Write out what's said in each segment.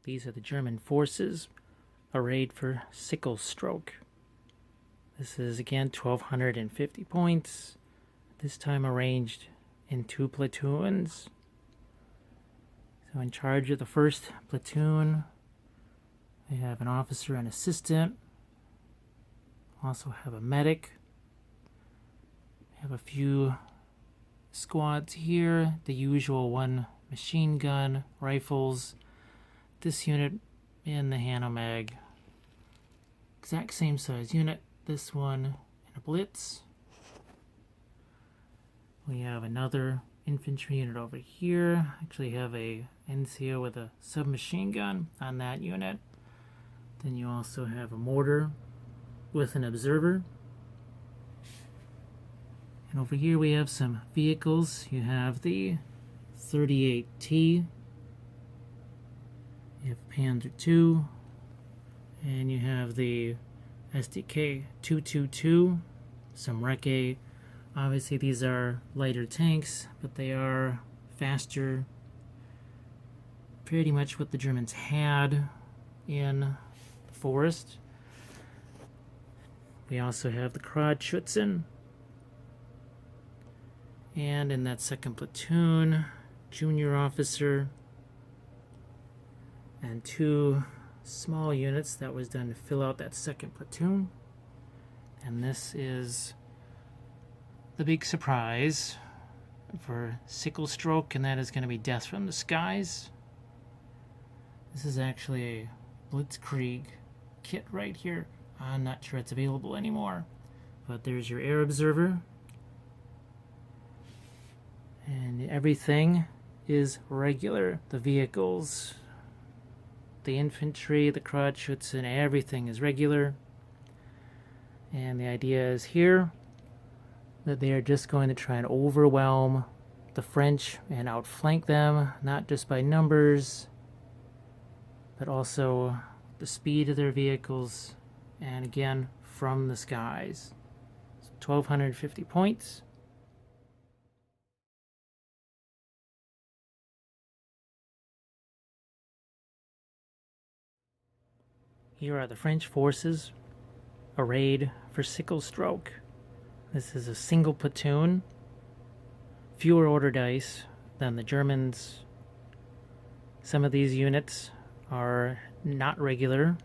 These are the German forces arrayed for sickle stroke. This is again 1,250 points, this time arranged in 2 platoons. So in charge of the first platoon, we have an officer and assistant. Also have a medic. We have a few squads here, the usual 1 machine gun, rifles, this unit and the Hanomag. Exact same size unit, this one in a blitz. We have another infantry unit over here. Actually have a NCO with a submachine gun on that unit. Then you also have a mortar with an observer. And over here we have some vehicles. You have the 38T, you have Panzer II, and you have the SDK 222, some Recce. Obviously these are lighter tanks, but they are faster. Pretty much what the Germans had in the forest. We also have the Krautschützen. And in that second platoon, junior officer and 2 small units that was done to fill out that second platoon. And this is the big surprise for sickle stroke, and that is going to be Death from the Skies. This is actually a Blitzkrieg kit right here. I'm not sure it's available anymore, but there's your air observer. And everything is regular. The vehicles, the infantry, the Krautschützen, everything is regular. And the idea is here that they are just going to try and overwhelm the French and outflank them, not just by numbers, but also the speed of their vehicles, and again, from the skies. So 1,250 points. Here are the French forces arrayed for sickle stroke. This is a single platoon, fewer order dice than the Germans. Some of these units are not regular.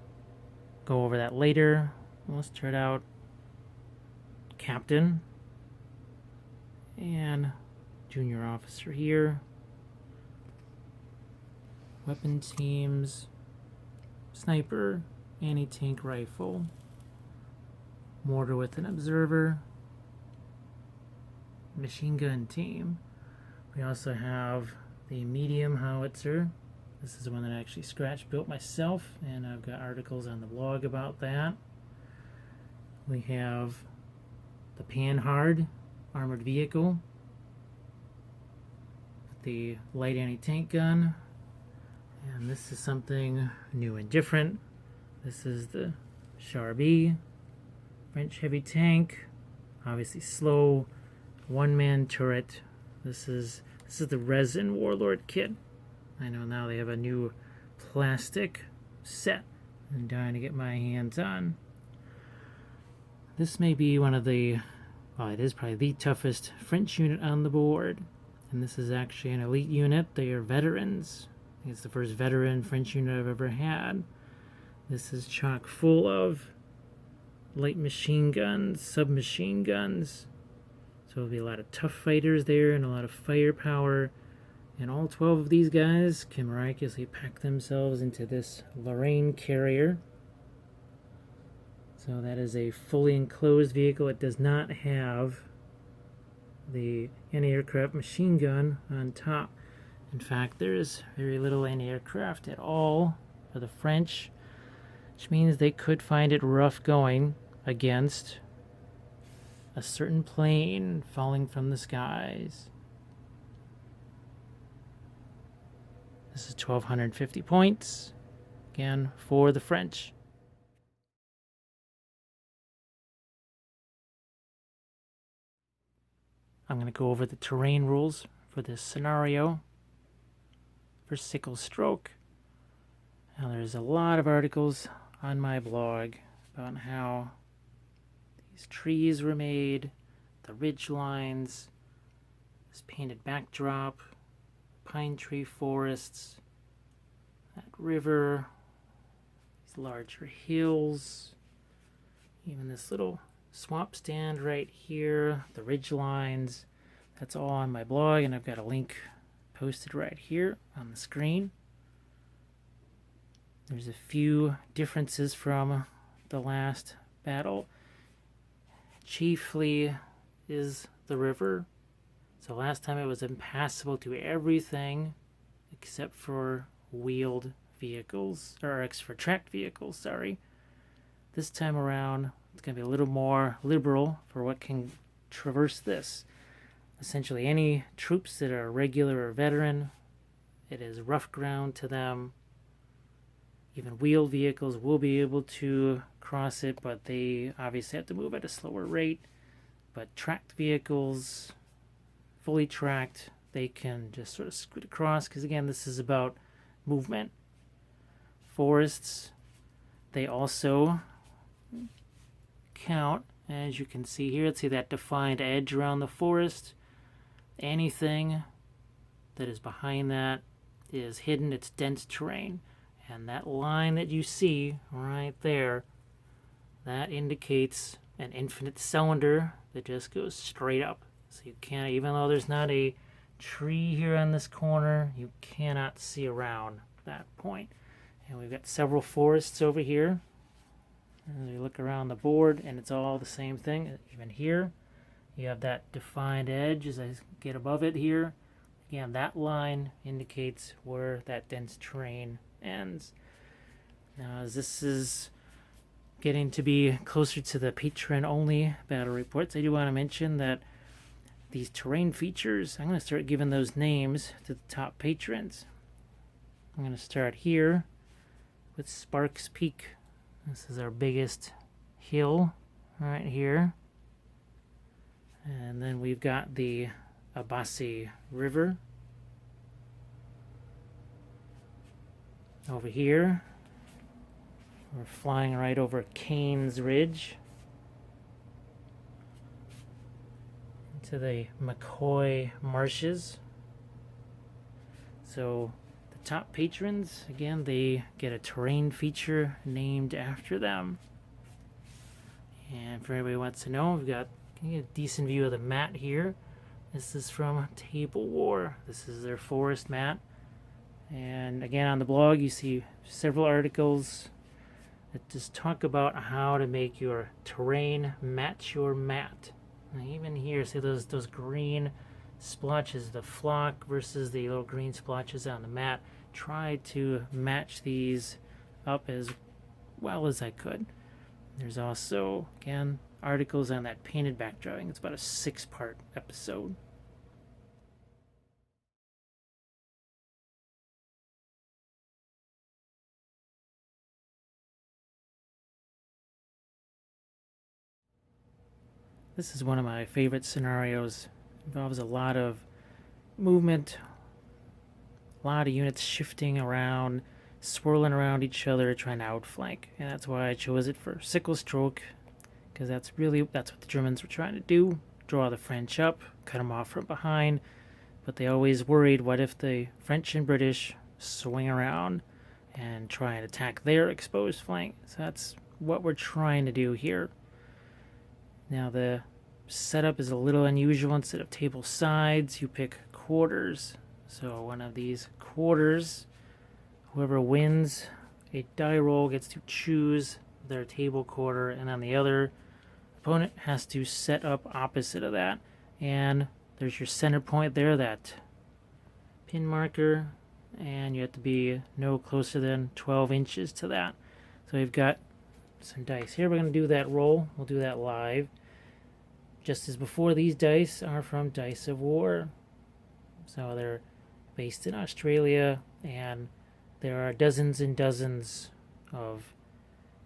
Go over that later. Let's start out captain and junior officer here. Weapon teams, sniper, anti-tank rifle, mortar with an observer, machine gun team. We also have the medium howitzer. This is the one that I actually scratch built myself, and I've got articles on the blog about that. We have the Panhard armored vehicle, the light anti-tank gun, and this is something new and different. This is the Char B, French heavy tank, obviously slow, 1-man turret. This is the resin warlord kit. I know now they have a new plastic set I'm dying to get my hands on. This may be one of the, well, it is probably the toughest French unit on the board. And this is actually an elite unit. They are veterans. I think it's the first veteran French unit I've ever had. This is chock full of light machine guns, submachine guns. So there'll be a lot of tough fighters there and a lot of firepower. And all 12 of these guys can miraculously pack themselves into this Lorraine carrier. So that is a fully enclosed vehicle. It does not have the anti-aircraft machine gun on top. In fact, there is very little anti-aircraft at all for the French, which means they could find it rough going against a certain plane falling from the skies. This is 1,250 points, again, for the French. I'm going to go over the terrain rules for this scenario for sickle stroke. Now there's a lot of articles on my blog about how these trees were made, the ridge lines, this painted backdrop, pine tree forests, that river, these larger hills, even this little swamp stand right here, the ridge lines. That's all on my blog, and I've got a link posted right here on the screen. There's a few differences from the last battle. Chiefly is the river. So last time it was impassable to everything except for wheeled vehicles, or for tracked vehicles, sorry. This time around, it's going to be a little more liberal for what can traverse this. Essentially, any troops that are regular or veteran, it is rough ground to them. Even wheeled vehicles will be able to cross it, but they obviously have to move at a slower rate. But tracked vehicles, fully tracked, they can just sort of scoot across, because again, this is about movement. Forests, they also count, as you can see here. See that defined edge around the forest? Anything that is behind that is hidden. It's dense terrain. And that line that you see right there, that indicates an infinite cylinder that just goes straight up. So you can't, even though there's not a tree here on this corner, you cannot see around that point. And we've got several forests over here. As we look around the board, and it's all the same thing. Even here, you have that defined edge as I get above it here. Again, that line indicates where that dense terrain ends. Now, as this is getting to be closer to the patron-only battle reports, I do want to mention that these terrain features, I'm going to start giving those names to the top patrons. I'm going to start here with Sparks Peak. This is our biggest hill right here. And then we've got the Abassi River. Over here, we're flying right over Canes Ridge into the McCoy Marshes. So the top patrons, again, they get a terrain feature named after them. And for anybody who wants to know, we've got a decent view of the map here. This is from Table War. This is their forest map. And again, on the blog, you see several articles that just talk about how to make your terrain match your mat. And even here, see those green splotches, the flock versus the little green splotches on the mat. Try to match these up as well as I could. There's also, again, articles on that painted backdrop. It's about a 6-part episode. This is one of my favorite scenarios. It involves a lot of movement, a lot of units shifting around, swirling around each other, trying to outflank. And that's why I chose it for Sickle Stroke, because that's what the Germans were trying to do. Draw the French up, cut them off from behind. But they always worried, what if the French and British swing around and try and attack their exposed flank? So that's what we're trying to do here. Now the setup is a little unusual. Instead of table sides, you pick quarters. So one of these quarters, whoever wins a die roll gets to choose their table quarter, and then the other opponent has to set up opposite of that. And there's your center point there, that pin marker, and you have to be no closer than 12 inches to that. So we've got some dice here. We're going to do that roll. We'll do that live. Just as before, these dice are from Dice of War. So they're based in Australia, and there are dozens and dozens of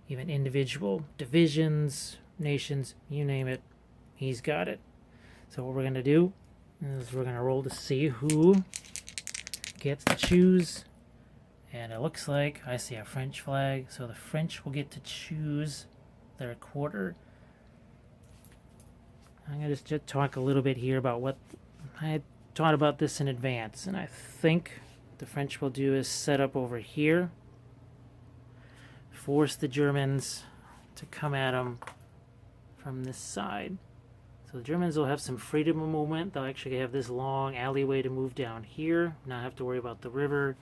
even individual divisions, nations, you name it, he's got it. So what we're going to do is we're going to roll to see who gets to choose And it looks like I see a French flag, so the French will get to choose their quarter. I'm going to just talk a little bit here about what I had thought about this in advance. And I think what the French will do is set up over here, force the Germans to come at them from this side. So the Germans will have some freedom of movement. They'll actually have this long alleyway to move down here, not have to worry about the river.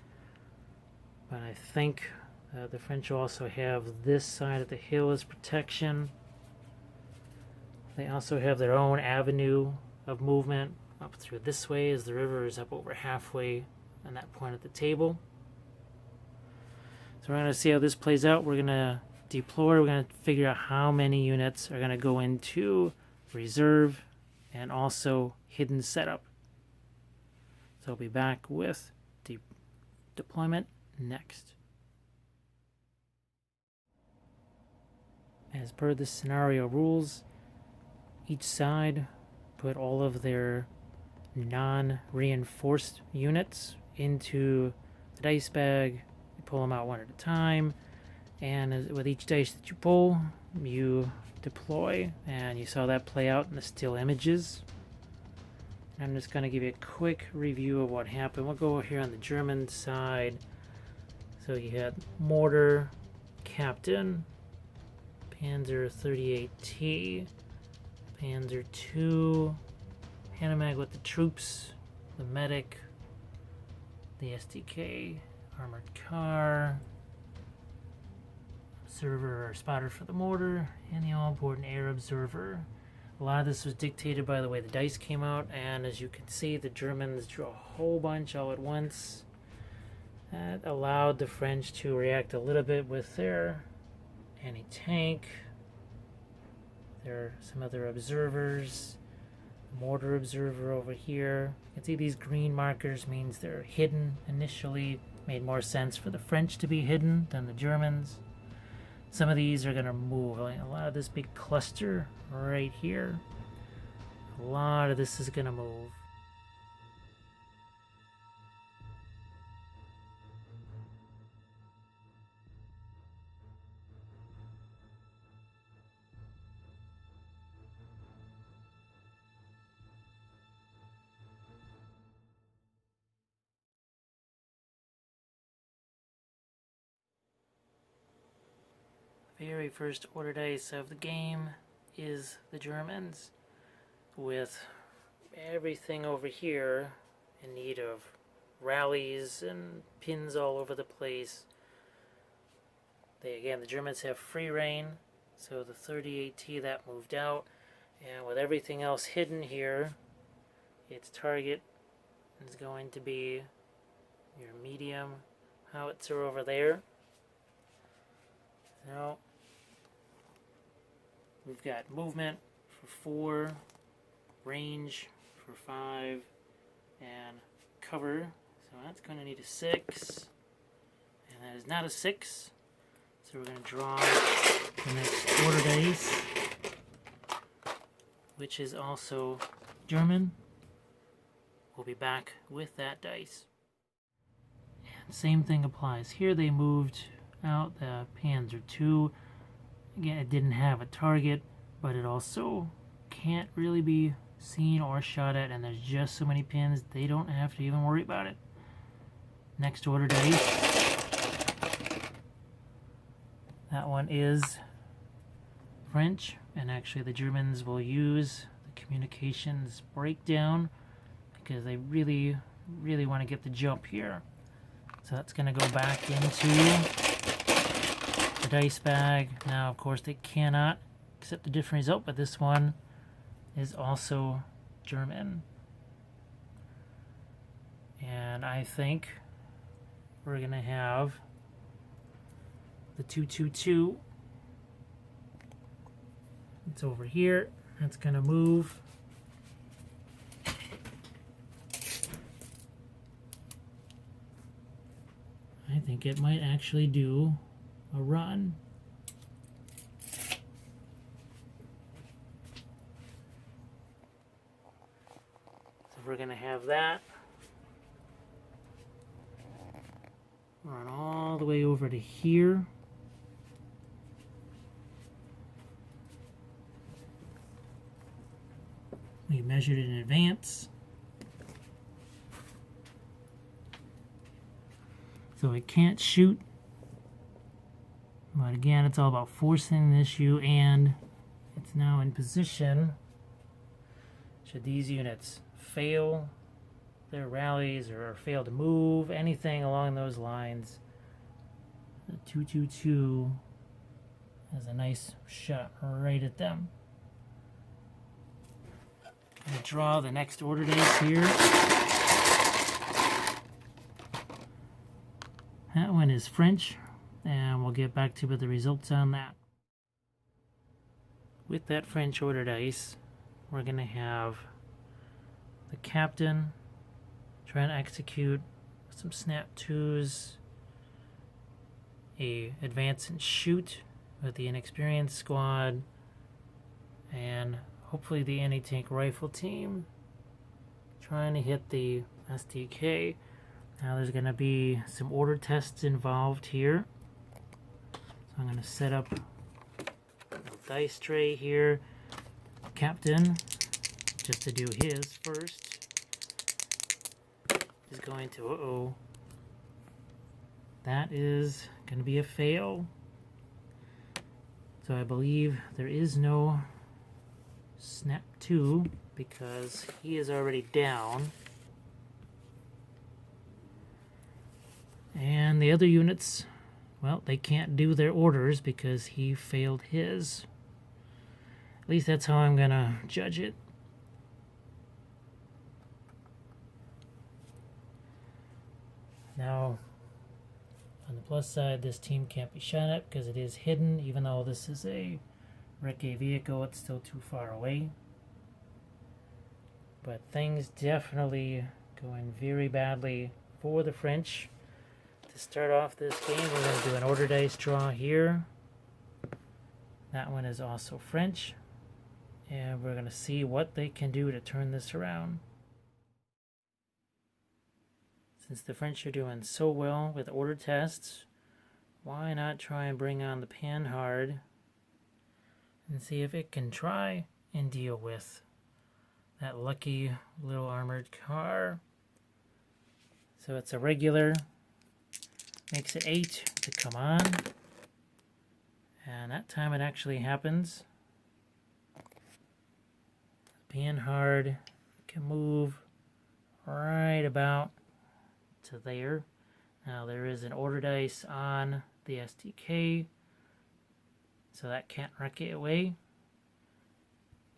But I think the French also have this side of the hill as protection. They also have their own avenue of movement up through this way, as the river is up over halfway on that point at the table. So we're going to see how this plays out. We're going to deploy. We're going to figure out how many units are going to go into reserve and also hidden setup. So I'll be back with deployment next. As per the scenario rules, each side put all of their non-reinforced units into the dice bag. You pull them out one at a time, and with each dice that you pull, you deploy, and you saw that play out in the still images. I'm just going to give you a quick review of what happened. We'll go here on the German side. So you had Mortar, Captain, Panzer 38T, Panzer II, Hanomag with the troops, the medic, the SDK, armored car, observer or spotter for the mortar, and the all-important air observer. A lot of this was dictated by the way the dice came out, and as you can see, the Germans drew a whole bunch all at once. That allowed the French to react a little bit with their anti-tank, some other observers, mortar observer over here. You can see these green markers means they're hidden initially. Made more sense for the French to be hidden than the Germans. Some of these are going to move. Like a lot of this big cluster right here, a lot of this is going to move. Very first order dice of the game is the Germans, with everything over here in need of rallies and pins all over the place. The Germans have free reign, so the 38T that moved out, and with everything else hidden here, its target is going to be your medium howitzer over there. So we've got movement for 4, range for 5, and cover. So that's going to need a 6. And that is not a 6. So we're going to draw the next order dice, which is also German. We'll be back with that dice. And same thing applies here. They moved out the Panzer II. Again, it didn't have a target, but it also can't really be seen or shot at, and there's just so many pins, they don't have to even worry about it. Next order dice. That one is French, and actually the Germans will use the communications breakdown because they really, really want to get the jump here. So that's going to go back into the dice bag. Now, of course, they cannot accept a different result, but this one is also German. And I think we're going to have the 222. It's over here. It's going to move. I think it might actually do a run. So we're going to have that. run all the way over to here. We measured it in advance. So it can't shoot. But again, it's all about forcing the issue, and it's now in position. Should these units fail their rallies or fail to move, anything along those lines, the 222 has a nice shot right at them. I'm going to draw the next order dice here. That one is French, and we'll get back to the results on that. With that French order dice, we're going to have the captain trying to execute some snap twos, a advance and shoot with the inexperienced squad, and hopefully the anti-tank rifle team trying to hit the STK. Now there's going to be some order tests involved here. So I'm going to set up a dice tray here. Captain, just to do his first, is going to, that is going to be a fail. So I believe there is no snap 2 because he is already down. And the other units, well, they can't do their orders because he failed his. At least that's how I'm gonna judge it. Now, on the plus side, this team can't be shot at because it is hidden. Even though this is a Recce vehicle, it's still too far away. But things definitely going very badly for the French. To start off this game, we're going to do an order dice draw here. That one is also French. And we're going to see what they can do to turn this around. Since the French are doing so well with order tests, why not try and bring on the Panhard and see if it can try and deal with that lucky little armored car. So it's a regular, makes it 8 to come on, and that time it actually happens. Panhard can move right about to there. Now there is an order dice on the STK, so that can't wreck it away.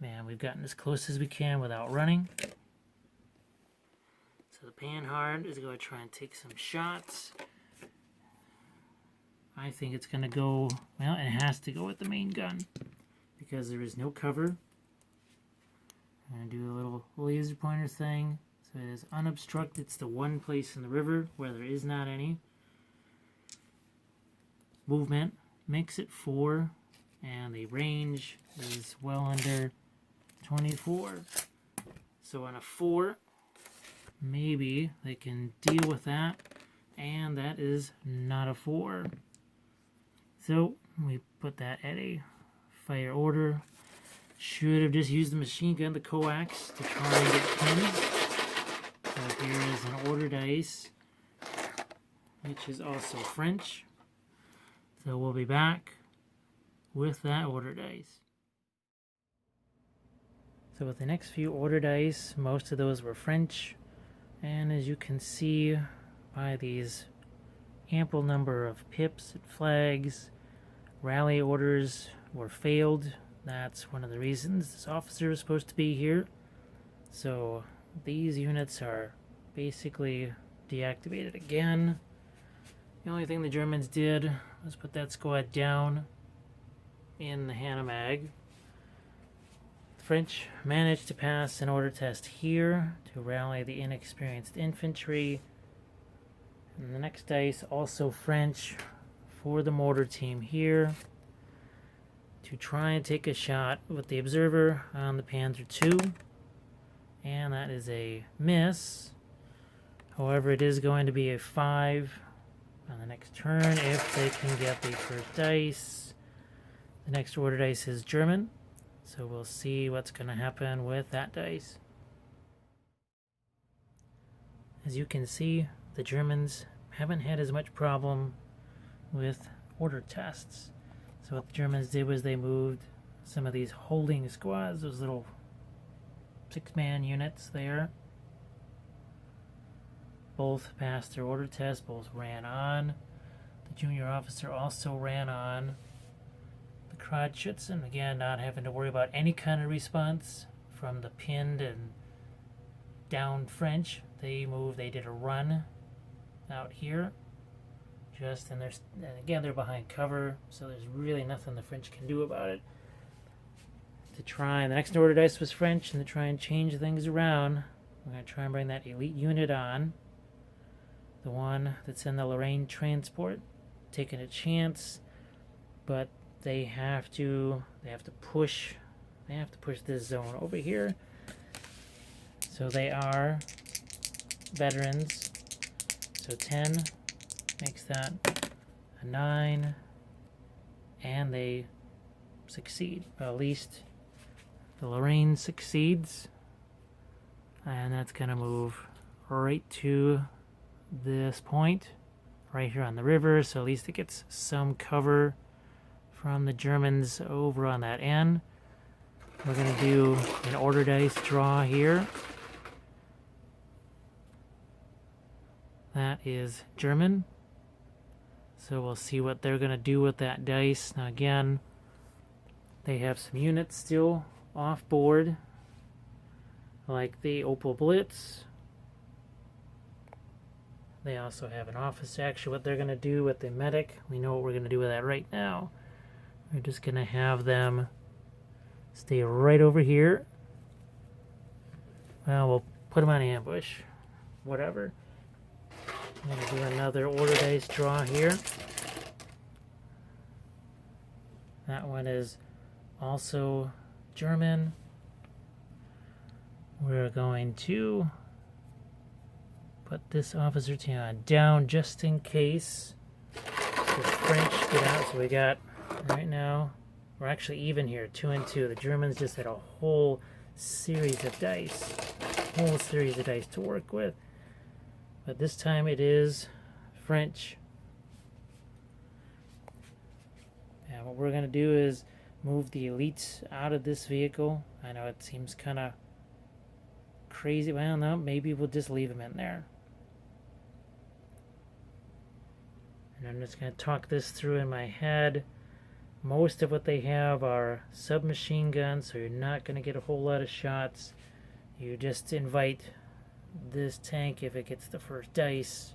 Man, we've gotten as close as we can without running. So the Panhard is going to try and take some shots. I think it's going to go, well, it has to go with the main gun because there is no cover. I'm going to do a little laser pointer thing. So it is unobstructed. It's the one place in the river where there is not any movement. Makes it 4, and the range is well under 24. So on a 4, maybe they can deal with that, and that is not a 4. So we put that at a fire order. Should have just used the machine gun, the coax, to try and get pins. So here is an order dice, which is also French. So we'll be back with that order dice. So with the next few order dice, most of those were French. And as you can see by these ample number of pips and flags, rally orders were failed. That's one of the reasons this officer is supposed to be here. So these units are basically deactivated again. The only thing the Germans did was put that squad down in the Hanomag. The French managed to pass an order test here to rally the inexperienced infantry. And the next dice, also French, for the mortar team here to try and take a shot with the observer on the Panzer II. And that is a miss. However, it is going to be a 5 on the next turn if they can get the first dice. The next order dice is German, so we'll see what's going to happen with that dice. As you can see, the Germans haven't had as much problem with order tests. So what the Germans did was they moved some of these holding squads, those little 6-man units there. Both passed their order test, both ran on. The junior officer also ran on. The Kronschützen, again, not having to worry about any kind of response from the pinned and down French. They moved, they did a run out here. And again, they're behind cover, so there's really nothing the French can do about it. The next order dice was French, and to try and change things around, we're going to try and bring that elite unit on. The one that's in the Lorraine transport, taking a chance, but they have to push this zone over here. So they are veterans. So 10 makes that a 9, and they succeed. Well, at least the Lorraine succeeds, and that's going to move right to this point right here on the river, so at least it gets some cover from the Germans over on that end. We're going to do an order dice draw here. That is German. So we'll see what they're going to do with that dice. Now again, they have some units still off board, like the Opel Blitz. They also have an officer. Actually, what they're going to do with the medic, we know what we're going to do with that right now. We're just going to have them stay right over here. Well, we'll put them on ambush. Whatever. I'm going to do another order dice draw here. That one is also German. We're going to put this officer down just in case the French get out. So we got, right now, we're actually even here, 2 and 2. The Germans just had a whole series of dice to work with. But this time it is French. And what we're going to do is move the elites out of this vehicle. I know it seems kind of crazy. Well, no, maybe we'll just leave them in there. And I'm just going to talk this through in my head. Most of what they have are submachine guns, so you're not going to get a whole lot of shots. You just invite this tank, if it gets the first dice,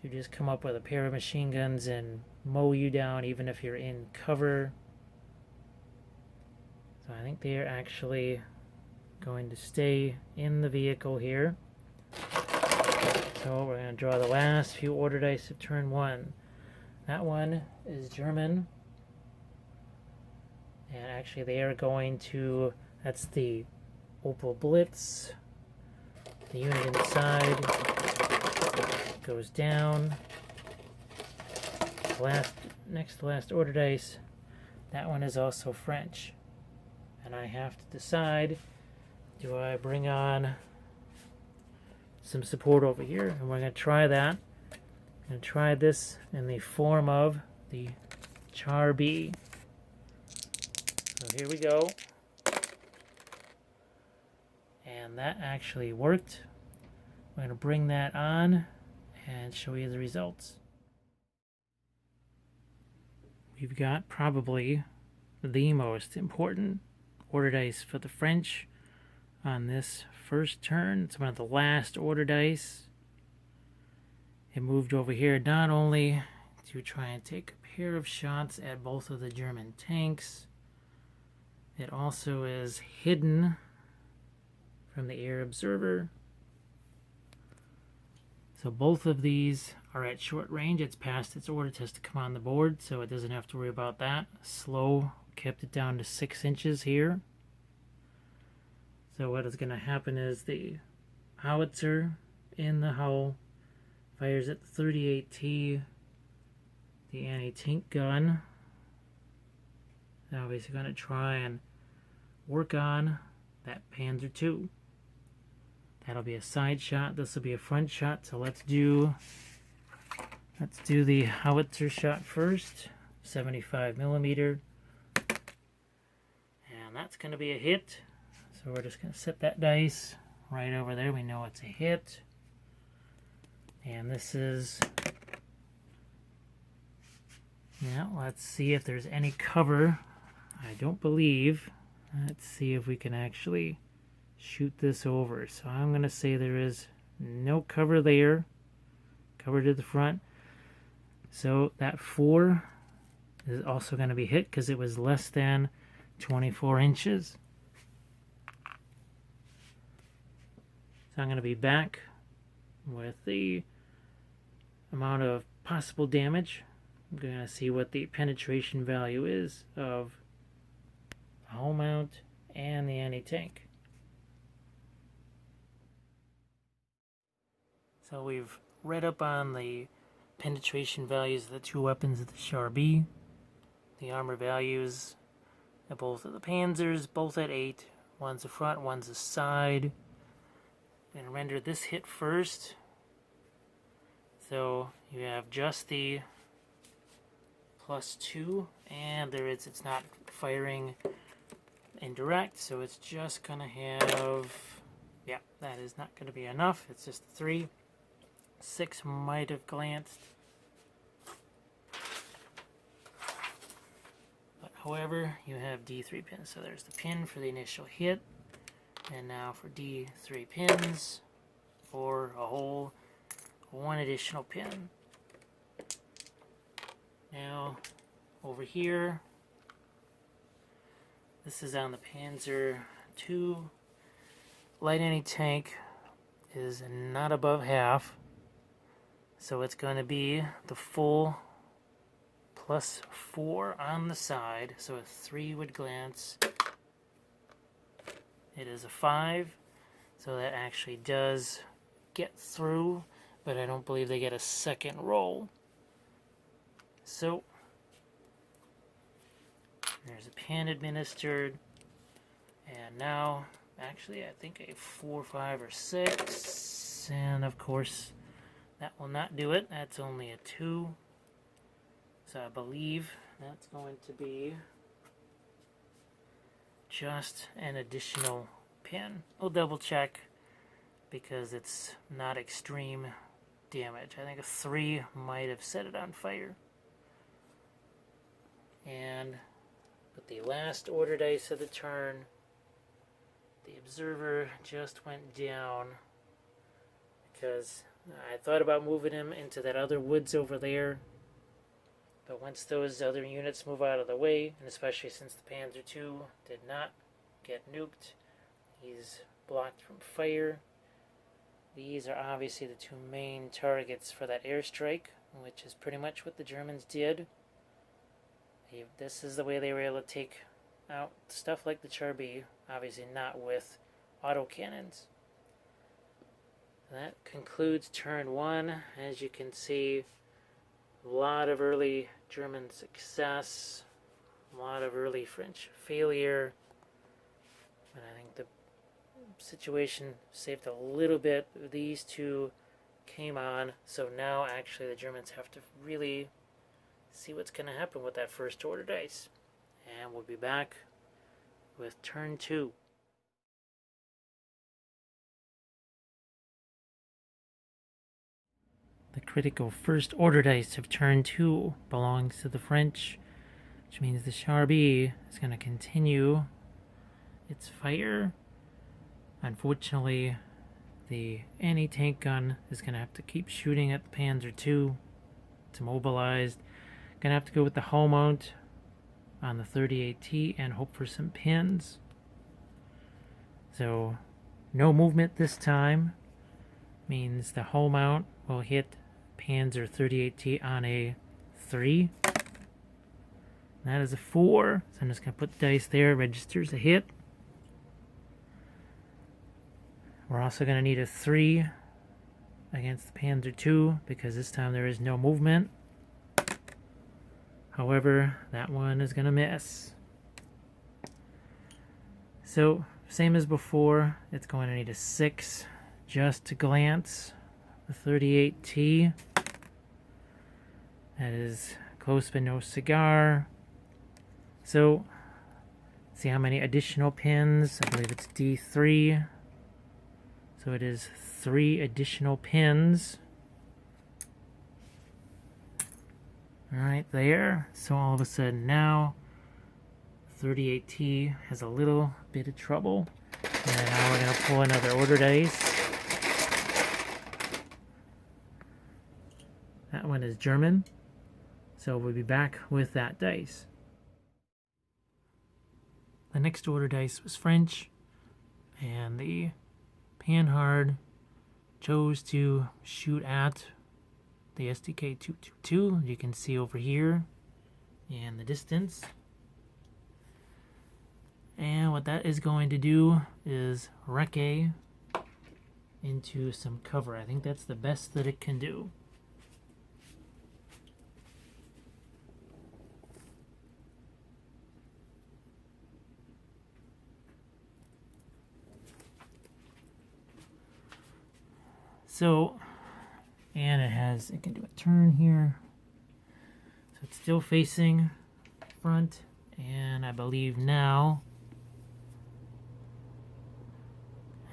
to just come up with a pair of machine guns and mow you down even if you're in cover. So I think they are actually going to stay in the vehicle here. So we're going to draw the last few order dice of turn 1. That one is German. And actually they are going to, that's the Opel Blitz. The unit inside goes down. Next to last order dice, that one is also French. And I have to decide, do I bring on some support over here? And we're going to try that. I'm going to try this in the form of the Char B. So here we go. And that actually worked. We're going to bring that on and show you the results. We've got probably the most important order dice for the French on this first turn. It's one of the last order dice. It moved over here not only to try and take a pair of shots at both of the German tanks, it also is hidden from the air observer. So both of these are at short range. It's passed its order test to come on the board, so it doesn't have to worry about that. Slow kept it down to 6 inches here. So what is going to happen is the howitzer in the hull Fires at the 38T, the anti-tank gun. Obviously going to try and work on that Panzer II. That'll be a side shot. This will be a front shot. So let's do the howitzer shot first. 75 millimeter. And that's going to be a hit. So we're just going to set that dice right over there. We know it's a hit. And this is... yeah, let's see if there's any cover. I don't believe. Let's see if we can actually shoot this over. So I'm going to say there is no cover there. Cover to the front. So that 4 is also going to be hit because it was less than 24 inches. So I'm going to be back with the amount of possible damage. I'm going to see what the penetration value is of the hull mount and the anti-tank. So we've read up on the penetration values of the two weapons of the Char B. The armor values of both of the Panzers, both at 8. One's the front, one's the side. I'm going to render this hit first. So you have just the +2, and it's not firing indirect, so it's just going to have, yeah, that is not going to be enough. It's just 3. 6 might have glanced. But however, you have D3 pins. So there's the pin for the initial hit. And now for D3 pins for a whole 1 additional pin. Now over here, this is on the Panzer II. Light anti-tank is not above half. So it's going to be the full +4 on the side. So a 3 would glance. It is a 5. So that actually does get through. But I don't believe they get a second roll. So there's a pin administered. And now, actually, I think a 4, 5, or 6. And of course, that will not do it. That's only a 2. So I believe that's going to be just an additional pin. We'll double check because it's not extreme damage. I think a 3 might have set it on fire. And with the last order dice of the turn, the observer just went down because I thought about moving him into that other woods over there, but once those other units move out of the way, and especially since the Panzer II did not get nuked, he's blocked from fire. These are obviously the 2 main targets for that airstrike, which is pretty much what the Germans did. This is the way they were able to take out stuff like the Char B, obviously not with autocannons. That concludes turn 1. As you can see, a lot of early German success, a lot of early French failure. And I think the situation saved a little bit. These 2 came on, so now actually the Germans have to really see what's going to happen with that first order dice. And we'll be back with turn 2. The critical first order dice of turn 2 belongs to the French, which means the Char B is going to continue its fire. Unfortunately, the anti-tank gun is going to have to keep shooting at the Panzer II. It's immobilized. Going to have to go with the hull mount on the 38T and hope for some pins. So, no movement this time means the hull mount will hit Panzer 38T on a 3. That is a 4. So I'm just going to put the dice there. Registers a hit. We're also going to need a 3 against the Panzer II because this time there is no movement. However, that one is going to miss. So, same as before, it's going to need a 6 just to glance. The 38T. That is close but no cigar. So, see how many additional pins. I believe it's D3. So it is 3 additional pins. Right there. So all of a sudden now, 38T has a little bit of trouble. And now we're going to pull another order dice. That one is German. So we'll be back with that dice. The next order dice was French. And the Panhard chose to shoot at the STK 222, you can see over here in the distance. And what that is going to do is recce into some cover. I think that's the best that it can do. So, and it can do a turn here. So it's still facing front, and I believe now,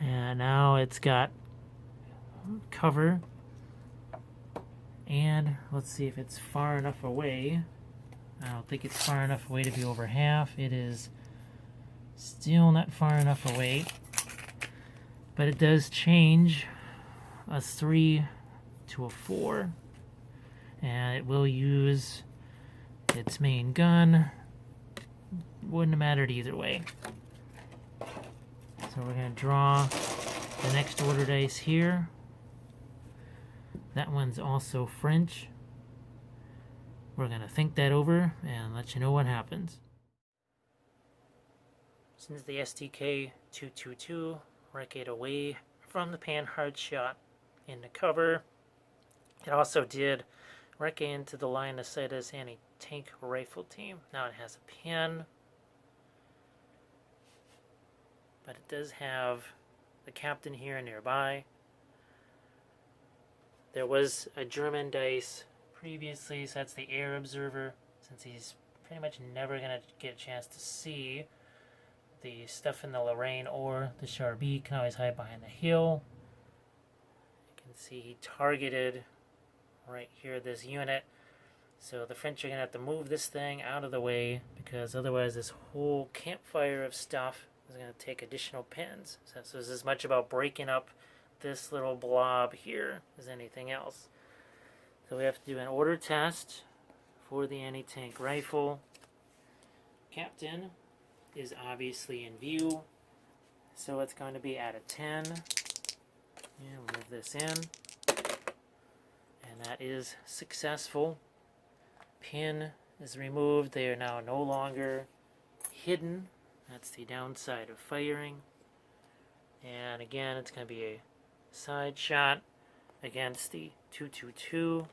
and now it's got cover. And let's see if it's far enough away. I don't think it's far enough away to be over half. It is still not far enough away, but it does change a 3 to a 4, and it will use its main gun. Wouldn't have mattered either way. So we're going to draw the next order dice here. That one's also French. We're going to think that over and let you know what happens. Since the STK 222 recce'd away from the Panhard shot into cover, it also did recce into the line of sight as anti-tank rifle team. Now it has a pin, but it does have the captain here nearby. There was a German dice previously, so that's the air observer, since he's pretty much never going to get a chance to see the stuff in the Lorraine or the Charbie. He can always hide behind the hill. You can see he targeted right here this unit. So the French are going to have to move this thing out of the way, because otherwise this whole campfire of stuff is going to take additional pins. So this is as much about breaking up this little blob here as anything else. So we have to do an order test for the anti-tank rifle. Captain is obviously in view, so it's going to be at a 10. And move this in, and that is successful. Pin is removed. They are now no longer hidden. That's the downside of firing. And again, it's going to be a side shot against the 222.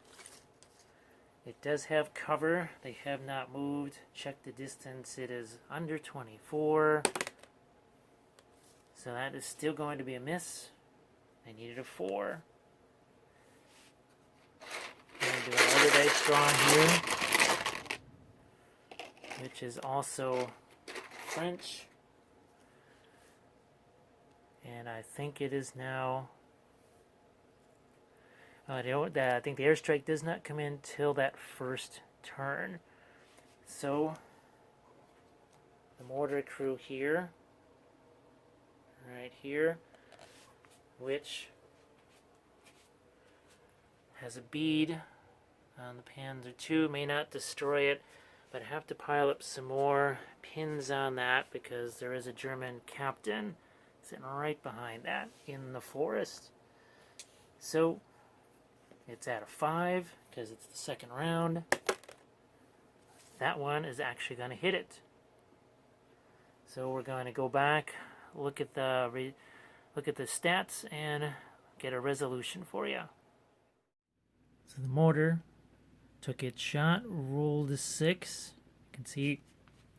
It does have cover. They have not moved. Check the distance. It is under 24. So that is still going to be a miss. They needed a 4. I'm going to do another dice draw here, which is also French. And I think it is now... I think the airstrike does not come in till that first turn. So, the mortar crew here, right here, which has a bead on the Panzer II, may not destroy it, but I have to pile up some more pins on that because there is a German captain sitting right behind that in the forest. So, it's at a 5 because it's the second round. That one is actually going to hit it. So we're going to go back, look at the stats, and get a resolution for you. So the mortar took its shot, rolled a 6. You can see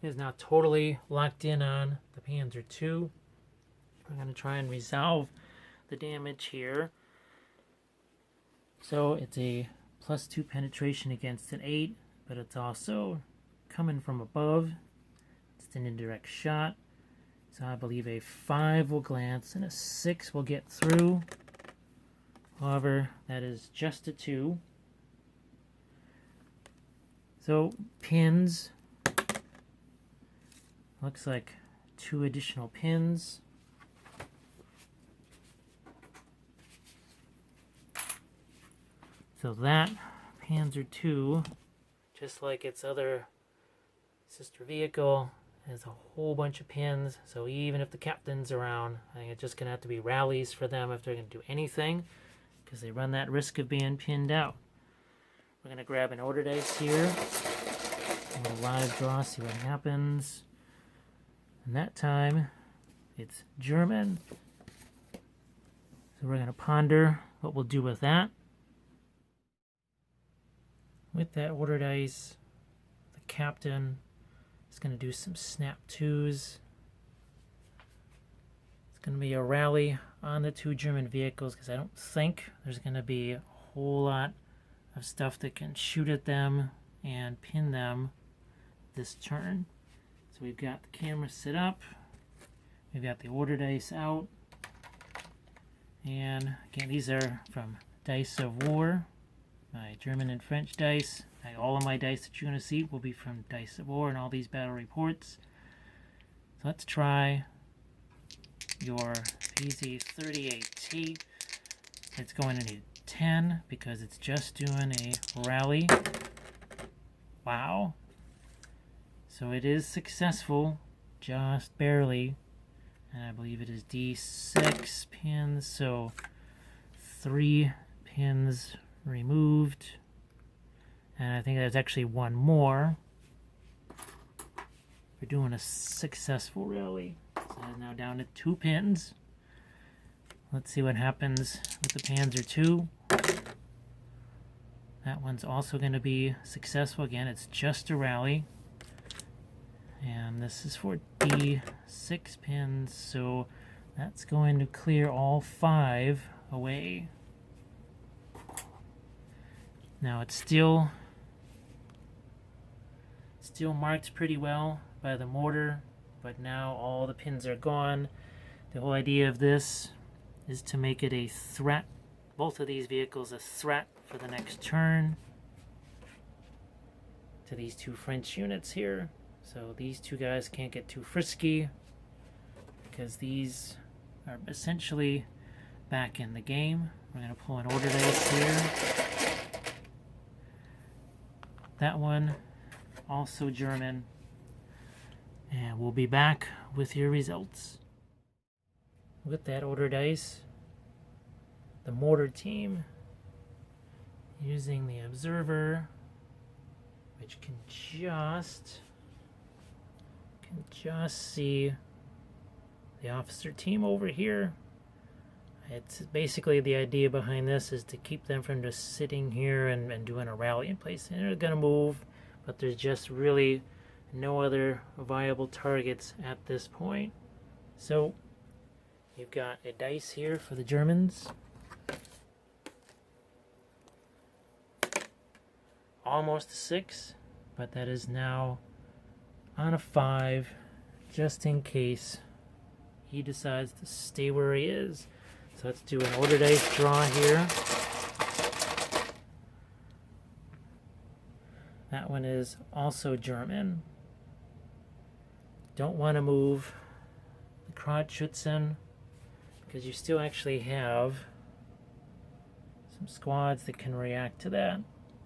it is now totally locked in on the Panzer II. We're going to try and resolve the damage here. So it's a +2 penetration against an 8, but it's also coming from above. It's an indirect shot. So I believe a 5 will glance and a 6 will get through. However, that is just a 2. So pins. Looks like 2 additional pins. So that Panzer II, just like its other sister vehicle, has a whole bunch of pins. So even if the captain's around, I think it's just going to have to be rallies for them if they're going to do anything, because they run that risk of being pinned out. We're going to grab an order dice here. We'll live draw, see what happens. And that time, it's German. So we're going to ponder what we'll do with that. With that order dice, the captain is going to do some snap 2s. It's going to be a rally on the 2 German vehicles because I don't think there's going to be a whole lot of stuff that can shoot at them and pin them this turn. So we've got the camera set up, we've got the order dice out, and again, these are from Dice of War, my German and French dice. All of my dice that you're going to see will be from Dice of War and all these battle reports. So let's try your PZ38T. It's going to need 10 because it's just doing a rally. Wow. So it is successful, just barely. And I believe it is D6 pins, so 3 pins removed. And I think there's actually one more. We're doing a successful rally. So it's now down to 2 pins. Let's see what happens with the Panzer II. That one's also going to be successful. Again, it's just a rally. And this is for D6 pins, so that's going to clear all 5 away. Now it's still marked pretty well by the mortar, but now all the pins are gone. The whole idea of this is to make it a threat, both of these vehicles a threat for the next turn to these 2 French units here. So these 2 guys can't get too frisky because these are essentially back in the game. We're going to pull an order dice here. That one, also German. And we'll be back with your results. With that order dice, the mortar team, using the observer, which can just see the officer team over here. It's basically the idea behind this is to keep them from just sitting here and doing a rally in place. And they're going to move, but there's just really no other viable targets at this point. So you've got a dice here for the Germans. Almost a 6, but that is now on a 5, just in case he decides to stay where he is. So let's do an order dice draw here. That one is also German. Don't want to move the Kreuzschützen because you still actually have some squads that can react to that.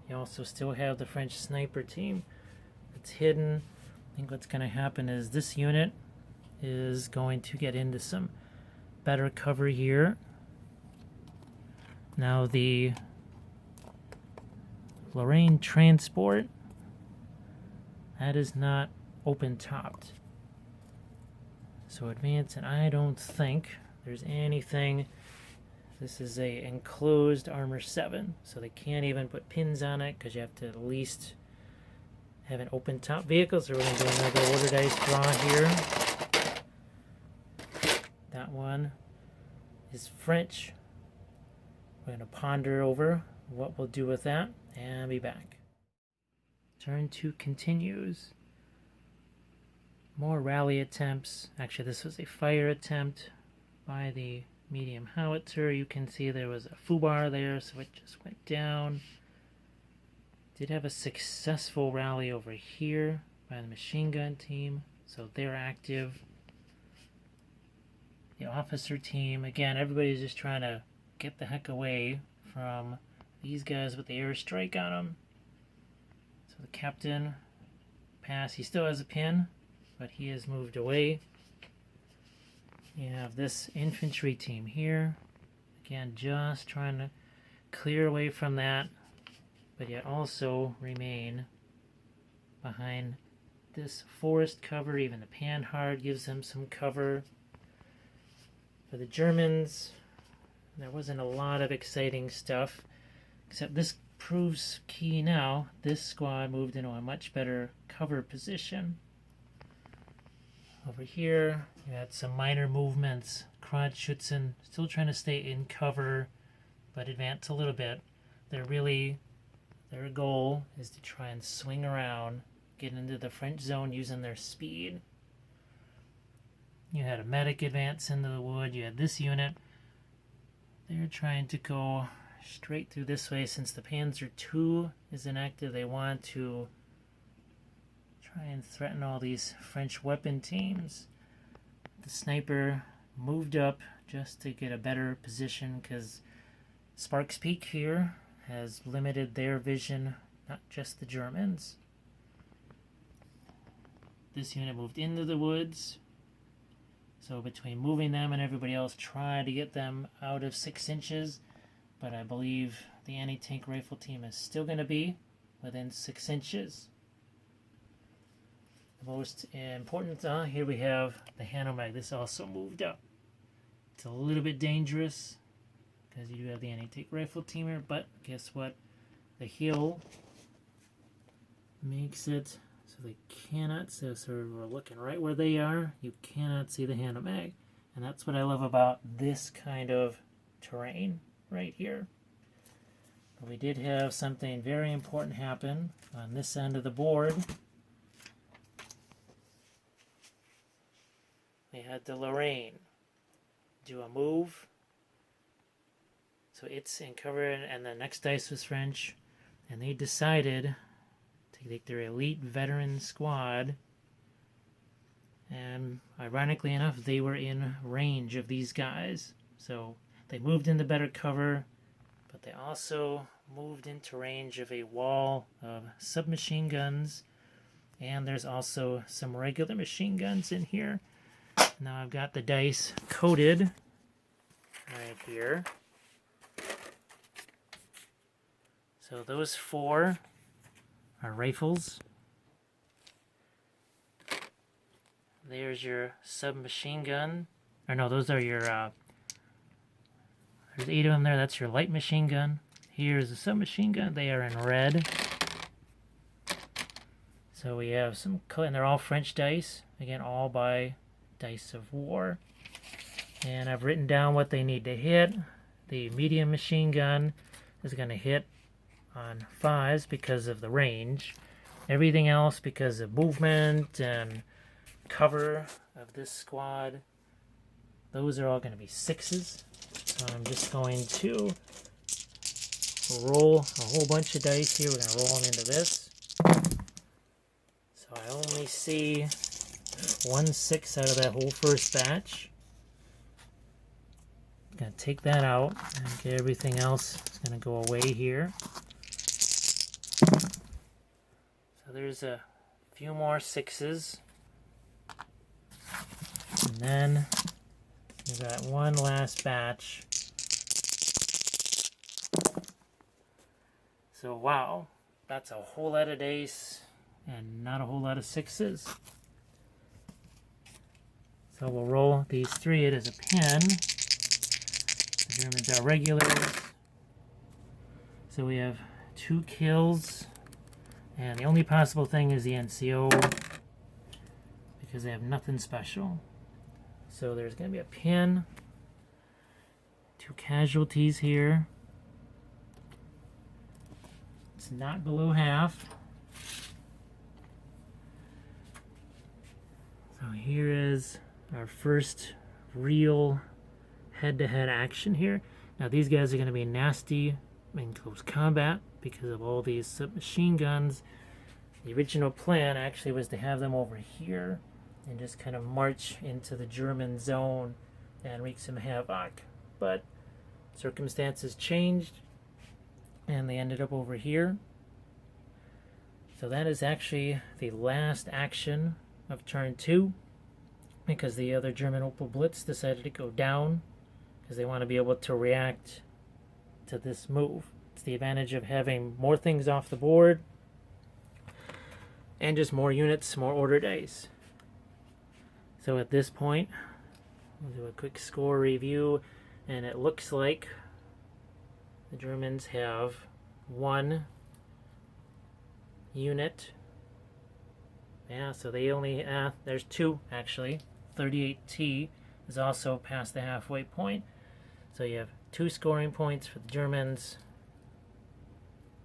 You also still have the French sniper team that's hidden. I think what's going to happen is this unit is going to get into some better cover here. Now the Lorraine transport, that is not open topped. So advance, and I don't think there's anything This is a enclosed armor 7, so they can't even put pins on it because you have to at least have an open top vehicle. So we're going to do another order dice draw here. That one is French. We're going to ponder over what we'll do with that and be back. Turn 2 continues. More rally attempts. Actually, this was a fire attempt by the medium howitzer. You can see there was a foobar there, so it just went down. Did have a successful rally over here by the machine gun team, so they're active. The officer team, again, everybody's just trying to get the heck away from these guys with the airstrike on them. So the captain pass, he still has a pin, but he has moved away. You have this infantry team here. Again, just trying to clear away from that, but yet also remain behind this forest cover. Even the Panhard gives them some cover. For the Germans, there wasn't a lot of exciting stuff, except this proves key now. This squad moved into a much better cover position. Over here, you had some minor movements. Kreuzschützen still trying to stay in cover, but advance a little bit. Their goal is to try and swing around, get into the French zone using their speed. You had a medic advance into the wood. You had this unit. They're trying to go straight through this way. Since the Panzer II is inactive, they want to try and threaten all these French weapon teams. The sniper moved up just to get a better position because Sparks Peak here has limited their vision, not just the Germans. This unit moved into the woods. So between moving them and everybody else, try to get them out of 6 inches. But I believe the anti-tank rifle team is still going to be within 6 inches. The most important, here we have the Hanomag. This also moved up. It's a little bit dangerous because you do have the anti-tank rifle teamer, but guess what? The hill makes it so they cannot see. So we're looking right where they are. You cannot see the Hanomag. And that's what I love about this kind of terrain right here. But we did have something very important happen on this end of the board. We had the Lorraine do a move. So it's in cover, and the next dice was French. And they decided to take their elite veteran squad. And ironically enough, they were in range of these guys. So they moved into better cover, but they also moved into range of a wall of submachine guns. And there's also some regular machine guns in here. Now I've got the dice coded right here. So those 4 are rifles. There's your submachine gun. Or no, those are your, there's 8 of them there. That's your light machine gun. Here's the submachine gun. They are in red. So we have some, and they're all French dice. Again, all by Dice of War. And I've written down what they need to hit. The medium machine gun is going to hit on 5s because of the range. Everything else because of movement and cover of this squad. Those are all going to be 6s. So I'm just going to roll a whole bunch of dice here. We're going to roll them into this. So I only see 1 6 out of that whole first batch. Gonna take that out and get everything else. It's gonna go away here. So there's a few more 6s. And then we've got one last batch. So wow, that's a whole lot of dice and not a whole lot of 6s. So we'll roll these 3. It is a pen. Germans are regulars. So we have 2 kills. And the only possible thing is the NCO, because they have nothing special. So there's going to be a pin. 2 casualties here. It's not below half. So here is our first real head-to-head action here. Now these guys are going to be nasty in close combat because of all these submachine guns. The original plan actually was to have them over here and just kind of march into the German zone and wreak some havoc. But circumstances changed and they ended up over here. So that is actually the last action of turn 2, because the other German Opel Blitz decided to go down because they want to be able to react to this move. It's the advantage of having more things off the board and just more units, more order dice. So at this point, we'll do a quick score review, and it looks like the Germans have 1 unit. Yeah, so they only, there's 2 actually. 38T is also past the halfway point. So you have 2 scoring points for the Germans,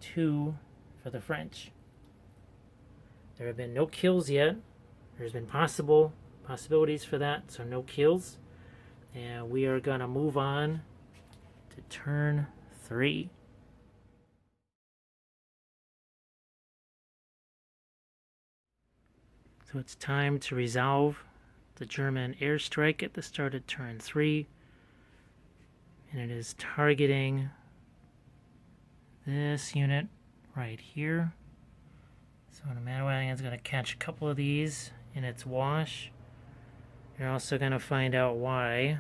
2 for the French. There have been no kills yet. There's been possibilities for that, so no kills. And we are going to move on to turn 3. So it's time to resolve the German airstrike at the start of turn 3. And it is targeting this unit right here. So Nomad is going to catch a couple of these in its wash. You're also going to find out why.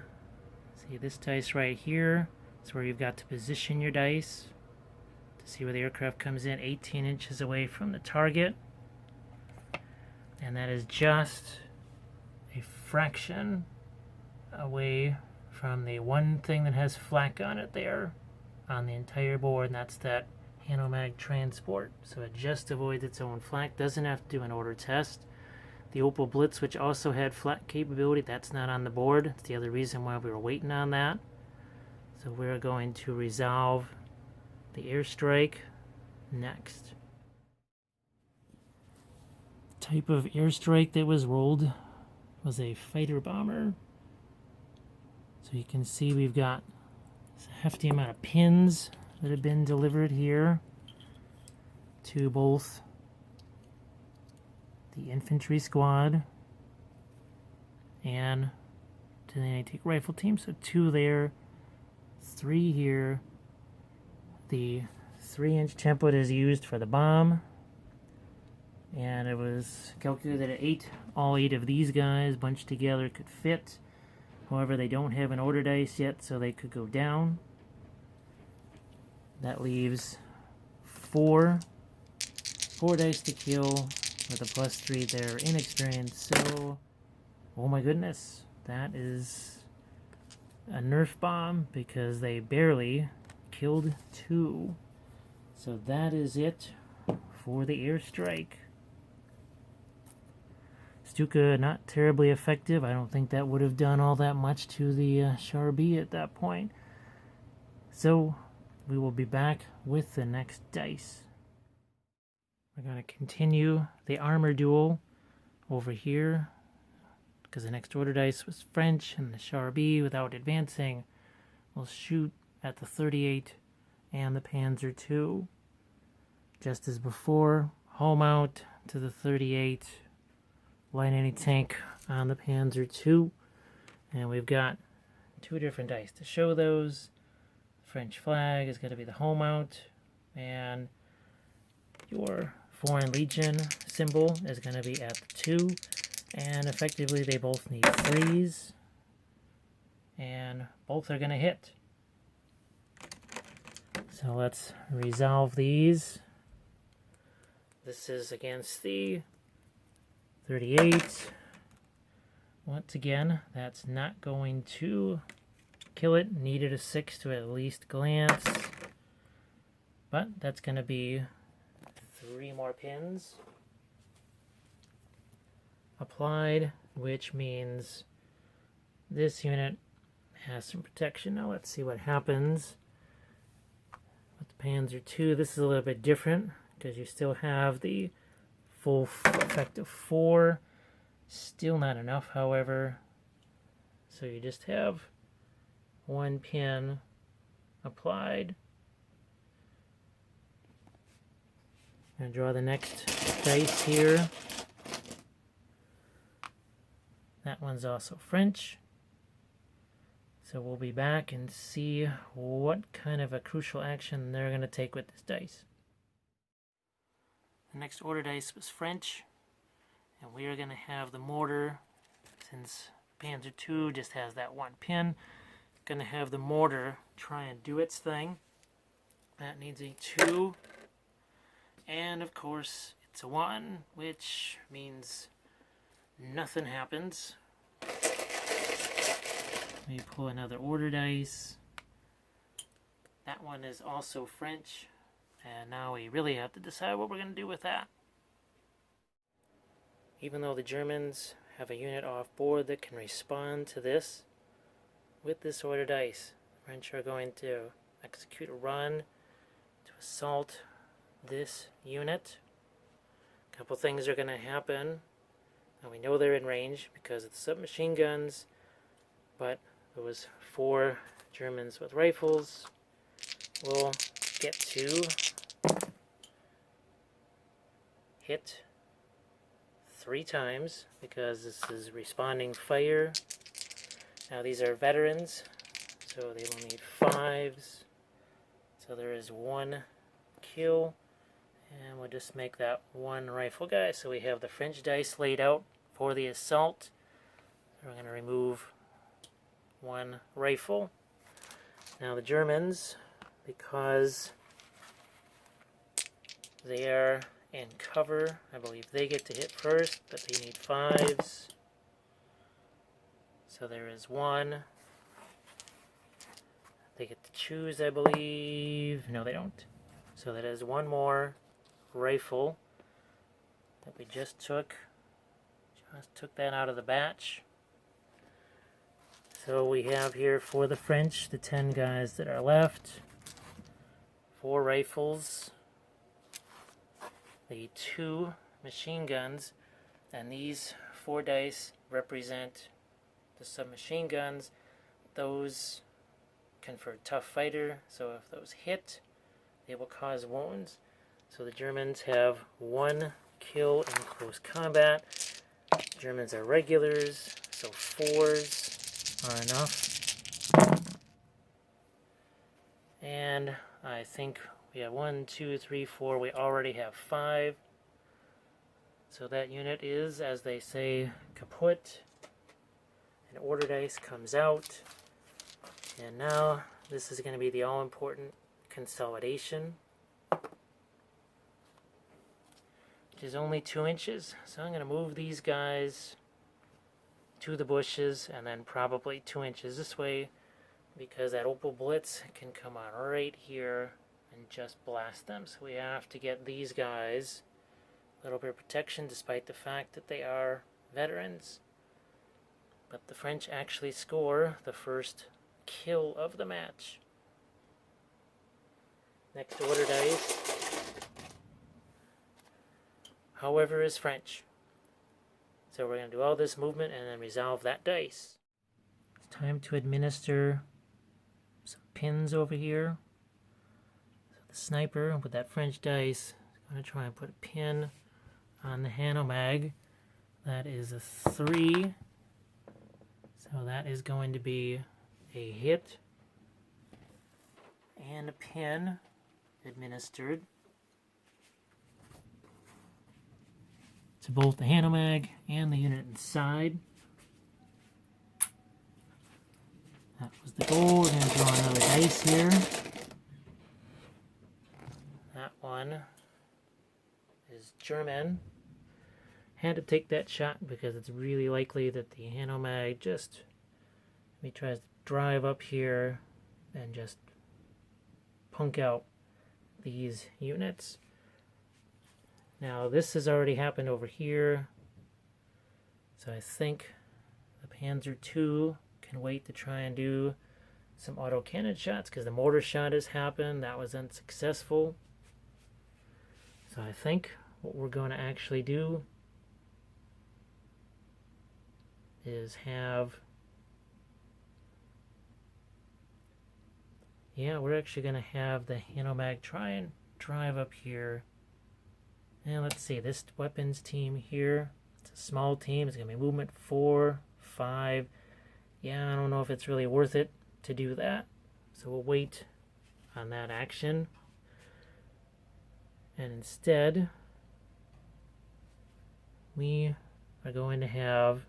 See, this dice right here is where you've got to position your dice to see where the aircraft comes in, 18 inches away from the target. And that is just a fraction away from the one thing that has flak on it there on the entire board, and that's that Hanomag transport. So it just avoids its own flak, doesn't have to do an order test. The Opel Blitz, which also had flak capability, that's not on the board. It's the other reason why we were waiting on that. So we're going to resolve the airstrike next. Type of airstrike that was rolled was a fighter bomber. So you can see we've got a hefty amount of pins that have been delivered here to both the infantry squad and to the anti-tank rifle team. So 2 there, 3 here. The 3-inch template is used for the bomb, and it was calculated at all 8 of these guys bunched together could fit. However, they don't have an order dice yet, so they could go down. That leaves 4 dice to kill with a +3. They're inexperienced, so oh my goodness, that is a nerf bomb because they barely killed 2. So that is it for the airstrike. Stuka not terribly effective. I don't think that would have done all that much to the Char B at that point. So we will be back with the next dice. We're going to continue the armor duel over here because the next order dice was French, and the Char B, without advancing, will shoot at the 38 and the Panzer II. Just as before, home out to the 38, light anti-tank on the Panzer II, and we've got 2 different dice to show those. The French flag is going to be the home out, and your Foreign Legion symbol is going to be at the 2, and effectively they both need 3s, and both are going to hit. So let's resolve these. This is against the 38. Once again, that's not going to kill it. Needed a 6 to at least glance. But that's going to be 3 more pins applied, which means this unit has some protection. Now let's see what happens with the Panzer II. This is a little bit different because you still have the full effect of 4. Still not enough, however. So you just have 1 pin applied. I'm going to draw the next dice here. That one's also French. So we'll be back and see what kind of a crucial action they're going to take with this dice. The next order dice was French. And we are going to have the mortar, since Panzer II just has that 1 pin, going to have the mortar try and do its thing. That needs a 2. And of course, it's a 1, which means nothing happens. Let me pull another order dice. That one is also French. And now we really have to decide what we're going to do with that. Even though the Germans have a unit off board that can respond to this, with this order dice, the French are going to execute a run to assault this unit. A couple things are going to happen. And we know they're in range because of the submachine guns, but those 4 Germans with rifles will get to hit 3 times because this is responding fire. Now these are veterans, so they will need 5s. So there is 1 kill, and we'll just make that 1 rifle guy. So we have the French dice laid out for the assault. We're going to remove 1 rifle. Now the Germans, because they are in cover, I believe they get to hit first, but they need 5s. So there is 1. They get to choose, I believe. No, they don't. So that is 1 more rifle that we just took. Just took that out of the batch. So we have here for the French, the 10 guys that are left, 4 rifles, the 2 machine guns, and these 4 dice represent the submachine guns. Those confer tough fighter, so if those hit, they will cause wounds. So the Germans have 1 kill in close combat. Germans are regulars, so 4s are enough. And I think we have 1, 2, 3, 4. We already have 5. So that unit is, as they say, kaput. An order dice comes out. And now this is going to be the all-important consolidation, which is only 2 inches. So I'm going to move these guys to the bushes and then probably 2 inches this way, because that Opel Blitz can come on right here and just blast them. So we have to get these guys a little bit of protection despite the fact that they are veterans. But the French actually score the first kill of the match. Next order dice, however, is French. So we're going to do all this movement and then resolve that dice. It's time to administer some pins over here. So the sniper with that French dice is going to try and put a pin on the Hanomag. That is a 3. So that is going to be a hit and a pin administered to both the Hanomag and the unit inside. That was the goal. We're going to draw another dice here. That one is German. Had to take that shot because it's really likely that the Hanomag just, he tries to drive up here and just punk out these units. Now this has already happened over here, so I think the Panzer II can wait to try and do some autocannon shots, because the mortar shot has happened. That was unsuccessful. So I think what we're going to actually do is have... Yeah, we're actually going to have the Hanomag try and drive up here. And let's see, this weapons team here, it's a small team. It's going to be movement 4, 5. Yeah, I don't know if it's really worth it to do that. So we'll wait on that action. And instead, we are going to have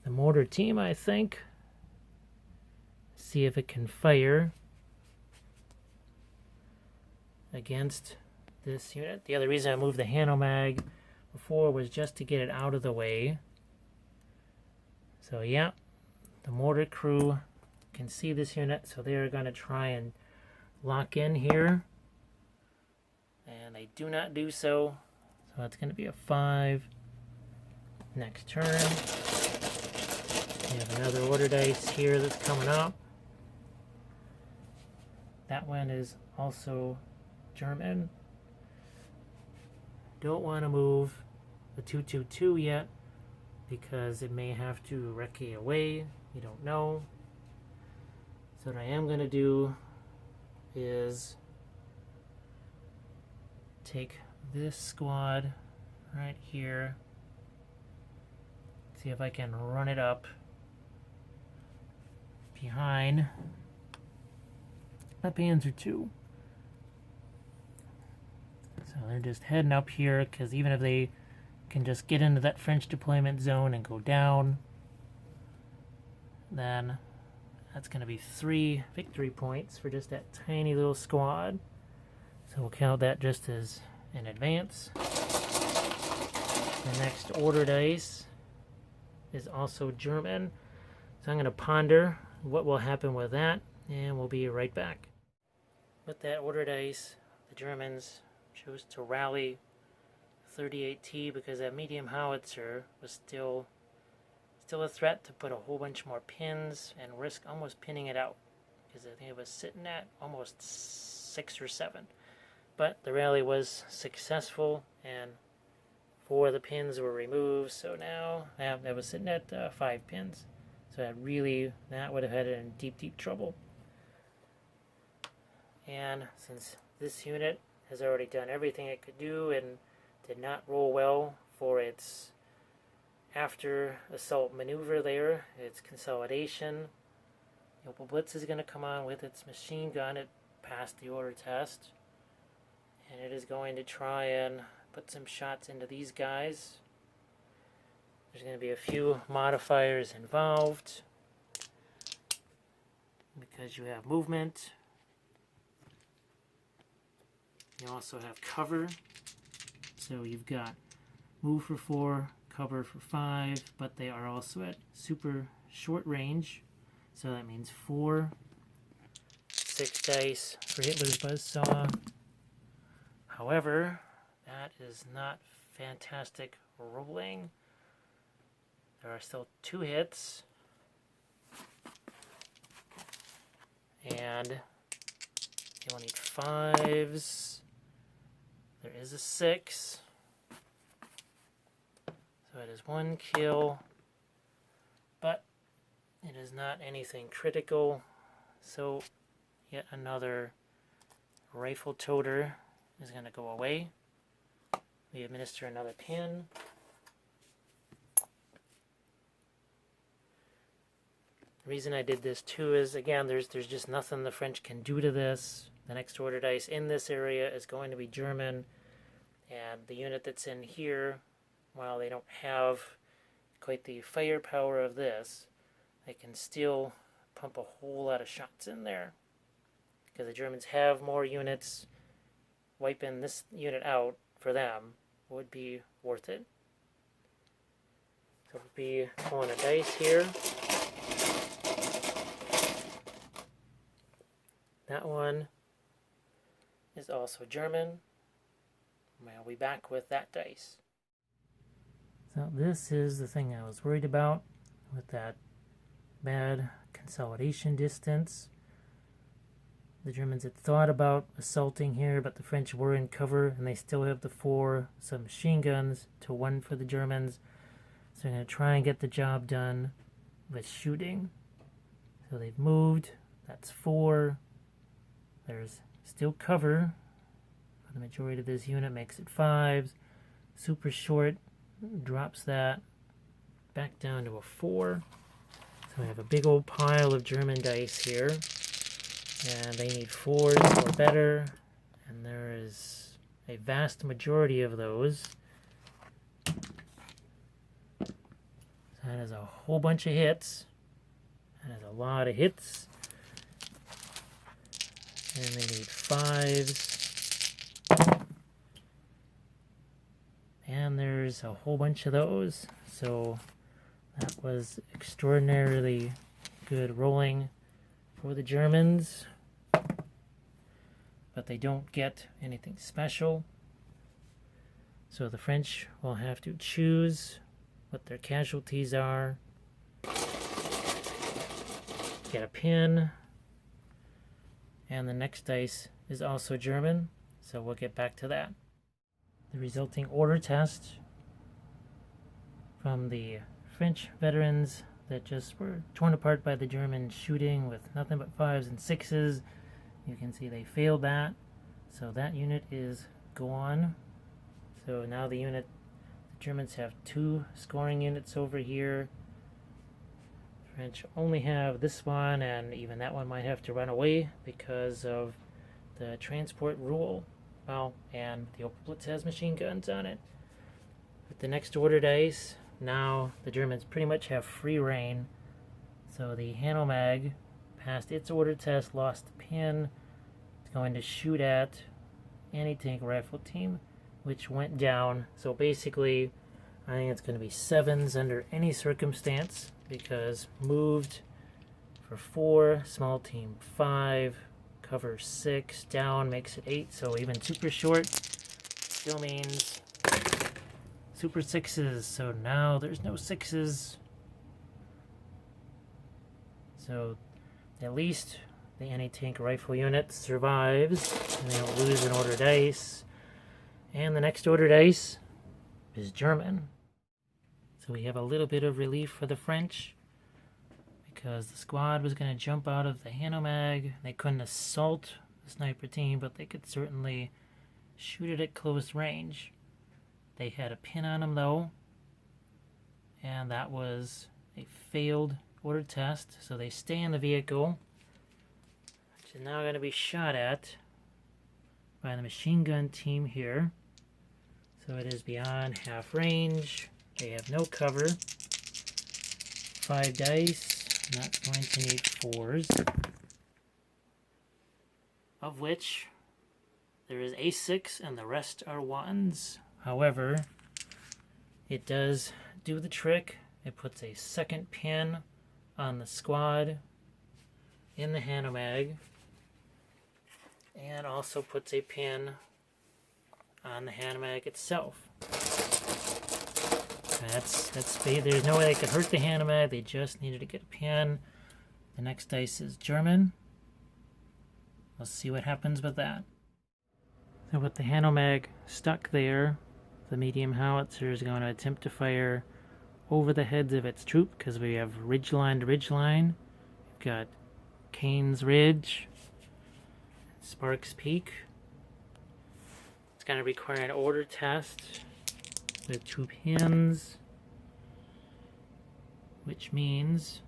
the mortar team, I think. See if it can fire against this unit. The other reason I moved the Hanomag before was just to get it out of the way. So yeah, the mortar crew can see this unit, so they're going to try and lock in here. And they do not do so. So it's going to be a 5. Next turn, we have another order dice here that's coming up. That one is also German. Don't want to move the 222 yet, because it may have to recce away. You don't know. So what I am going to do is take this squad right here. See if I can run it up behind the Panzer II. So they're just heading up here, because even if they can just get into that French deployment zone and go down, then that's going to be 3 victory points for just that tiny little squad. So we'll count that just as an advance. The next order dice is also German. So I'm going to ponder what will happen with that, and we'll be right back. With that order dice, the Germans chose to rally 38T because that medium howitzer was still a threat to put a whole bunch more pins and risk almost pinning it out, because I think it was sitting at almost 6 or 7. But the rally was successful, and 4 of the pins were removed, so now that was sitting at 5 pins. So that would have had it in deep trouble. And since this unit has already done everything it could do and did not roll well for its after assault maneuver there, its consolidation, the Opel Blitz is going to come on with its machine gun. It passed the order test, and it is going to try and put some shots into these guys. There's going to be a few modifiers involved, because you have movement. You also have cover. So you've got move for 4, cover for 5, but they are also at super short range. So that means 4, 6 dice for Hitler's Buzzsaw. However, that is not fantastic rolling. There are still 2 hits. And you will need 5s. There is a 6. So it is 1 kill. But it is not anything critical. So yet another rifle toter is going to go away. We administer another pin. The reason I did this too is, again, there's just nothing the French can do to this. The next order dice in this area is going to be German, and the unit that's in here, while they don't have quite the firepower of this, they can still pump a whole lot of shots in there, because the Germans have more units. Wiping this unit out for them would be worth it. So we'll be pulling a dice here. That one is also German. I'll be back with that dice. So this is the thing I was worried about with that bad consolidation distance. The Germans had thought about assaulting here, but the French were in cover, and they still have the 4 submachine guns to 1 for the Germans. So they're going to try and get the job done with shooting. So they've moved. That's 4. There's still cover for the majority of this unit, makes it 5s. Super short drops that back down to a 4. So we have a big old pile of German dice here, and they need 4s or better, and there is a vast majority of those. So that is a whole bunch of hits. That is a lot of hits. And they need 5s. And there's a whole bunch of those. So that was extraordinarily good rolling for the Germans. But they don't get anything special. So the French will have to choose what their casualties are. Get a pin. And the next dice is also German, so we'll get back to that. The resulting order test from the French veterans that just were torn apart by the German shooting with nothing but 5s and 6s. You can see they failed that, so that unit is gone. So now the Germans have 2 scoring units over here. French only have this one, and even that one might have to run away because of the transport rule. Well, and the Opel Blitz has machine guns on it. With the next order dice, now the Germans pretty much have free reign. So the Hanomag passed its order test, lost the pin. It's going to shoot at anti-tank rifle team, which went down. So basically, I think it's going to be 7s under any circumstance, because moved for 4, small team 5, cover 6, down makes it 8, so even super short still means super 6s. So now there's no 6s. So at least the anti-tank rifle unit survives, and they don't lose an order dice. And the next order dice is German. So we have a little bit of relief for the French, because the squad was going to jump out of the Hanomag. They couldn't assault the sniper team, but they could certainly shoot it at close range. They had a pin on them though, and that was a failed order test, so they stay in the vehicle, which is now going to be shot at by the machine gun team here. So it is beyond half range. They have no cover. 5 dice, and that's going to need 4s, of which there is a 6 and the rest are 1s. However, it does do the trick. It puts a second pin on the squad in the Hanomag, and also puts a pin on the Hanomag itself. There's no way they could hurt the Hanomag. They just needed to get a pin. The next dice is German. Let's see what happens with that. So with the Hanomag stuck there, the medium howitzer is going to attempt to fire over the heads of its troop, because we have ridgeline to ridgeline. We've got Kane's Ridge, Sparks Peak. It's going to require an order test with 2 pins, which means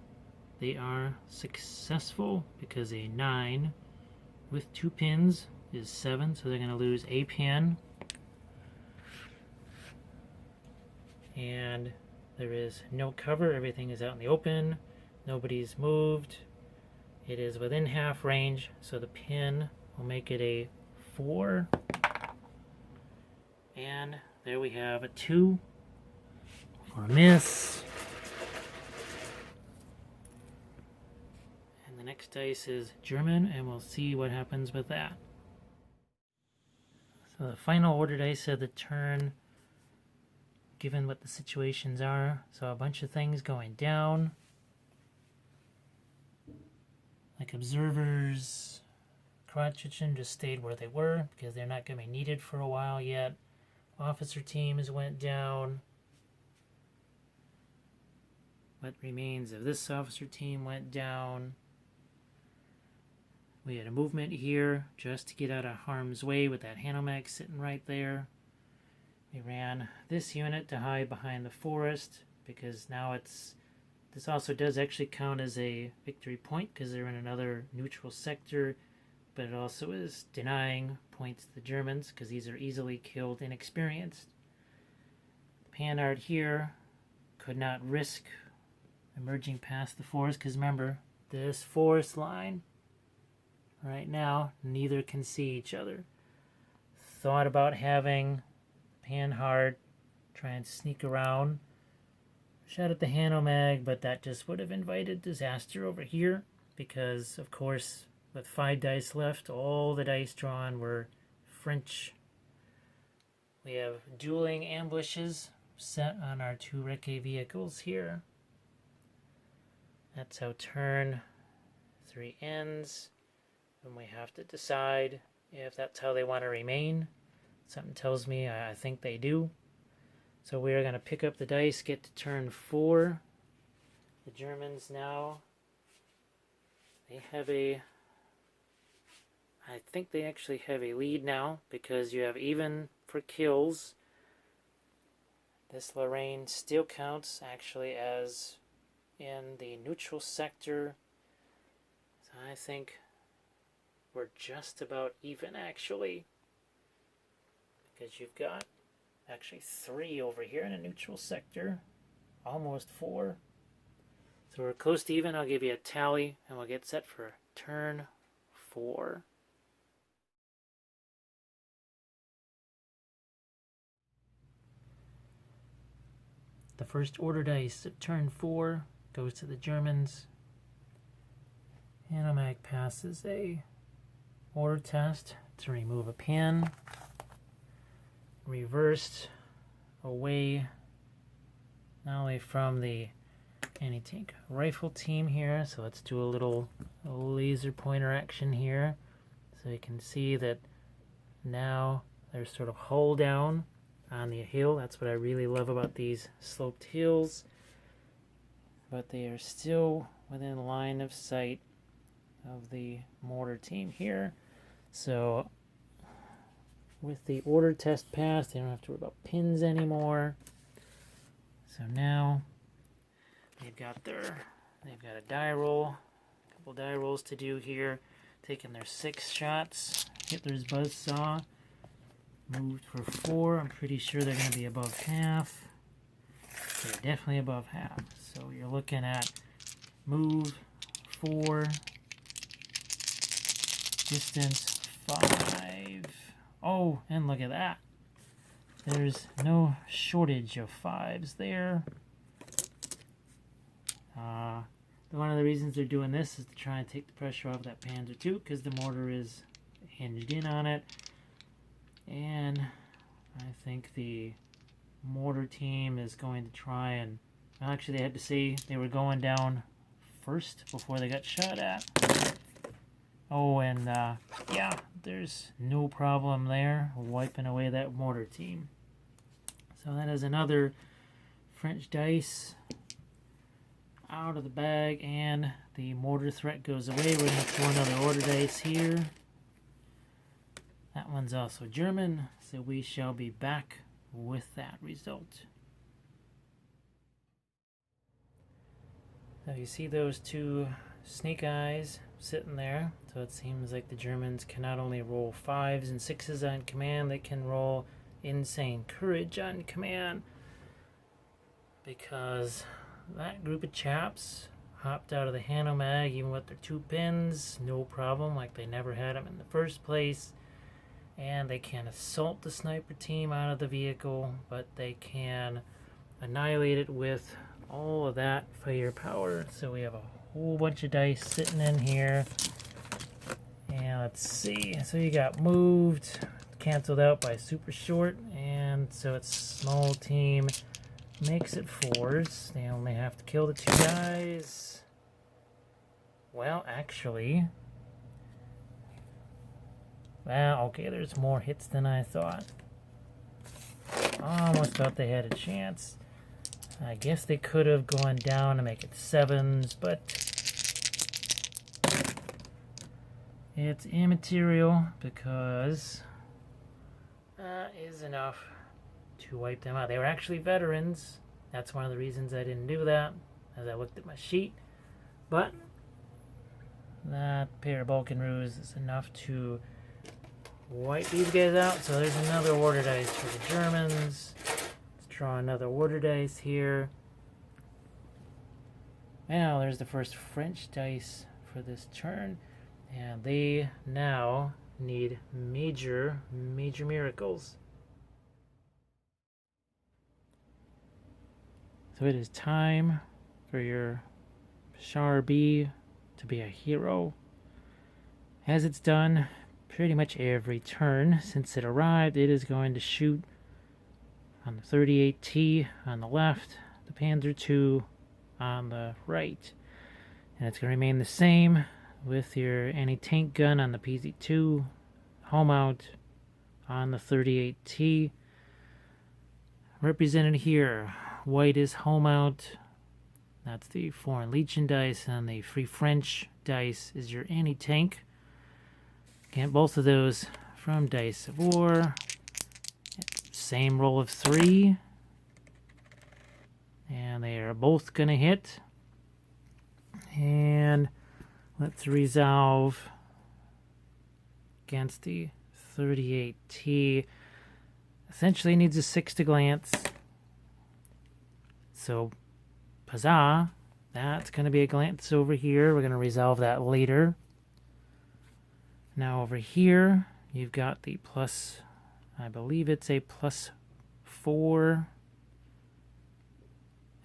they are successful, because a 9 with 2 pins is 7, so they're going to lose a pin. And there is no cover, everything is out in the open, nobody's moved. It is within half range, so the pin will make it a 4. And there we have a 2 for a miss. And the next First dice is German, and we'll see what happens with that. So the final order dice of the turn, given what the situations are. So a bunch of things going down, like observers. Kroatian just stayed where they were because they're not going to be needed for a while yet. Officer teams went down. What remains of this officer team went down. We had a movement here just to get out of harm's way with that Hanomag sitting right there. We ran this unit to hide behind the forest because now this also does actually count as a victory point because they're in another neutral sector, but it also is denying points to the Germans because these are easily killed inexperienced. The Panhard here could not risk emerging past the forest because remember, this forest line right now, neither can see each other. Thought about having Panhard try and sneak around, shot at the Hanomag, but that just would have invited disaster over here because, of course, with 5 dice left, all the dice drawn were French. We have dueling ambushes set on our 2 Recce vehicles here. That's how turn 3 ends. And we have to decide if that's how they want to remain. Something tells me I think they do. So we're going to pick up the dice, get to turn 4. The Germans now, they have I think they actually have a lead now because you have even for kills. This Lorraine still counts actually as in the neutral sector. So I think we're just about even actually, because you've got actually 3 over here in a neutral sector, almost 4. So we're close to even. I'll give you a tally and we'll get set for turn 4. The first order dice of turn 4 goes to the Germans. Hanomag passes a order test to remove a pin. Reversed away not only from the anti-tank rifle team here, so let's do a little laser pointer action here so you can see that now they're sort of hull down on the hill. That's what I really love about these sloped hills, but they are still within line of sight of the mortar team here. So with the order test passed, they don't have to worry about pins anymore. So now they've got a die roll, a couple die rolls to do here, taking their 6 shots. Hitler's buzzsaw moved for 4. I'm pretty sure they're going to be above half. They're definitely above half. So you're looking at move 4, distance 5. Oh, and look at that. There's no shortage of 5s there. One of the reasons they're doing this is to try and take the pressure off that Panzer II because the mortar is hinged in on it. And I think the mortar team is going to try and... Actually, they had to say they were going down first before they got shot at. Oh, and yeah, there's no problem there, wiping away that mortar team. So that is another French dice out of the bag, and the mortar threat goes away. We're going to throw another order dice here. That one's also German, so we shall be back with that result. So you see those 2 snake eyes sitting there. So it seems like the Germans can not only roll 5s and 6s on command, they can roll insane courage on command. Because that group of chaps hopped out of the Hanomag even with their 2 pins, no problem, like they never had them in the first place. And they can assault the sniper team out of the vehicle, but they can annihilate it with all of that firepower. So we have a whole bunch of dice sitting in here. And let's see. So you got moved, canceled out by super short, and so it's small team makes it 4s. They only have to kill the 2 guys. Well, actually, well, okay, there's more hits than I thought. I almost thought they had a chance. I guess they could have gone down to make it 7s, but it's immaterial because that is enough to wipe them out. They were actually veterans. That's one of the reasons I didn't do that, as I looked at my sheet. But that pair of Balkanroos is enough to wipe these guys out. So there's another order dice for the Germans. Let's draw another order dice here. Now there's the first French dice for this turn. And they now need major miracles. So it is time for your Char-B to be a hero. As it's done pretty much every turn since it arrived, it is going to shoot on the 38T on the left, the Panzer II on the right. And it's going to remain the same with your anti-tank gun on the PZ2, home out on the 38T. Represented here, white is home out. That's the Foreign Legion dice, and the Free French dice is your anti-tank. Again, both of those from Dice of War. Same roll of 3. And they are both going to hit. And let's resolve against the 38T. Essentially needs a 6 to glance. So, huzzah. That's going to be a glance over here. We're going to resolve that later. Now over here, you've got the plus, I believe it's a +4.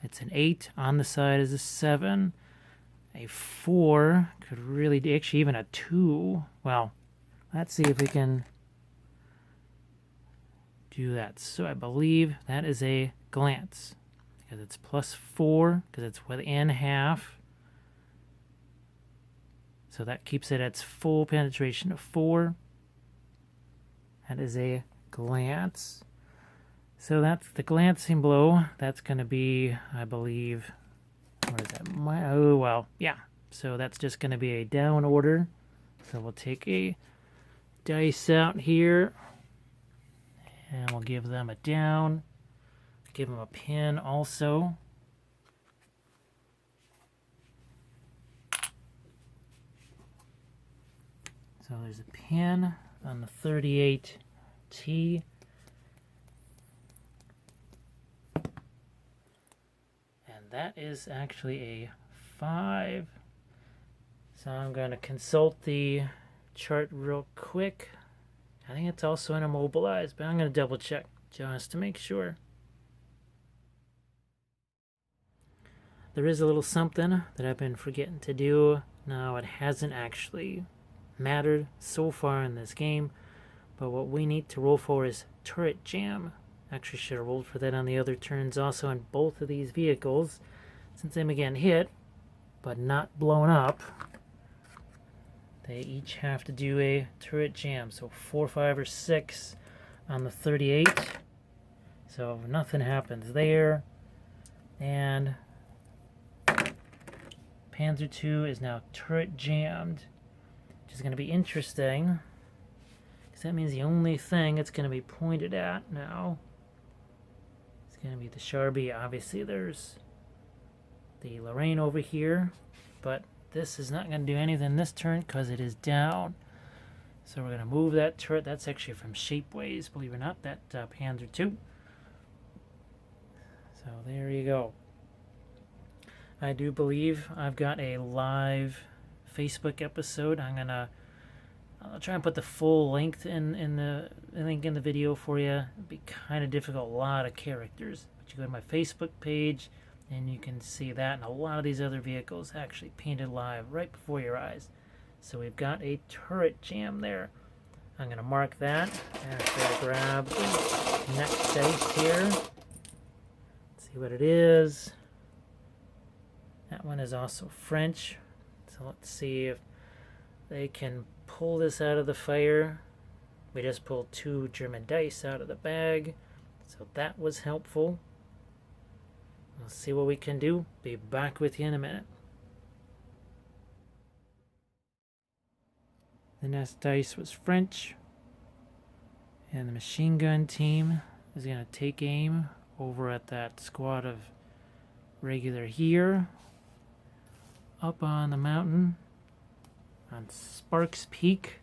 It's an 8. On the side is a 7. A 4 could really, actually even a 2. Well, let's see if we can do that. So I believe that is a glance because it's +4 because it's within half. So that keeps it at its full penetration of 4. That is a glance. So that's the glancing blow. That's going to be, I believe, what is that? Oh, well, yeah. So that's just going to be a down order. So we'll take a dice out here. And we'll give them a down. Give them a pin also. So there's a pin on the 38T. And that is actually a 5. So I'm going to consult the chart real quick. I think it's also an immobilized, but I'm going to double check just to make sure. There is a little something that I've been forgetting to do. Now, it hasn't actually mattered so far in this game, but what we need to roll for is turret jam. Actually should have rolled for that on the other turns also on both of these vehicles, since they again hit but not blown up. They each have to do a turret jam, so 4, 5, or 6 on the 38. So nothing happens there. And Panzer II is now turret jammed, which is going to be interesting, because that means the only thing it's going to be pointed at now is going to be the Char-B. Obviously there's the Lorraine over here, but this is not going to do anything this turn because it is down. So we're going to move that turret. That's actually from Shapeways, believe it or not, that Panzer II. So there you go. I do believe I've got a live Facebook episode. I'll try and put the full length in the link in the video for you. It'd be kind of difficult, a lot of characters. But you go to my Facebook page, And you can see that and a lot of these other vehicles actually painted live right before your eyes. So we've got a turret jam there. I'm going to mark that after I grab the next dice here. Let's see what it is. That one is also French. So let's see if they can pull this out of the fire. We just pulled 2 German dice out of the bag. So that was helpful. We'll see what we can do. Be back with you in a minute. The next dice was French. And the machine gun team is going to take aim over at that squad of regular here. Up on the mountain on Sparks Peak.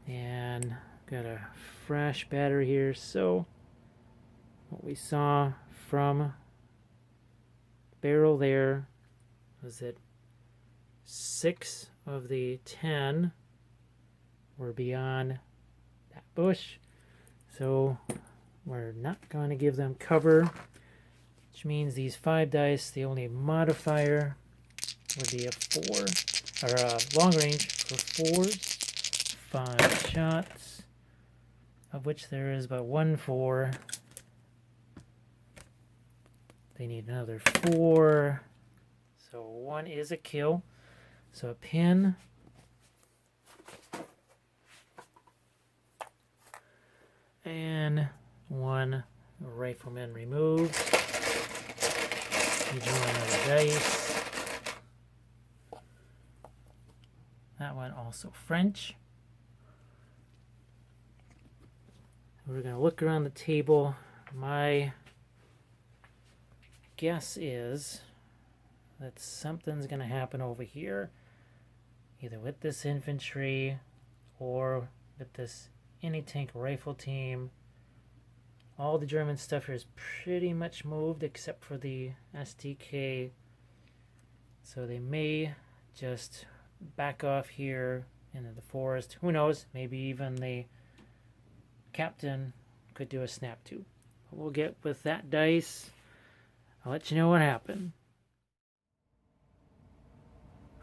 And got a fresh battery here. So what we saw from barrel there was that 6 of the 10 were beyond that bush, so we're not going to give them cover, which means these 5 dice, the only modifier would be a 4 or a long range for 4s, 5 shots, of which there is but 1 4. They need another 4. So 1 is a kill. So a pin. And 1 rifleman removed. You drew another dice. That one also French. We're going to look around the table. My guess is that something's going to happen over here, either with this infantry or with this anti-tank rifle team. All the German stuff here is pretty much moved except for the STK, so they may just back off here into the forest. Who knows, maybe even the captain could do a snap too. We'll get with that dice. I'll let you know what happened.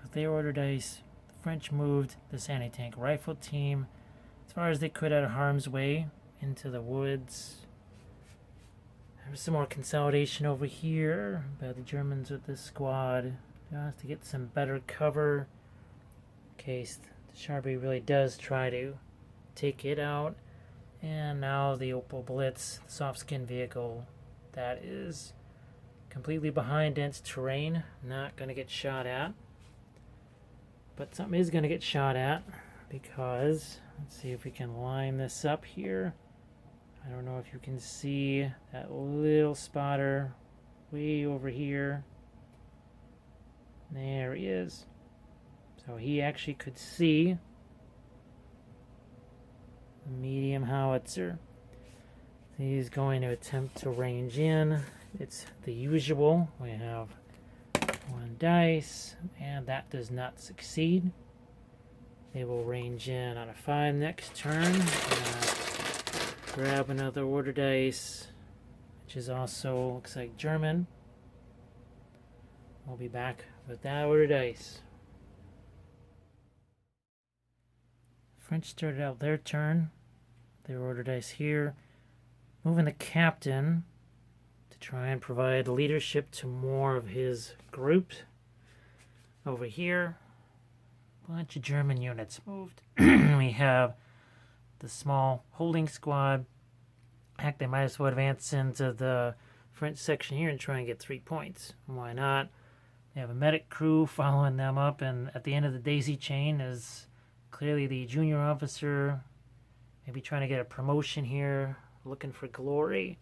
With their order dice, the French moved this anti-tank rifle team as far as they could out of harm's way into the woods. There was some more consolidation over here by the Germans with this squad just to get some better cover in case the Sharpie really does try to take it out. And now the Opel Blitz, the soft skin vehicle, that is completely behind dense terrain, not going to get shot at. But something is going to get shot at because, let's see if we can line this up here. I don't know if you can see that little spotter way over here. There he is. So he actually could see the medium howitzer. He's going to attempt to range in. It's the usual. We have 1 dice, and that does not succeed. They will range in on a 5 next turn. Grab another order dice, which is also looks like German. We'll be back with that order dice. French started out their turn. Their order dice here. Moving the captain to try and provide leadership to more of his group. Over here, a bunch of German units moved. We have the small holding squad. Heck, they might as well advance into the French section here and try and get 3 points. Why not? They have a medic crew following them up, and at the end of the daisy chain is clearly the junior officer, maybe trying to get a promotion here, looking for glory.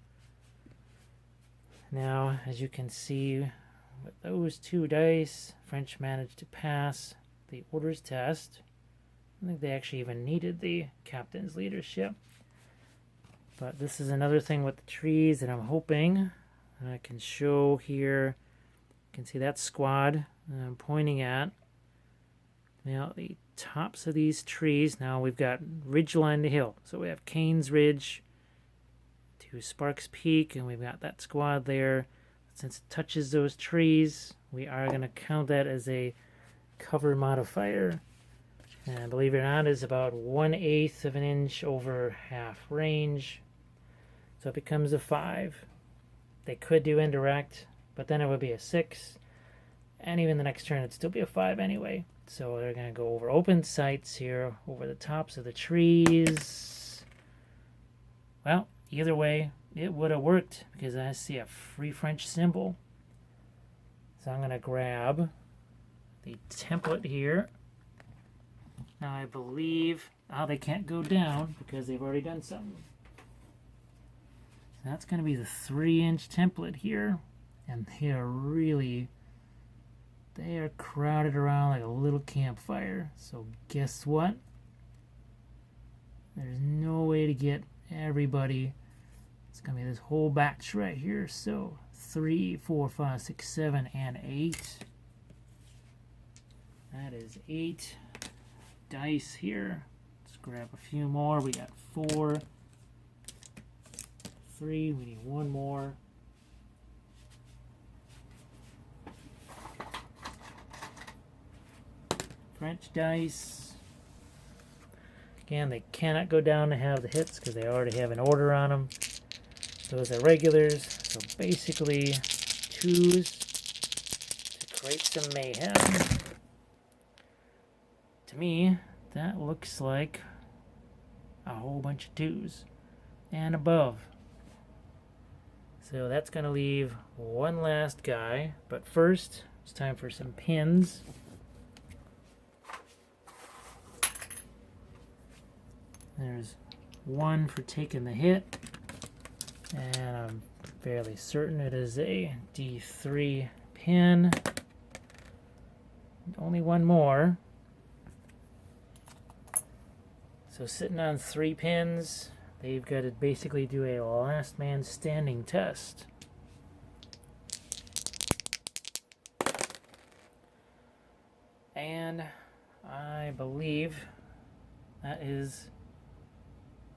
Now, as you can see, with those 2 dice, French managed to pass the orders test. I think they actually even needed the captain's leadership. But this is another thing with the trees that I'm hoping I can show here. You can see that squad I'm pointing at. Now, the tops of these trees, now we've got ridgeline to hill. So we have Canes Ridge to Sparks Peak, and we've got that squad there. Since it touches those trees, we are going to count that as a cover modifier. And believe it or not, is about 1/8 of an inch over half range. So it becomes a 5. They could do indirect, but then it would be a 6. And even the next turn, it'd still be a 5 anyway. So they're going to go over open sights here, over the tops of the trees. Well, either way, it would have worked because I see a free French symbol. So I'm going to grab the template here. Now I believe, they can't go down because they've already done something. So that's going to be the 3-inch template here. And they are crowded around like a little campfire. So guess what? There's no way to get everybody. It's going to be this whole batch right here. So 3, 4, 5, 6, 7, and 8. That is 8 dice here. Let's grab a few more. We got 4, 3. We need one more. French dice. Again, they cannot go down to have the hits because they already have an order on them. Those are regulars. So basically 2s to create some mayhem. To me, that looks like a whole bunch of 2s and above. So that's going to leave one last guy. But first, it's time for some pins. There's one for taking the hit. And I'm fairly certain it is a D3 pin. Only one more. So sitting on 3 pins, they've got to basically do a last man standing test. And I believe that is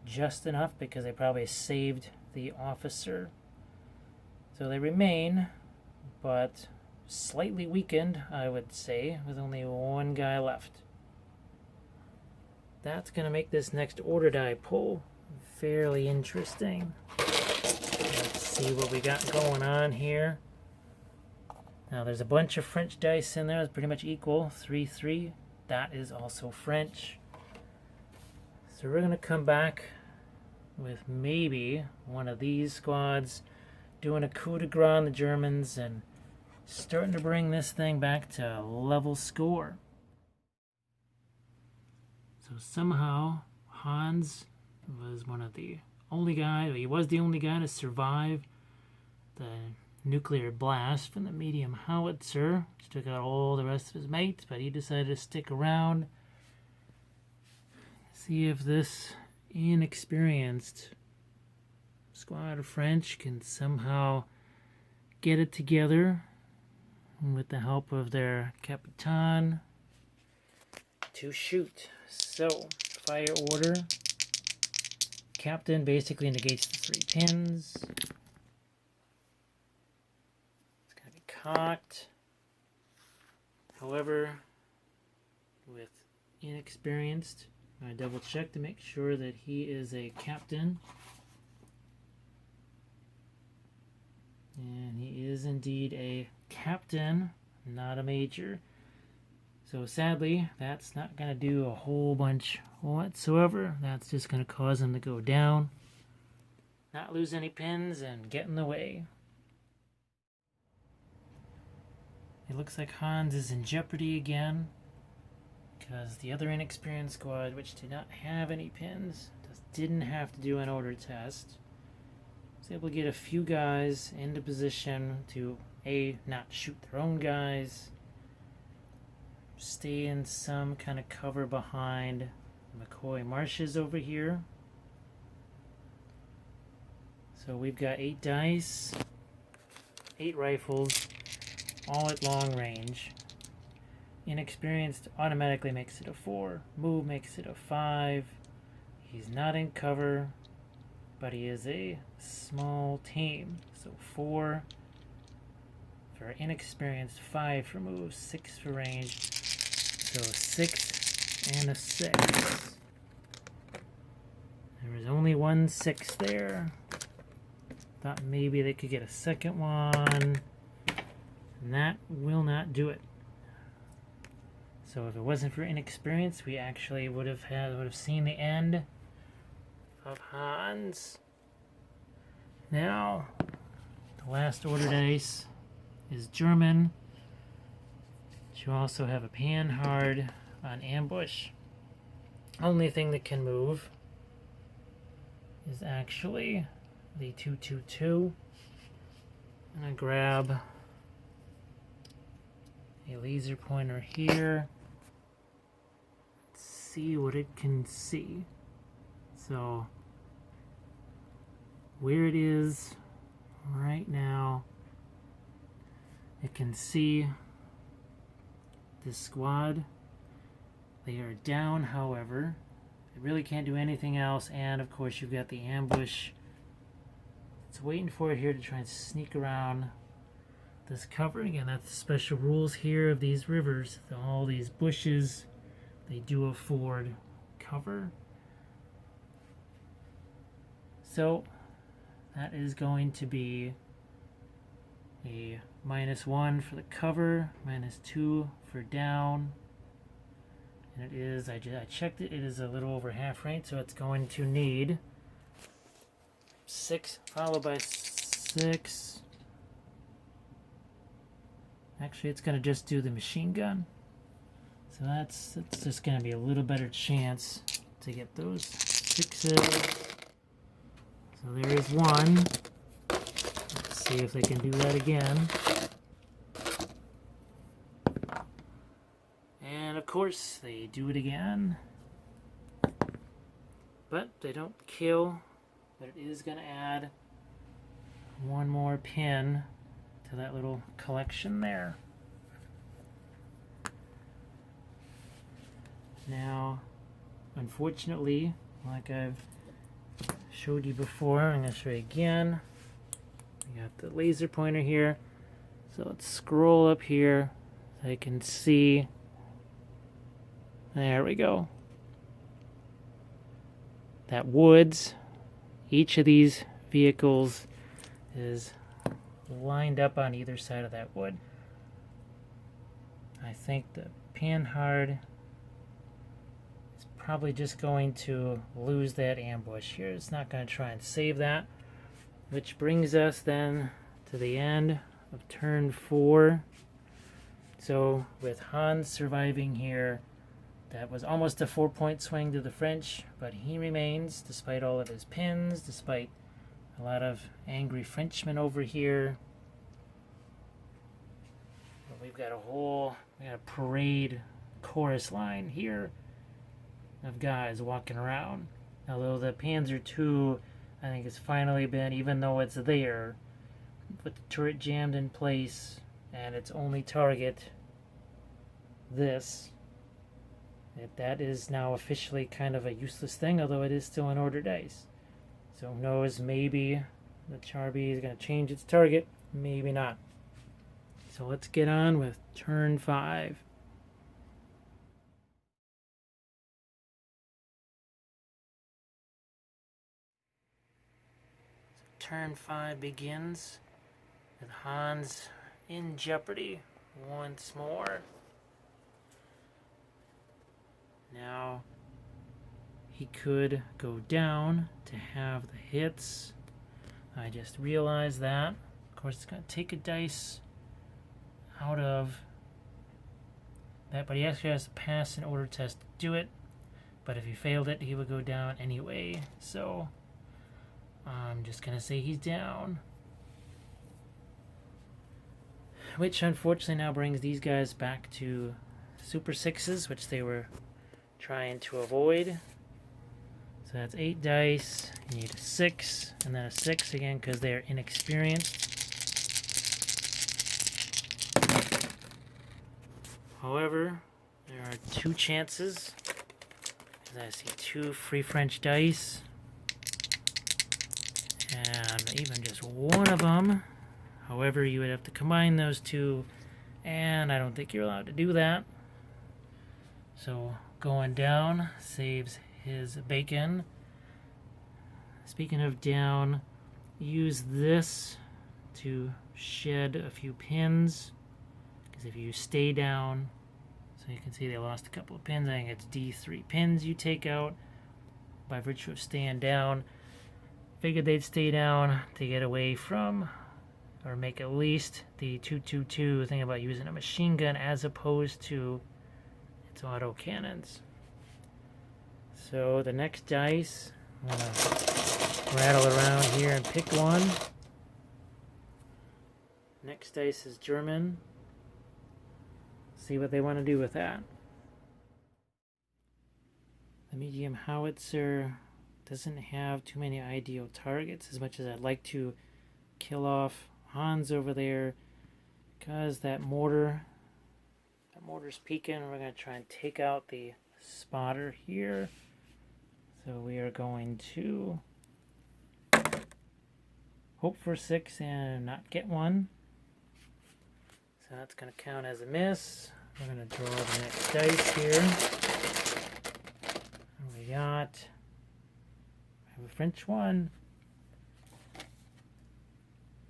just enough because they probably saved the officer. So they remain, but slightly weakened, I would say, with only one guy left. That's going to make this next order die pull fairly interesting. Let's see what we got going on here. Now there's a bunch of French dice in there. It's pretty much equal. 3, 3. That is also French. So we're going to come back with maybe one of these squads doing a coup de grace on the Germans and starting to bring this thing back to level score. So somehow Hans was one of the only guys, he was the only guy to survive the nuclear blast from the medium howitzer, which took out all the rest of his mates, but he decided to stick around. See if this inexperienced squad of French can somehow get it together with the help of their Capitan to shoot. So, fire order. Captain basically negates the 3 pins. It's going to be cocked. However, with inexperienced, I double check to make sure that he is a captain. And he is indeed a captain, not a major. So sadly, that's not going to do a whole bunch whatsoever. That's just going to cause him to go down, not lose any pins, and get in the way. It looks like Hans is in jeopardy again, because the other inexperienced squad, which did not have any pins, didn't have to do an order test, was able to get a few guys into position to A, not shoot their own guys, stay in some kind of cover behind McCoy Marshes over here. So we've got 8 dice, 8 rifles, all at long range. Inexperienced automatically makes it a 4. Move makes it a 5. He's not in cover, but he is a small team. So 4, for inexperienced, 5 for moves, 6 for range. So a 6 and a 6. There was only 1 6 there. Thought maybe they could get a second one. And that will not do it. So if it wasn't for inexperience, we actually would have seen the end of Hans. Now, the last order dice is German. You also have a Panhard on ambush. Only thing that can move is actually the 222. And I grab a laser pointer here. Let's see what it can see. So where it is right now, it can see this squad. They are down, however. It really can't do anything else, and of course you've got the ambush. It's waiting for it here to try and sneak around this cover. Again, that's the special rules here of these rivers. All these bushes, they do afford cover. So that is going to be a -1 for the cover, -2 for down. And it is, I checked it, it is a little over half range, so it's going to need 6 followed by 6. Actually, it's going to just do the machine gun. So that's just going to be a little better chance to get those 6s. So there is 1. Let's see if they can do that again. And of course, they do it again. But they don't kill. But it is going to add 1 more pin to that little collection there. Now, unfortunately, like I've showed you before, I'm going to show you again. We got the laser pointer here. So let's scroll up here so I can see. There we go. That woods, each of these vehicles is lined up on either side of that wood. I think the Panhard is probably just going to lose that ambush here. It's not going to try and save that. Which brings us then to the end of turn 4. So with Hans surviving here, that was almost a 4-point swing to the French, but he remains despite all of his pins, despite a lot of angry Frenchmen over here. But we've got a parade chorus line here of guys walking around. Although the Panzer II, I think, has finally been, even though it's there, with the turret jammed in place and its only target, this, that is now officially kind of a useless thing, although it is still an order dice. So who knows, maybe the Char-B is going to change its target, maybe not. So let's get on with turn 5. So turn 5 begins with Hans in jeopardy once more. Now, he could go down to have the hits. I just realized that. Of course, it's going to take a dice out of that, but he actually has to pass an order test to do it. But if he failed it, he would go down anyway. So, I'm just going to say he's down. Which, unfortunately, now brings these guys back to Super 6s, which they were trying to avoid. So that's 8 dice. You need a 6 and then a 6 again because they are inexperienced. However, there are 2 chances. As I see 2 free French dice. And even just one of them, However, you would have to combine those two, and I don't think you're allowed to do that. So going down saves his bacon. Speaking of down, use this to shed a few pins, because if you stay down, so you can see they lost a couple of pins. I think it's D3 pins you take out by virtue of staying down. Figured they'd stay down to get away from, or make at least the 222 thing about using a machine gun as opposed to its auto cannons. So the next dice, I'm gonna rattle around here and pick one. Next dice is German. See what they want to do with that. The medium howitzer doesn't have too many ideal targets, as much as I'd like to kill off Hans over there, because that mortar's peeking. We're going to try and take out the spotter here. So we are going to hope for 6 and not get one. So that's going to count as a miss. We're going to draw the next dice here. What we got? I have a French one.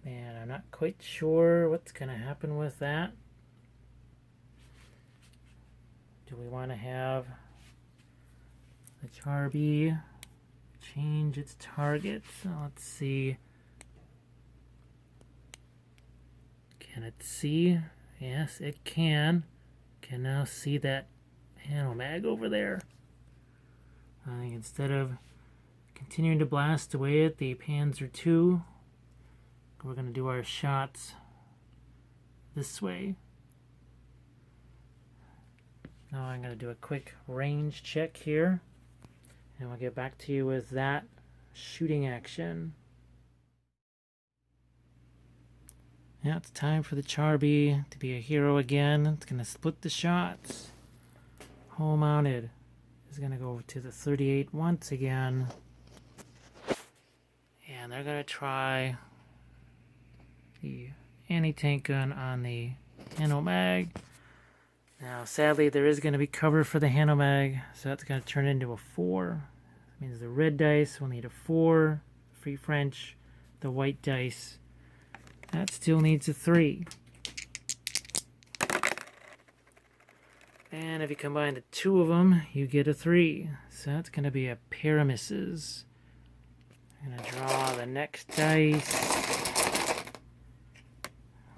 Man, I'm not quite sure what's going to happen with that. Do we want to have the Char-B change its target? So let's see. Can it see? Yes, it can. Can now see that Hanomag over there. I think instead of continuing to blast away at the Panzer II, we're going to do our shots this way. Now I'm going to do a quick range check here, and we'll get back to you with that shooting action. Now it's time for the Char-B to be a hero again. It's going to split the shots. Hull mounted is going to go to the 38 once again. And they're going to try the anti-tank gun on the Hanomag. Now, sadly, there is going to be cover for the Hanomag, so that's going to turn into a 4. That means the red dice will need a 4. Free French. The white dice, that still needs a 3. And if you combine the two of them, you get a 3. So that's going to be a pair of misses. I'm going to draw the next dice,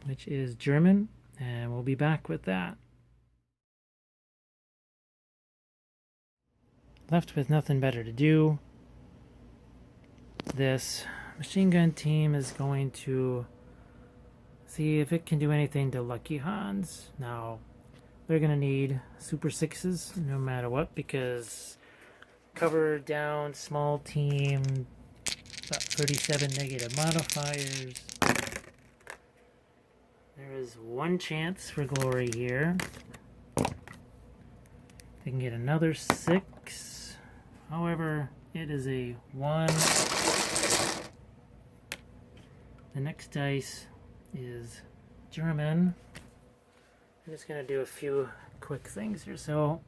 which is German, and we'll be back with that. Left with nothing better to do, this machine gun team is going to see if it can do anything to Lucky Hans. Now, they're going to need Super 6s no matter what, because cover down, small team, about 37 negative modifiers. There is one chance for glory here. They can get another 6. However, it is a 1. The next dice is German. I'm just going to do a few quick things here. So,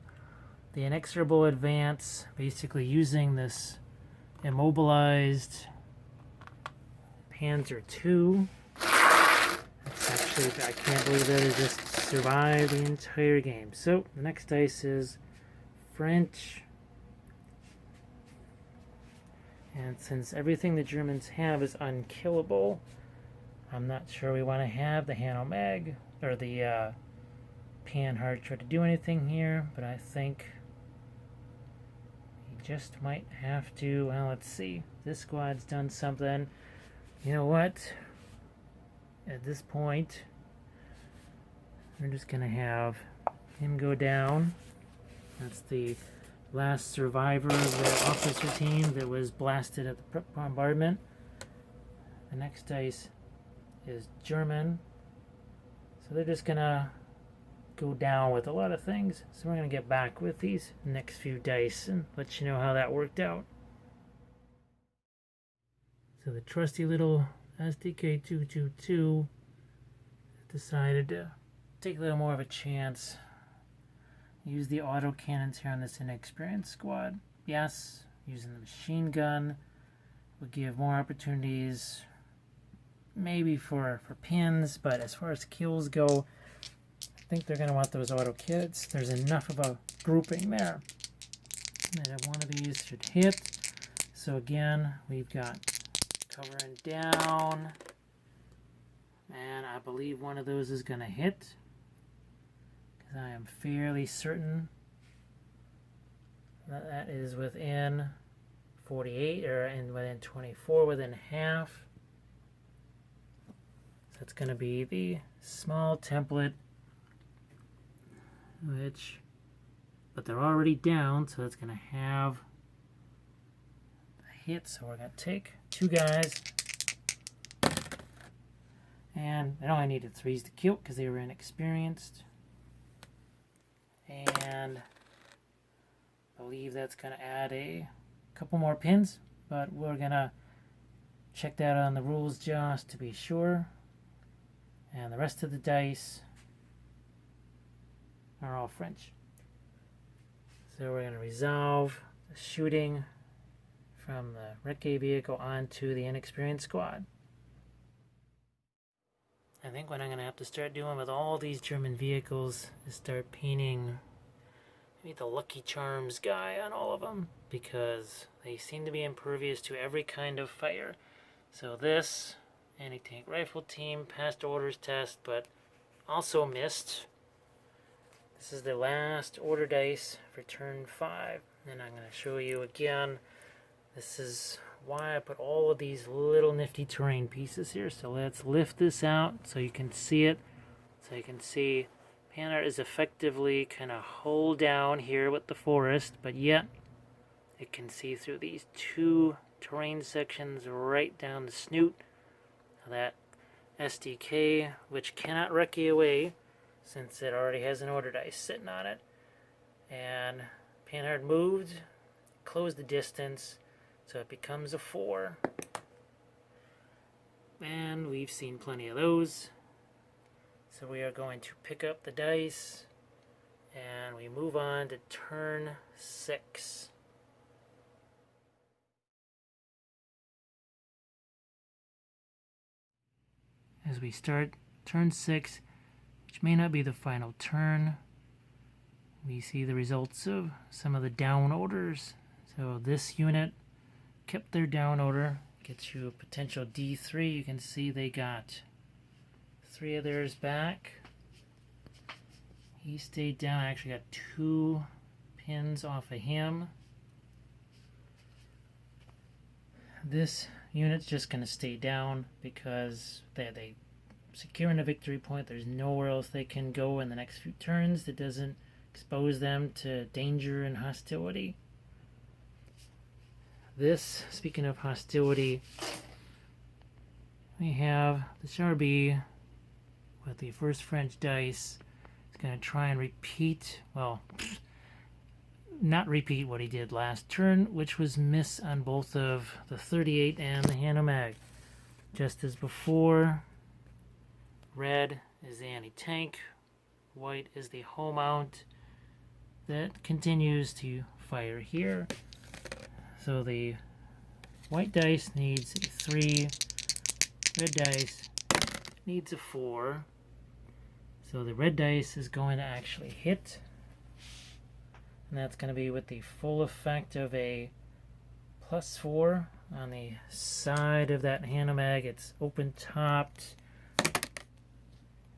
the inexorable advance, basically using this immobilized Panzer II. That's actually, I can't believe that it just survived the entire game. So, the next dice is French. And since everything the Germans have is unkillable, I'm not sure we want to have the Hanomag or the Panhard try to do anything here, but I think he just might have to. Well, let's see. This squad's done something. You know what? At this point, we're just going to have him go down. That's the last survivor of the officer team that was blasted at the bombardment. The next dice is German. So they're just going to go down with a lot of things. So we're going to get back with these next few dice and let you know how that worked out. So the trusty little SDK 222 decided to take a little more of a chance. Use the auto cannons here on this inexperienced squad. Yes, using the machine gun would give more opportunities maybe for pins, but as far as kills go, I think they're going to want those auto kits. There's enough of a grouping there that one of these should hit. So again, we've got covering down, and I believe one of those is going to hit, because I am fairly certain that that is within 48 or within 24, within half. So it's going to be the small template, but they're already down, so it's going to have a hit. So we're going to take 2 guys, and I only needed 3s to kill because they were inexperienced, and I believe that's going to add a couple more pins, but we're going to check that on the rules just to be sure. And the rest of the dice are all French. So we're going to resolve the shooting from the Recce vehicle onto the inexperienced squad. I think what I'm going to have to start doing with all these German vehicles is start painting maybe the Lucky Charms guy on all of them, because they seem to be impervious to every kind of fire. So this anti-tank rifle team passed orders test, but also missed. This is the last order dice for turn 5, and I'm going to show you again. This is why I put all of these little nifty terrain pieces here. So let's lift this out so you can see it. So you can see Panhard is effectively kind of hull down here with the forest, but yet it can see through these 2 terrain sections right down the snoot of that SDK, which cannot recce away since it already has an order dice sitting on it. And Panhard moved, closed the distance, so it becomes a 4. And we've seen plenty of those. So we are going to pick up the dice, and we move on to turn 6. As we start turn 6, which may not be the final turn, we see the results of some of the down orders. So this unit kept their down order, gets you a potential D3. You can see they got 3 of theirs back. He stayed down. I actually got 2 pins off of him. This unit's just going to stay down because they securing a victory point. There's nowhere else they can go in the next few turns that doesn't expose them to danger and hostility. This, speaking of hostility, we have the Charbie with the first French dice. It's going to try and repeat, well, not repeat what he did last turn, which was miss on both of the 38 and the Hanomag. Just as before, red is the anti-tank, white is the hull mount that continues to fire here. So the white dice needs a 3, red dice needs a 4. So the red dice is going to actually hit, and that's going to be with the full effect of a +4 on the side of that Hanomag. It's open topped,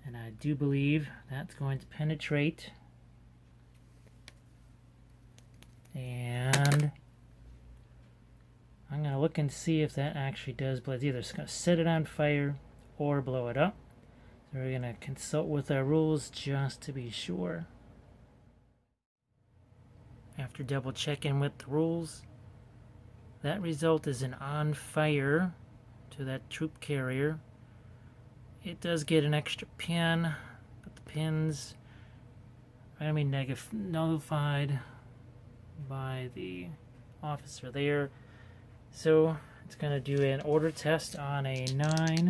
and I do believe that's going to penetrate. And I'm going to look and see if that actually does blow. It's either going to set it on fire or blow it up. So we're going to consult with our rules just to be sure. After double checking with the rules, that result is an on fire to that troop carrier. It does get an extra pin, but the pins are going to be nullified by the officer there. So it's going to do an order test on a 9,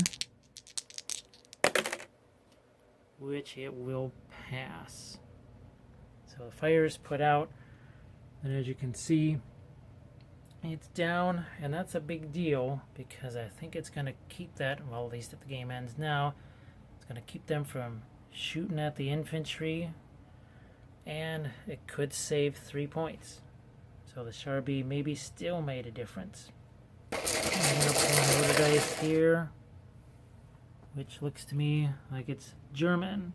which it will pass. So the fire is put out, and as you can see, it's down, and that's a big deal because I think it's going to keep that, well, at least if the game ends now, it's going to keep them from shooting at the infantry, and it could save 3 points. So the Charbie maybe still made a difference. I'm going to pull another dice here, which looks to me like it's German.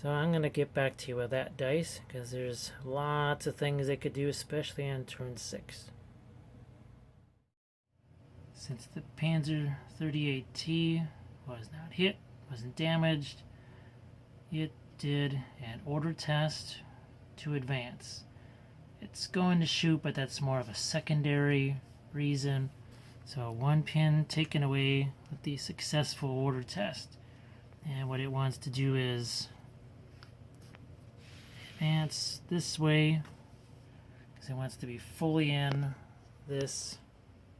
So I'm going to get back to you with that dice, because there's lots of things they could do, especially on turn 6. Since the Panzer 38T was not hit, wasn't damaged, it did an order test to advance. It's going to shoot, but that's more of a secondary reason. So 1 pin taken away with the successful order test. And what it wants to do is advance this way, because it wants to be fully in this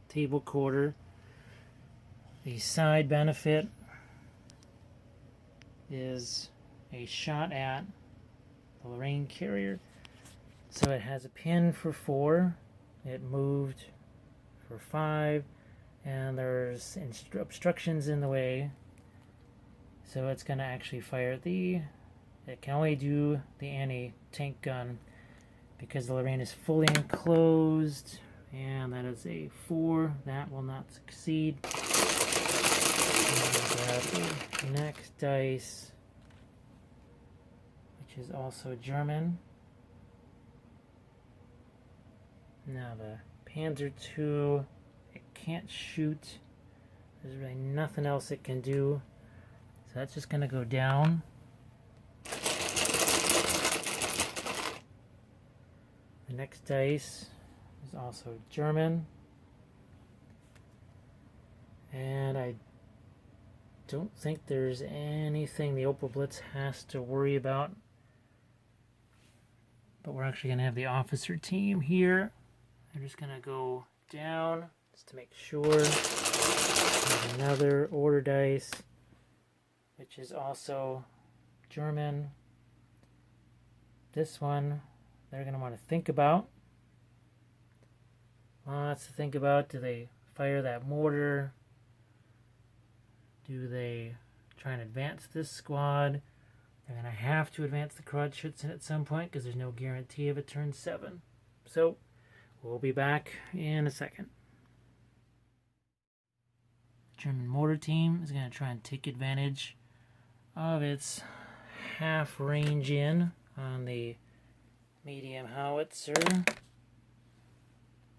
table quarter. The side benefit is a shot at the Lorraine carrier. So it has a pin for 4, it moved for 5, and there's obstructions in the way, so it's going to actually fire it can only do the anti-tank gun because the Lorraine is fully enclosed, and that is a 4. That will not succeed. And grab the next dice, which is also German. Now the Panzer II, it can't shoot. There's really nothing else it can do. So that's just going to go down. The next dice is also German. And I don't think there's anything the Opel Blitz has to worry about. But we're actually going to have the officer team here. They're just going to go down just to make sure. There's another order dice, which is also German. This one, they're going to want to think about. Lots to think about. Do they fire that mortar? Do they try and advance this squad? They're going to have to advance the Kreuzschützen at some point because there's no guarantee of a turn 7. So we'll be back in a second. The German mortar team is going to try and take advantage of its half range in on the medium howitzer.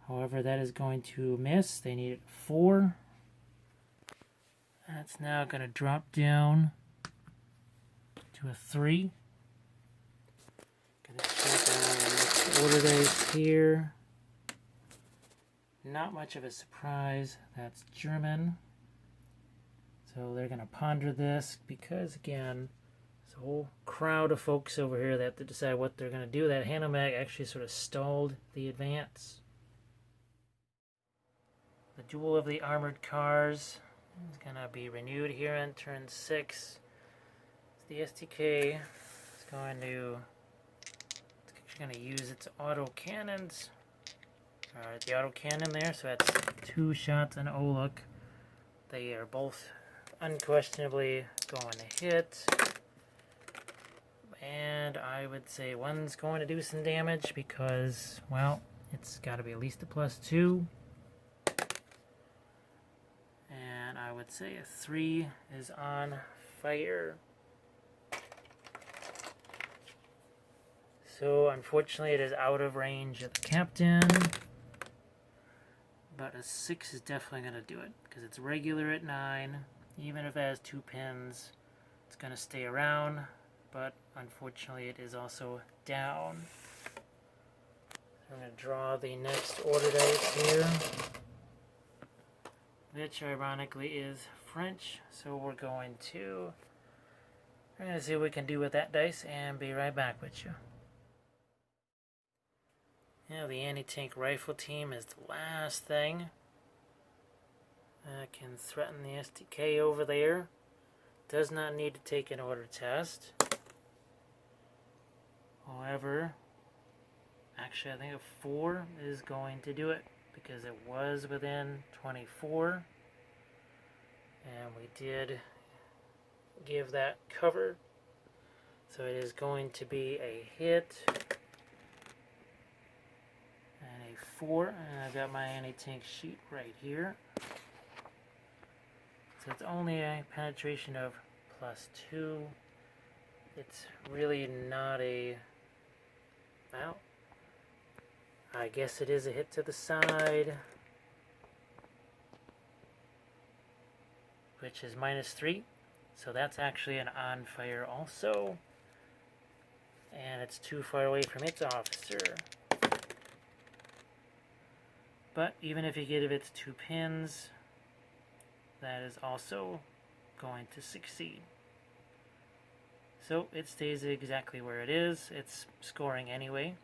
However, that is going to miss. They need 4. That's now going to drop down to a 3. Going to check on the next order dice here. Not much of a surprise. That's German. So they're going to ponder this because, again, there's a whole crowd of folks over here that have to decide what they're going to do. That Hanomag actually sort of stalled the advance. The duel of the armored cars is going to be renewed here in turn 6. The STK is going to use its auto cannons. The autocannon there, so that's 2 shots and Oluk. They are both unquestionably going to hit. And I would say one's going to do some damage because, well, it's got to be at least a +2. And I would say a 3 is on fire. So unfortunately it is out of range of the captain. But a 6 is definitely going to do it because it's regular at 9. Even if it has 2 pins, it's going to stay around. But unfortunately it is also down. I'm going to draw the next order dice here, which ironically is French. So we're going to see what we can do with that dice and be right back with you. Now the anti-tank rifle team is the last thing that can threaten the STK over there. does not need to take an order test. However, actually I think a 4 is going to do it because it was within 24. And we did give that cover. So it is going to be a hit. And a 4. And I've got my anti-tank sheet right here. So it's only a penetration of +2. It's really not a... Well, I guess it is a hit to the side, which is -3. So that's actually an on fire also. And it's too far away from its officer. But even if you give it 2 pins, that is also going to succeed. So it stays exactly where it is. It's scoring anyway.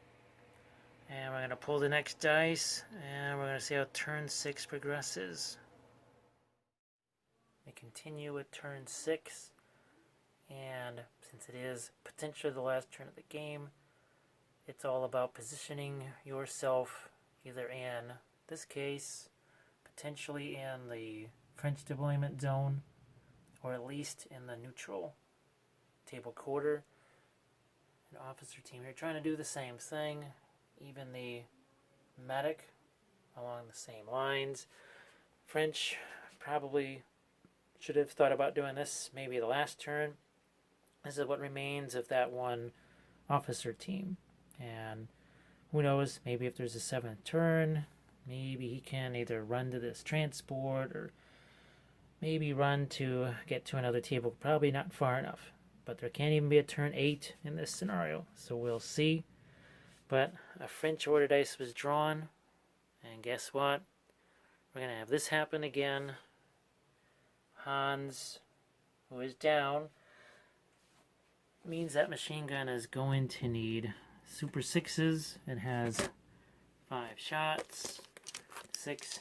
And we're going to pull the next dice, and we're going to see how turn 6 progresses. We continue with turn 6, and since it is potentially the last turn of the game, it's all about positioning yourself either in this case, potentially in the French deployment zone, or at least in the neutral table quarter. An officer team here trying to do the same thing, even the medic along the same lines. French probably should have thought about doing this maybe the last turn. This is what remains of that one officer team. And who knows, maybe if there's a 7th turn, maybe he can either run to this transport or maybe run to get to another table. Probably not far enough. But there can't even be a turn 8 in this scenario. So we'll see. But a French order dice was drawn. And guess what? We're going to have this happen again. Hans, who is down, means that machine gun is going to need super 6s. It has 5 shots. 6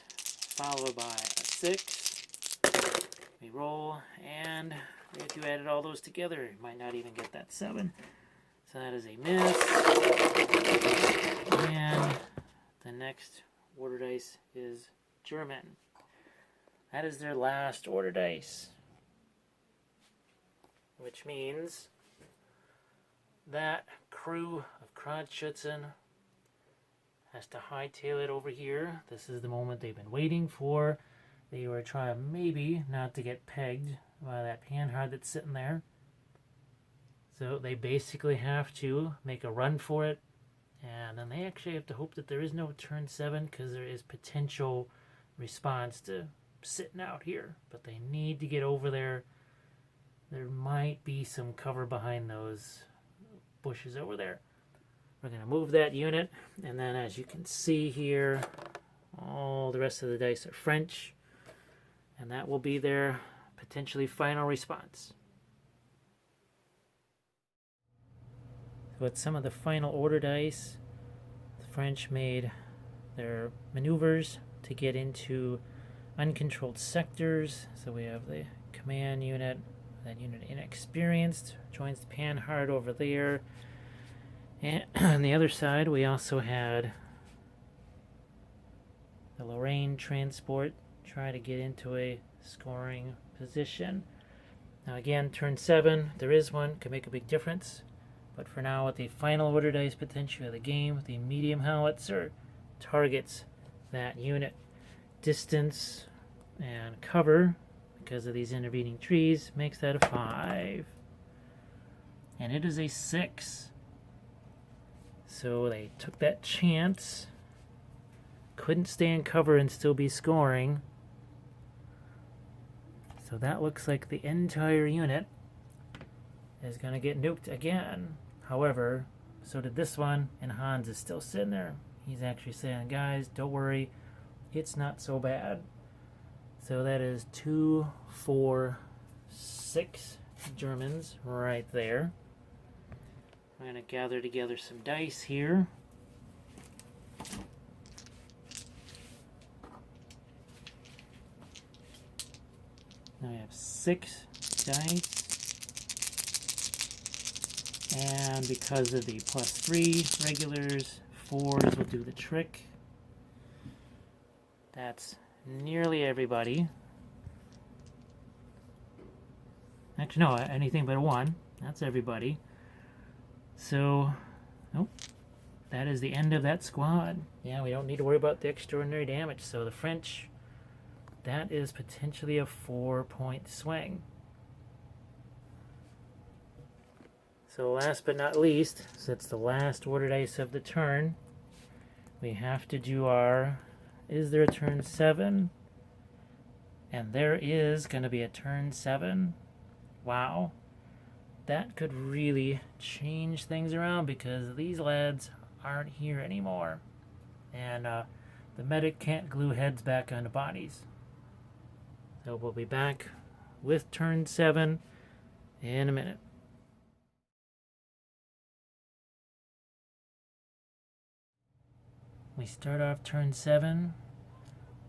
followed by a 6. We roll, and if you added all those together, you might not even get that 7. So that is a miss. And the next order dice is German. That is their last order dice. Which means that crew of Kronschützen has to hightail it over here. This is the moment they've been waiting for. They were trying maybe not to get pegged by that Panhard that's sitting there. So they basically have to make a run for it. And then they actually have to hope that there is no turn 7 because there is potential response to sitting out here. But they need to get over there. There might be some cover behind those bushes over there. We're going to move that unit. And then as you can see here, all the rest of the dice are French. And that will be their potentially final response. With some of the final order dice, the French made their maneuvers to get into uncontrolled sectors. So we have the command unit, that unit inexperienced, joins the Panhard over there. And on the other side, we also had the Lorraine transport try to get into a scoring position. Now again, turn 7, there is one, could make a big difference. But for now, with the final order dice potential of the game, the medium howitzer targets that unit. Distance and cover, because of these intervening trees, makes that a 5. And it is a 6. So they took that chance. Couldn't stay in cover and still be scoring. So that looks like the entire unit is going to get nuked again. However, so did this one, and Hans is still sitting there. He's actually saying, guys, don't worry, it's not so bad. So that is 2, 4, 6 Germans right there. I'm going to gather together some dice here. Now we have 6 dice. And because of the +3 regulars, 4s will do the trick. That's nearly everybody. Actually, no, anything but a 1. That's everybody. So, nope. That is the end of that squad. Yeah, we don't need to worry about the extraordinary damage. So the French, that is potentially a 4-point swing. So last but not least, so it's the last order dice of the turn, we have to do our, is there a turn 7? And there is going to be a turn 7. Wow. That could really change things around because these lads aren't here anymore. And the medic can't glue heads back onto bodies. So we'll be back with turn 7 in a minute. We start off turn 7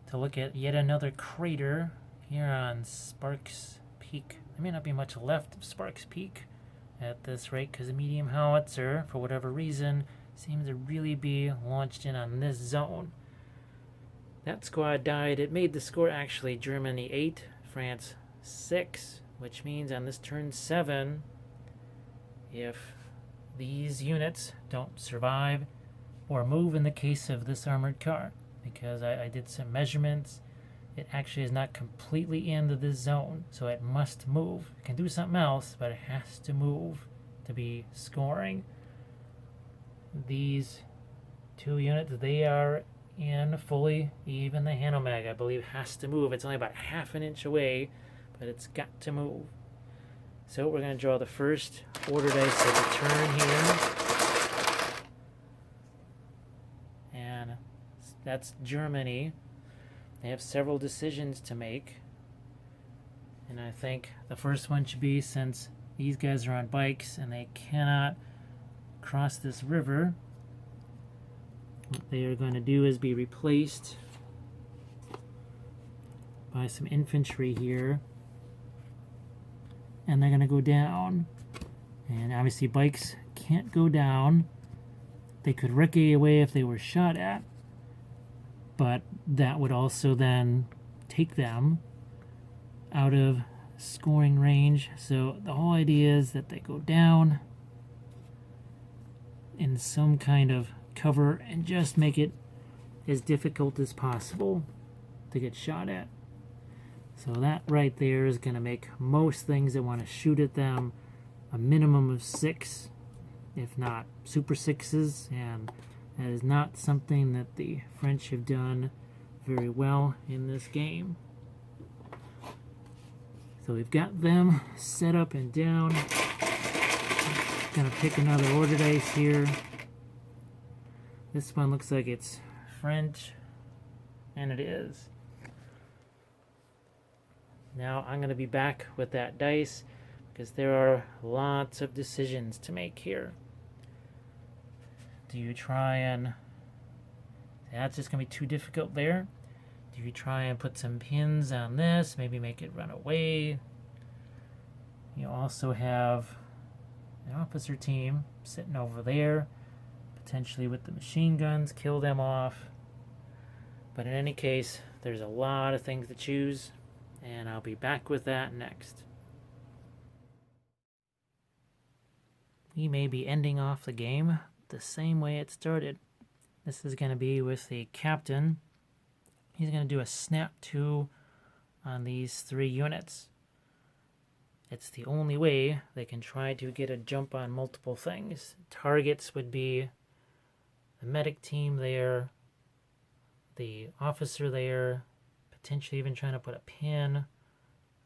to look at yet another crater here on Sparks Peak. There may not be much left of Sparks Peak at this rate because the medium howitzer, for whatever reason, seems to really be launched in on this zone. That squad died. It made the score actually Germany 8, France 6, which means on this turn 7, if these units don't survive or move in the case of this armored car, because I did some measurements, it actually is not completely into this zone, so it must move. It can do something else, but it has to move to be scoring. These 2 units, they are in fully. Even the Hanomag, I believe, has to move. It's only about half an inch away, but it's got to move. So we're going to draw the first order dice of the turn here. And that's Germany. They have several decisions to make. And I think the first one should be, since these guys are on bikes and they cannot cross this river, what they are going to do is be replaced by some infantry here. And they're going to go down. And obviously bikes can't go down. They could recce away if they were shot at, but that would also then take them out of scoring range. So the whole idea is that they go down in some kind of cover and just make it as difficult as possible to get shot at. So that right there is going to make most things that want to shoot at them a minimum of 6, if not super 6s, and that is not something that the French have done very well in this game. So we've got them set up and down. Gonna pick another order dice here. This one looks like it's French, and it is. Now I'm gonna be back with that dice because there are lots of decisions to make here. Do you try and... That's just going to be too difficult there. Do you try and put some pins on this, maybe make it run away? You also have an officer team sitting over there, potentially with the machine guns, kill them off. But in any case, there's a lot of things to choose, and I'll be back with that next. We may be ending off the game the same way it started. This is going to be with the captain. He's going to do a snap 2 on these 3 units. It's the only way they can try to get a jump on multiple things. Targets would be the medic team there, the officer there, potentially even trying to put a pin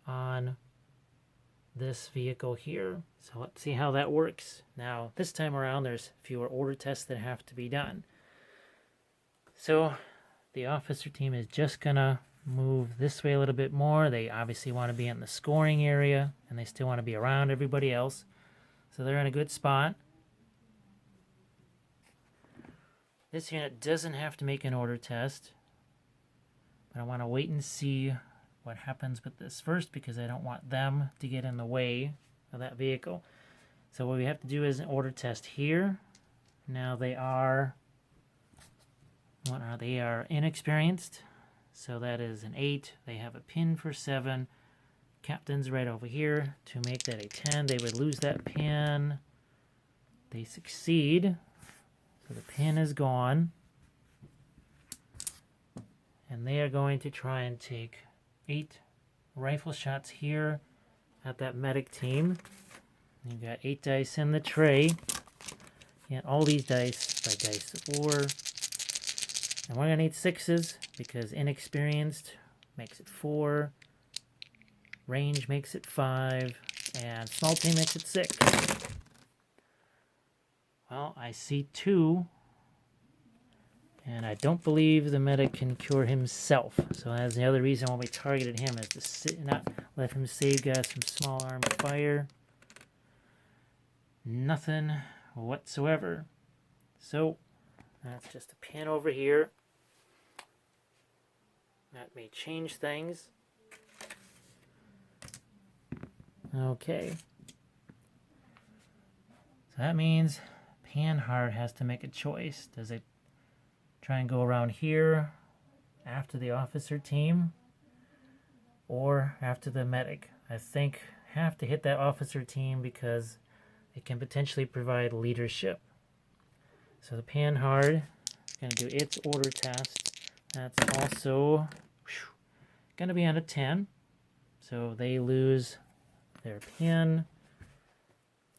on this vehicle here. So let's see how that works. Now, this time around, there's fewer order tests that have to be done. So the officer team is just gonna move this way a little bit more. They obviously want to be in the scoring area, and they still want to be around everybody else. So they're in a good spot. This unit doesn't have to make an order test, but I want to wait and see what happens with this first because I don't want them to get in the way of that vehicle. So what we have to do is an order test here. Now they are, what are they? Are inexperienced. So that is an 8. They have a pin for 7. Captain's right over here. To make that a 10, they would lose that pin. They succeed. So the pin is gone. And they are going to try and take 8 rifle shots here at that medic team. You've got 8 dice in the tray. And all these dice by dice 4. And we're going to need 6s because inexperienced makes it 4. Range makes it 5. And small team makes it 6. Well, I see 2. And I don't believe the medic can cure himself. So that's the other reason why we targeted him, is to not let him save guys from small arm fire. Nothing whatsoever. So that's just a pin over here. That may change things. Okay. So that means Panhard has to make a choice. Does it try and go around here after the officer team or after the medic? I think have to hit that officer team because it can potentially provide leadership. So the Panhard is going to do its order test. That's also going to be on a 10. So they lose their pin.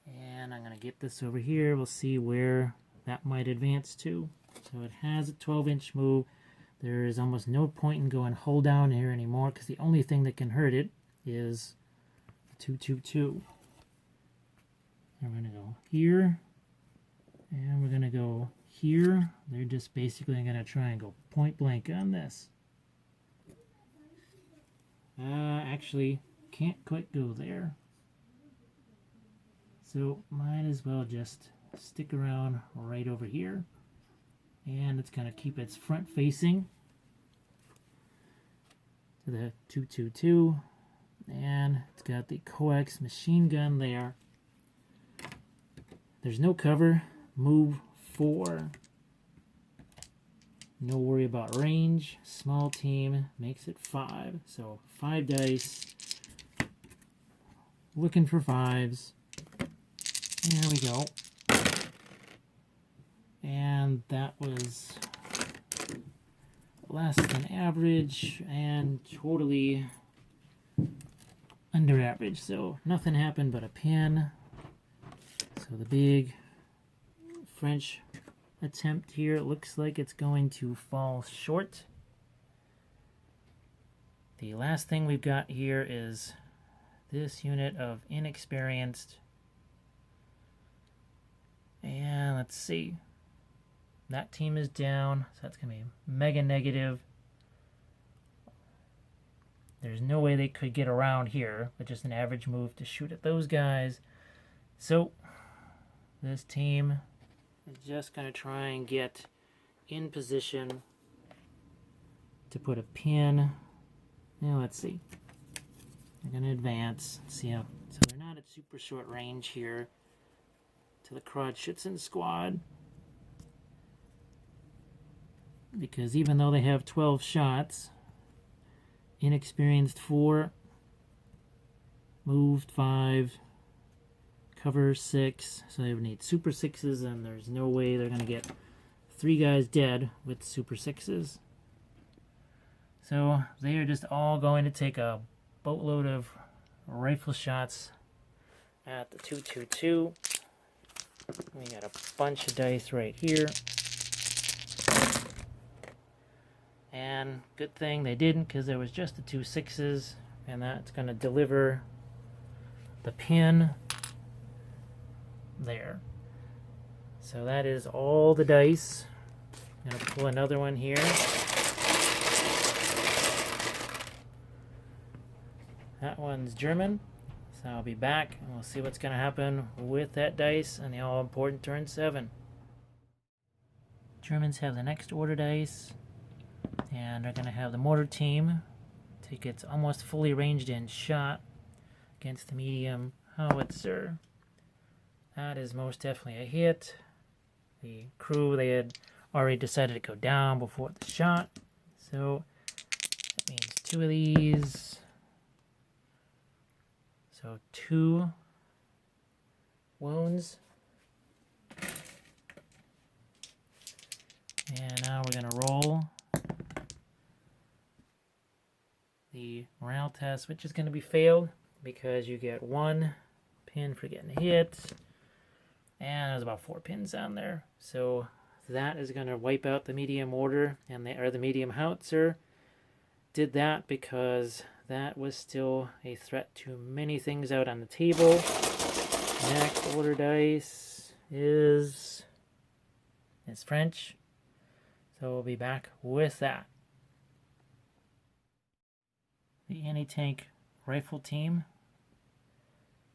And I'm going to get this over here. We'll see where that might advance to. So it has a 12-inch move. There is almost no point in going hold down here anymore because the only thing that can hurt it is the 222. And we're going to go here. And we're going to go here. They're just basically going to try and go point blank on this. Actually, can't quite go there. So might as well just stick around right over here. And it's going to keep its front facing to the 222. And it's got the coax machine gun there. There's no cover. Move 4. No worry about range. Small team makes it 5. So 5 dice. Looking for 5s. There we go. And that was less than average and totally under average. So nothing happened but a pin. So the big French attempt here looks like it's going to fall short. The last thing we've got here is this unit of inexperienced. And let's see. That team is down, so that's going to be mega negative. There's no way they could get around here with just an average move to shoot at those guys. So this team is just going to try and get in position to put a pin. Now let's see. They're going to advance. See how, so they're not at super short range here to the Krautschützen squad. Because even though they have 12 shots, inexperienced 4, moved 5, cover 6, so they would need super 6s, and there's no way they're going to get 3 guys dead with super 6s. So they are just all going to take a boatload of rifle shots at the 222. We got a bunch of dice right here. And good thing they didn't, because there was just the 2 6s, and that's going to deliver the pin there. So that is all the dice. I'm going to pull another one here. That one's German. So I'll be back, and we'll see what's going to happen with that dice and the all-important turn 7. Germans have the next order dice. And they're going to have the mortar team take its almost fully ranged in shot against the medium howitzer. That is most definitely a hit. The crew, they had already decided to go down before the shot. So that means 2 of these. So 2 wounds. And now we're going to roll the morale test, which is going to be failed because you get 1 pin for getting hit. And there's about 4 pins down there. So that is going to wipe out the medium mortar and the medium howitzer. Did that because that was still a threat to many things out on the table. Next order dice is French. So we'll be back with that. The anti-tank rifle team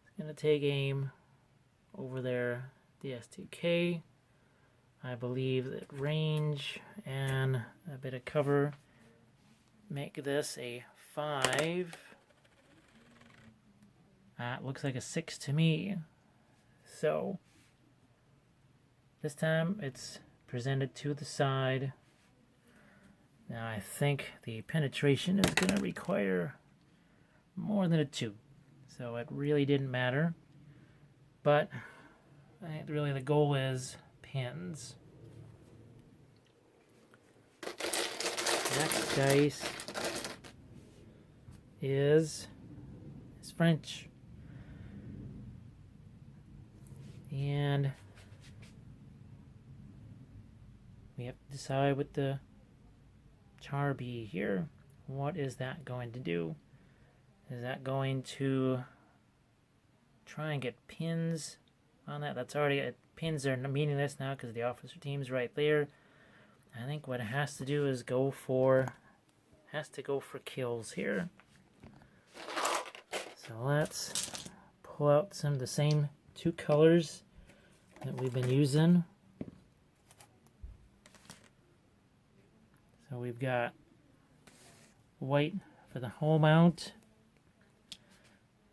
is going to take aim over their DS2K. I believe that range and a bit of cover make this a 5. That looks like a 6 to me. So this time it's presented to the side. Now I think the penetration is going to require more than a 2. So it really didn't matter. But I think really the goal is pins. Next dice is French. And we have to decide with the Char-B here. What is that going to do? Is that going to try and get pins on that? That's already, pins are meaningless now because the officer team's right there. I think what it has to do is go for kills here. So let's pull out some of the same 2 colors that we've been using. So we've got white for the hull mount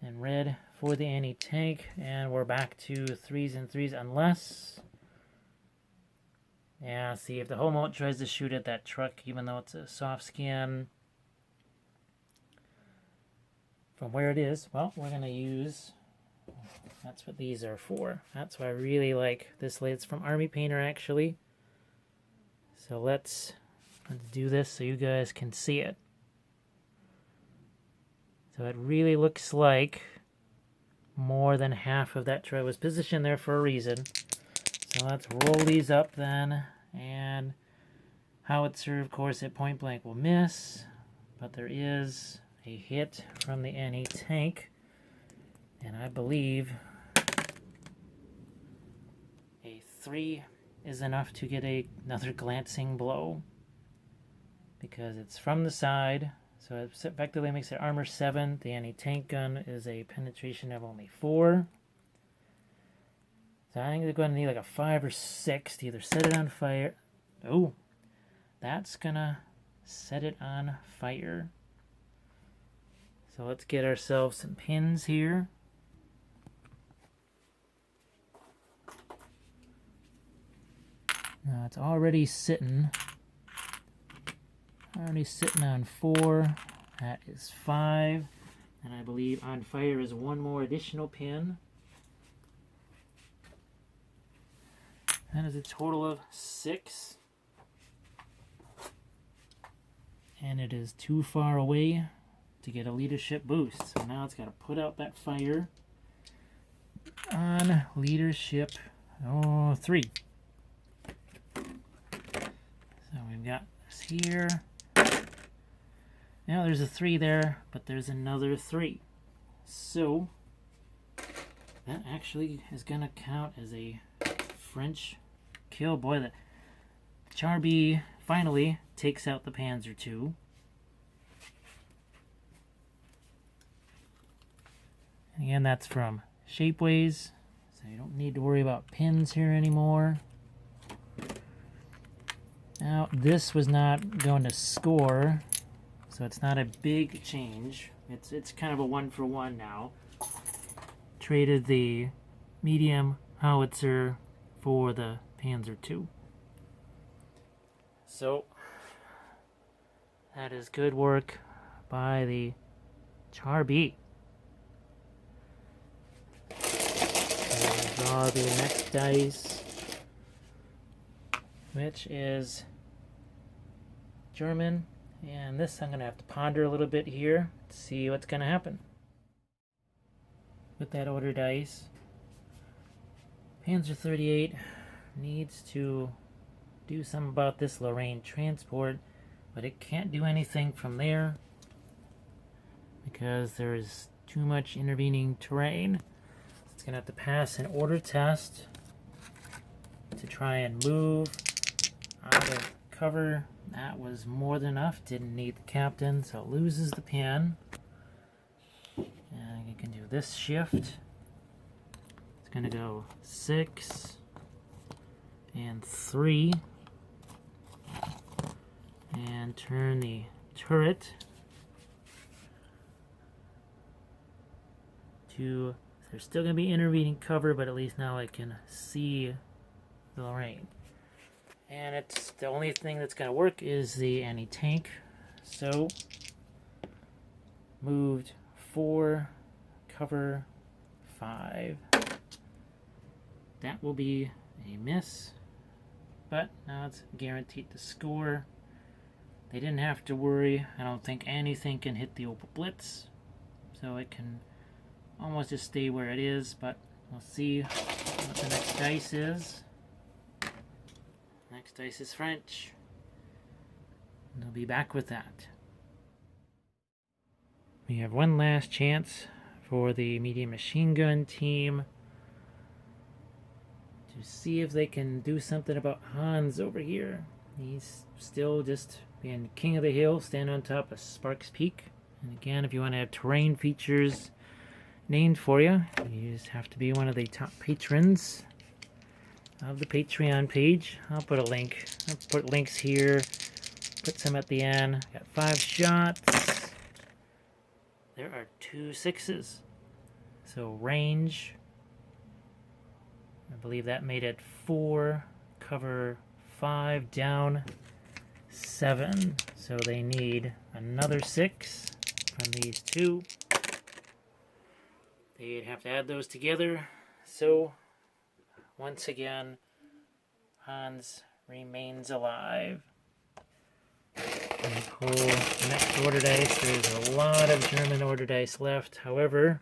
and red for the anti-tank, and we're back to 3s and 3s unless, yeah, see if the hull mount tries to shoot at that truck even though it's a soft skin from where it is. Well, we're going to use, that's what these are for. That's why I really like this. It's from Army Painter actually. So let's do this so you guys can see it. So it really looks like more than half of that tray was positioned there for a reason. So let's roll these up then. And howitzer, of course, at point blank will miss. But there is a hit from the anti-tank. And I believe a 3 is enough to get another glancing blow. Because it's from the side. So it effectively makes it armor 7. The anti-tank gun is a penetration of only 4. So I think they're going to need like a 5 or 6 to either set it on fire. Oh, that's going to set it on fire. So let's get ourselves some pins here. Now it's already sitting on 4. That is 5. And I believe on fire is 1 more additional pin. That is a total of 6. And it is too far away to get a leadership boost. So now it's got to put out that fire on leadership 3. So we've got this here. Now there's a 3 there, but there's another 3. So that actually is going to count as a French kill. Boy, the Char-B finally takes out the Panzer II. And again, that's from Shapeways, so you don't need to worry about pins here anymore. Now, this was not going to score, so it's not a big change. It's kind of a 1-for-1 now. Traded the medium howitzer for the Panzer II. So that is good work by the Char B. Draw the next dice, which is German, and this I'm going to have to ponder a little bit here to see what's going to happen. With that order dice, Panzer 38 needs to do something about this Lorraine transport, but it can't do anything from there because there's too much intervening terrain. It's going to have to pass an order test to try and move out of cover. That was more than enough. Didn't need the captain, so it loses the pin. And you can do this shift. It's going to go 6 and 3. And turn the turret to... There's still going to be intervening cover, but at least now I can see the Lorraine. And it's the only thing that's going to work is the anti-tank. So, moved 4, cover 5. That will be a miss, but now it's guaranteed to score. They didn't have to worry. I don't think anything can hit the Opel Blitz, so it can almost just stay where it is, but we'll see what the next dice is. Next dice is French. And they'll be back with that. We have one last chance for the medium machine gun team to see if they can do something about Hans over here. He's still just being king of the hill, standing on top of Sparks Peak. And again, if you want to have terrain features named for you, you just have to be one of the top patrons of the Patreon page. I'll put a link. I'll put links here, put some at the end. Got 5 shots. There are 2 6s. So range, I believe that made it 4, cover 5, down 7. So they need another 6 from these 2. They'd have to add those together. So, once again, Hans remains alive. And pull the next order dice. There's a lot of German order dice left. However,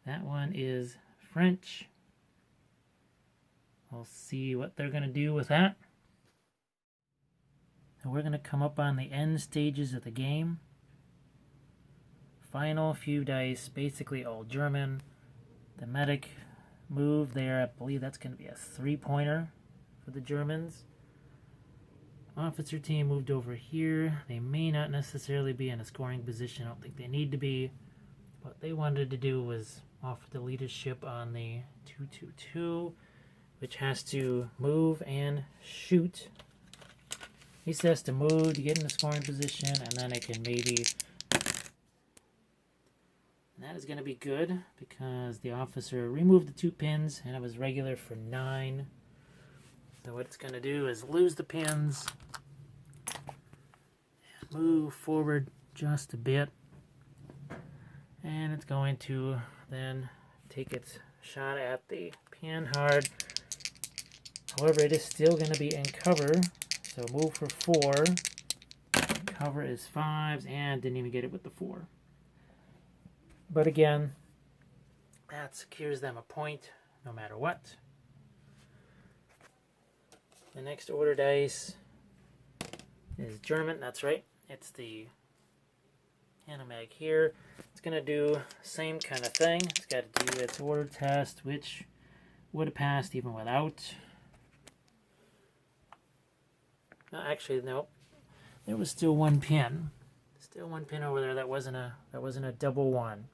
that one is French. We'll see what they're going to do with that. So we're going to come up on the end stages of the game. Final few dice, basically all German. The medic move there, I believe that's going to be a 3-pointer for the Germans. Officer team moved over here. They may not necessarily be in a scoring position. I don't think they need to be. What they wanted to do was offer the leadership on the 222, which has to move and shoot. He says to move to get in a scoring position, and then it can maybe... And that is going to be good because the officer removed the 2 pins and it was regular for 9. So what it's going to do is lose the pins, move forward just a bit, and it's going to then take its shot at the pin hard. However, it is still going to be in cover, so move for 4. Cover is 5s and didn't even get it with the 4. But again, that secures them a point no matter what. The next order dice is German, that's right. It's the Hanomag here. It's going to do the same kind of thing. It's got to do its order test, which would have passed even without. No, actually, no. There was still 1 pin. Still 1 pin over there. That wasn't a double 1.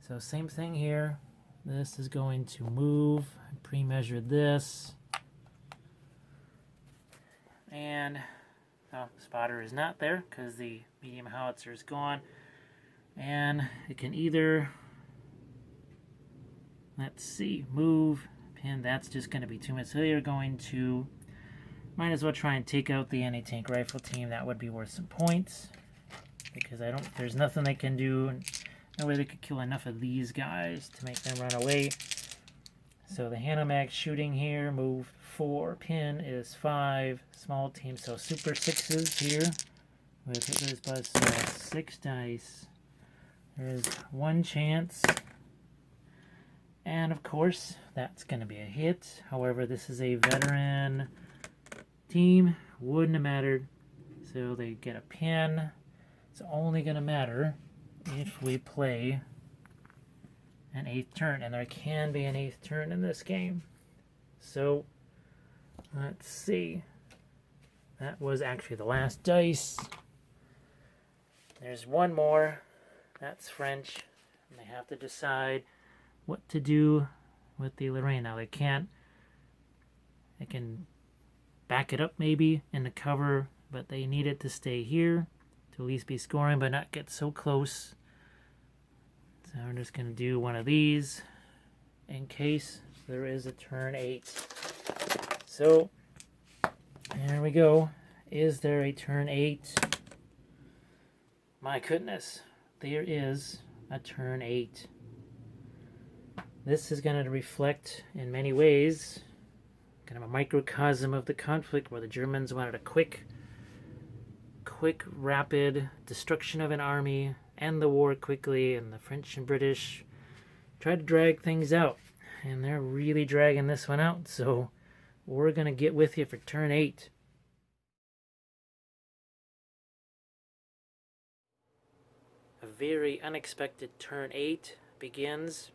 So same thing here. This is going to move. I pre-measured this. And spotter is not there because the medium howitzer is gone. And it can either let's see, move, pin, that's just going to be too much. So you're going to, might as well try and take out the anti-tank rifle team. That would be worth some points. Because there's nothing they can do. No way they could kill enough of these guys to make them run away. So the Hanomag shooting here, move 4, pin is 5, small team, so super 6s here. With Hitler's Buzz, so 6 dice. There's 1 chance. And of course, that's going to be a hit. However, this is a veteran team. Wouldn't have mattered. So they get a pin. It's only going to matter if we play an 8th turn. And there can be an 8th turn in this game. So, let's see. That was actually the last dice. There's one more. That's French. And they have to decide what to do with the Lorraine. Now they can back it up maybe in the cover, but they need it to stay here to at least be scoring but not get so close. So I'm just going to do one of these in case there is a turn 8. So there we go. Is there a turn 8? My goodness, there is a turn 8. This is going to reflect in many ways kind of a microcosm of the conflict where the Germans wanted a quick, rapid destruction of an army, end the war quickly, and the French and British tried to drag things out. And they're really dragging this one out, so we're going to get with you for turn 8. A very unexpected turn 8 begins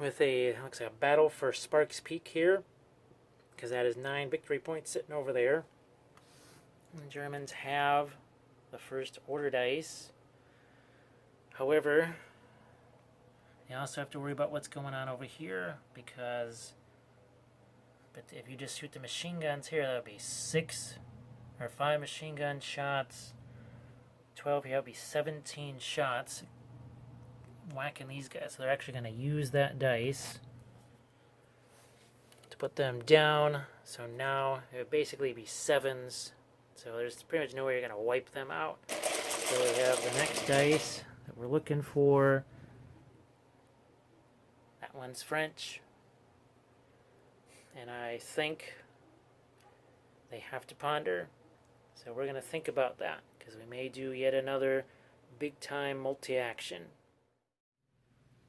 with looks like a battle for Sparks Peak here, because that is 9 victory points sitting over there. And the Germans have the first order dice. However, you also have to worry about what's going on over here, because if you just shoot the machine guns here, that would be 5 machine gun shots. 12 here, that would be 17 shots whacking these guys. So they're actually going to use that dice to put them down. So now it would basically be 7s. So there's pretty much no way you're going to wipe them out. So we have the next dice that we're looking for. That one's French. And I think they have to ponder. So we're going to think about that, because we may do yet another big-time multi-action.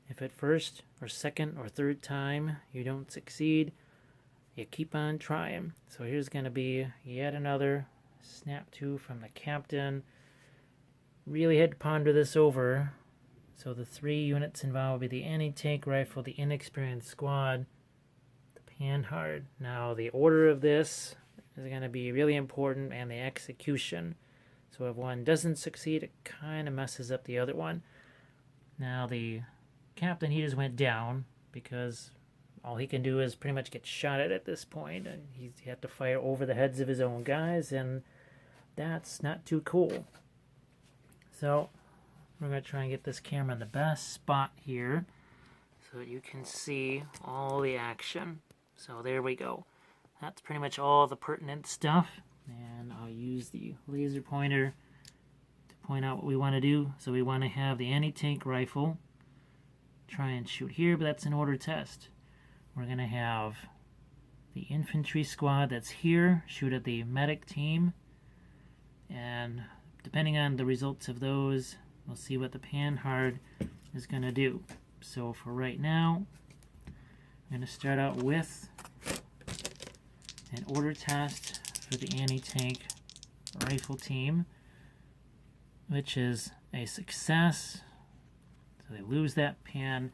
If at first or second or third time you don't succeed, you keep on trying. So here's going to be yet another snap to from the captain. Really had to ponder this over. So the 3 units involved would be the anti-tank rifle, the inexperienced squad, the Panhard. Now the order of this is going to be really important, and the execution. So if one doesn't succeed, it kind of messes up the other one. Now the captain, he just went down because all he can do is pretty much get shot at this point, and he had to fire over the heads of his own guys, and that's not too cool. So we're going to try and get this camera in the best spot here so that you can see all the action. So there we go. That's pretty much all the pertinent stuff, and I'll use the laser pointer to point out what we want to do. So we want to have the anti-tank rifle try and shoot here, but that's an order test. We're going to have the infantry squad that's here shoot at the medic team, and depending on the results of those, we'll see what the Panhard is going to do. So for right now, I'm going to start out with an order test for the anti-tank rifle team, which is a success. So they lose that pan,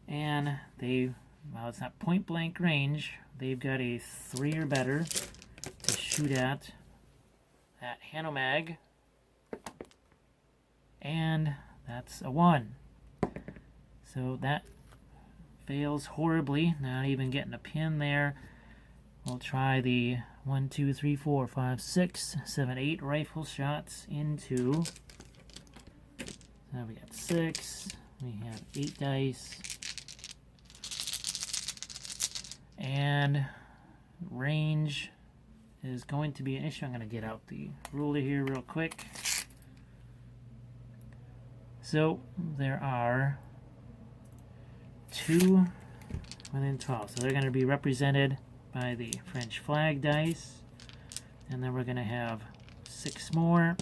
and well, it's not point blank range. They've got a 3 or better to shoot at that Hanomag, and that's a 1. So that fails horribly, not even getting a pin there. We'll try the 1, 2, 3, 4, 5, 6, 7, 8 rifle shots into. Now we got 6. We have 8 dice. And range is going to be an issue. I'm going to get out the ruler here real quick. So there are 2 within 12. So they're going to be represented by the French flag dice. And then we're going to have 6 more.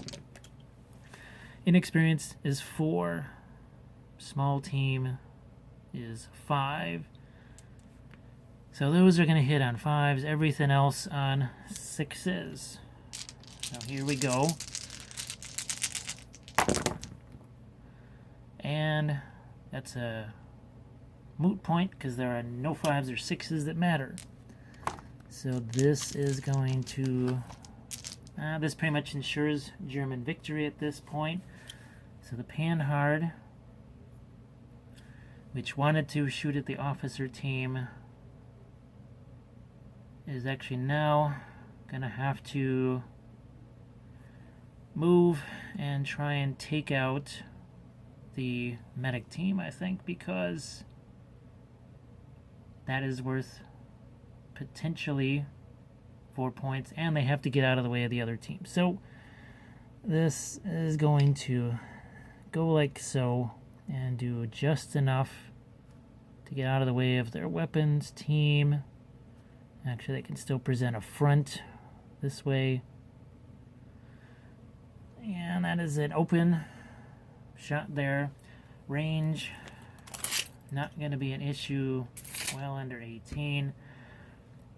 Inexperience is 4. Small team is 5. So those are going to hit on 5s. Everything else on 6s. So here we go. And that's a moot point because there are no 5s or 6s that matter. So this is going to... this pretty much ensures German victory at this point. So the Panhard, which wanted to shoot at the officer team, is actually now going to have to move and try and take out the medic team, I think, because that is worth potentially 4 points, and they have to get out of the way of the other team. So this is going to go like so and do just enough to get out of the way of their weapons team. Actually, they can still present a front this way. And that is an open shot there. Range, not going to be an issue. Well under 18.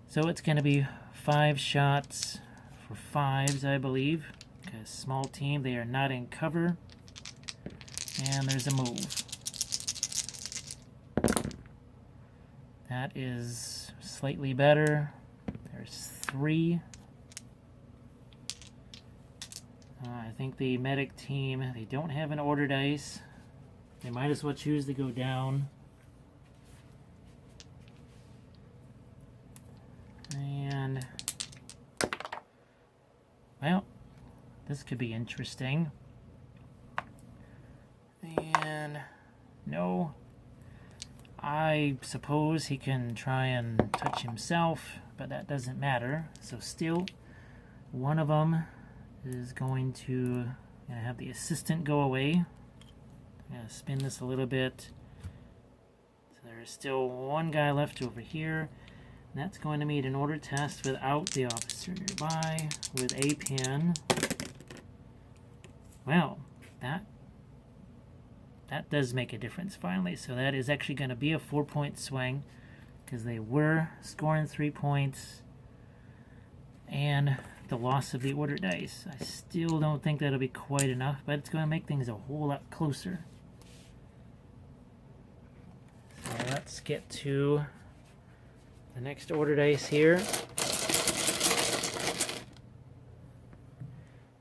So it's going to be 5 shots for 5s, I believe. Because small team, they are not in cover. And there's a move. That is slightly better. There's 3. I think the medic team, they don't have an order dice. They might as well choose to go down. And, well, this could be interesting. And, no. I suppose he can try and touch himself, but that doesn't matter. So still, one of them is going to have the assistant go away. I'm going to spin this a little bit. So there's still one guy left over here. And that's going to meet an order test without the officer nearby with a pin. Well, that does make a difference finally. So that is actually going to be a 4-point swing because they were scoring 3 points. And the loss of the order dice. I still don't think that'll be quite enough, but it's going to make things a whole lot closer. So let's get to the next order dice here,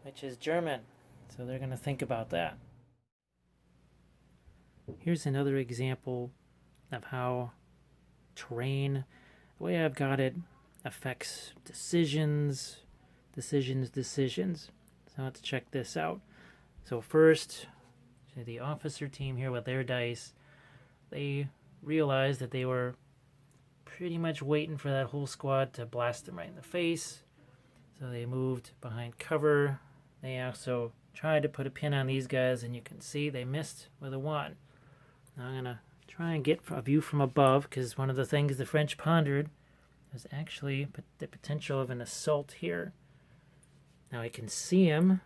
which is German. So they're going to think about that. Here's another example of how terrain, the way I've got it, affects decisions. So let's check this out. So first, the officer team here with their dice, they realized that they were pretty much waiting for that whole squad to blast them right in the face. So they moved behind cover. They also tried to put a pin on these guys, and you can see they missed with a 1. Now I'm going to try and get a view from above, because one of the things the French pondered was actually the potential of an assault here. Now I can see him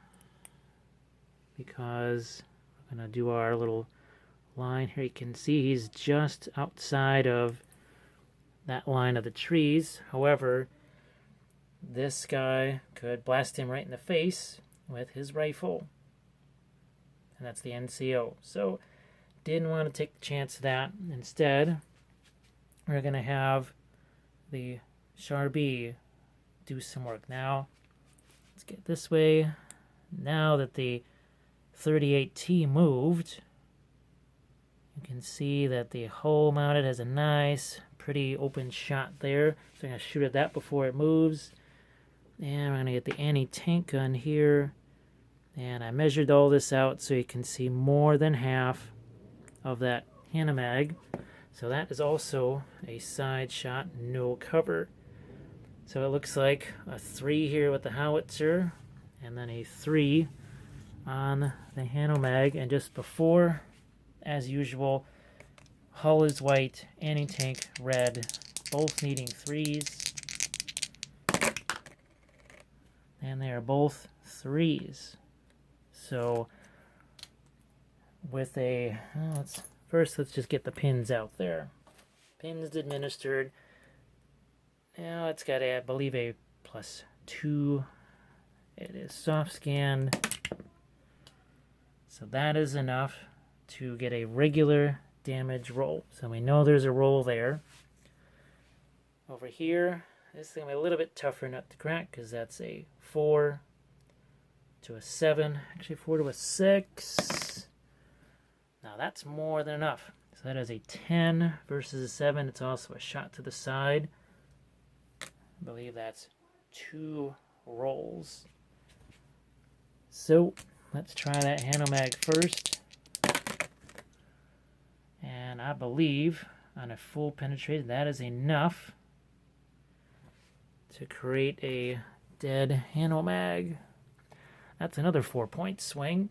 because we're going to do our little line here. You can see he's just outside of that line of the trees. However, this guy could blast him right in the face with his rifle. And that's the NCO. So didn't want to take the chance of that. Instead, we're going to have the Charbie do some work. Now, let's get this way. Now that the 38T moved, you can see that the hull mounted has a nice, pretty open shot there. So I'm going to shoot at that before it moves. And we're going to get the anti-tank gun here. And I measured all this out so you can see more than half of that Hanomag. So that is also a side shot, no cover. So it looks like a 3 here with the howitzer, and then a 3 on the Hanomag. And just before, as usual, hull is white, anti-tank red, both needing 3s. And they are both 3s. So with a, well, let's just get the pins out there. Pins administered. Now it's got a, I believe, a +2. It is soft scanned. So that is enough to get a regular damage roll. So we know there's a roll there. Over here, this is going to be a little bit tougher nut to crack because that's a 4 to a 7. Actually, 4 to a 6. Now that's more than enough. So that is a 10 versus a 7. It's also a shot to the side. I believe that's 2 rolls. So let's try that Hanomag first. And I believe on a full penetration that is enough to create a dead Hanomag. That's another 4-point swing.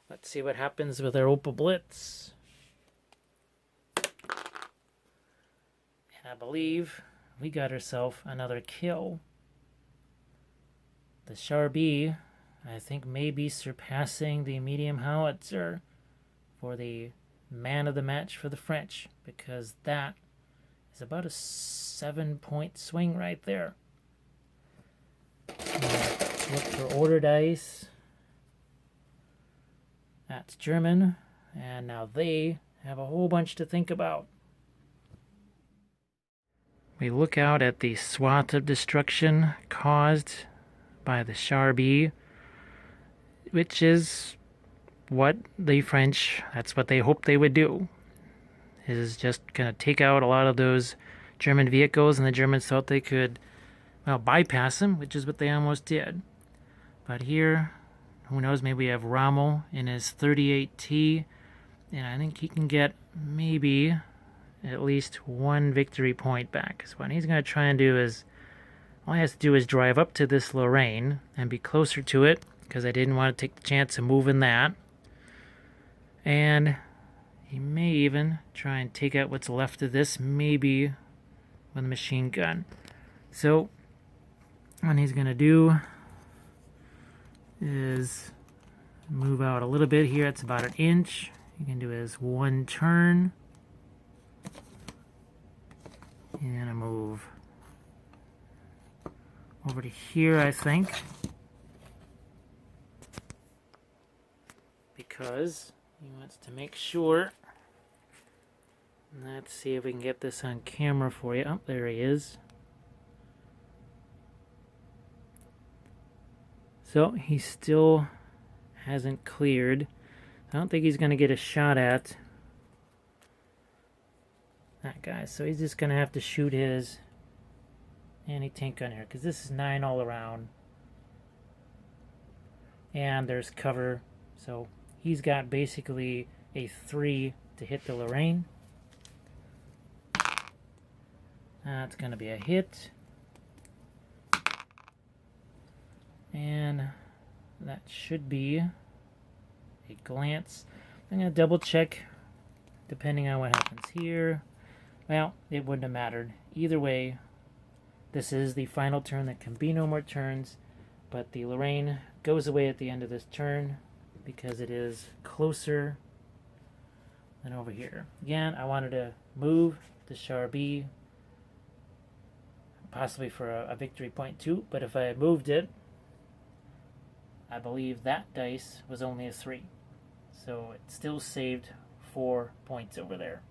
Let's see what happens with our Opal Blitz. And I believe we got ourselves another kill. The Char-B, I think, may be surpassing the medium howitzer for the man of the match for the French, because that is about a 7-point swing right there. Look for order dice. That's German, and now they have a whole bunch to think about. We look out at the swath of destruction caused by the Char-B, which is what the French, that's what they hoped they would do, is just going to take out a lot of those German vehicles, and the Germans thought they could, well, bypass them, which is what they almost did. But here, who knows, maybe we have Rommel in his 38T, and I think he can get maybe at least 1 victory point back. So what he's going to try and do is, all he has to do is drive up to this Lorraine and be closer to it, because I didn't want to take the chance of moving that. And he may even try and take out what's left of this, maybe with a machine gun. So what he's going to do is move out a little bit here. It's about 1 inch. He can do his 1 turn. And a move over to here, I think. Because he wants to make sure. Let's see if we can get this on camera for you. Oh, there he is. So he still hasn't cleared. I don't think he's going to get a shot at that guy. So he's just going to have to shoot his anti-tank gun here, because this is 9 all around. And there's cover. So he's got basically a 3 to hit the Lorraine. That's going to be a hit. And that should be a glance. I'm going to double check depending on what happens here. Well, it wouldn't have mattered. Either way, this is the final turn. There can be no more turns, but the Lorraine goes away at the end of this turn because it is closer than over here. Again, I wanted to move the Char-B, possibly for a victory point too, but if I had moved it, I believe that dice was only a 3. So it still saved 4 points over there.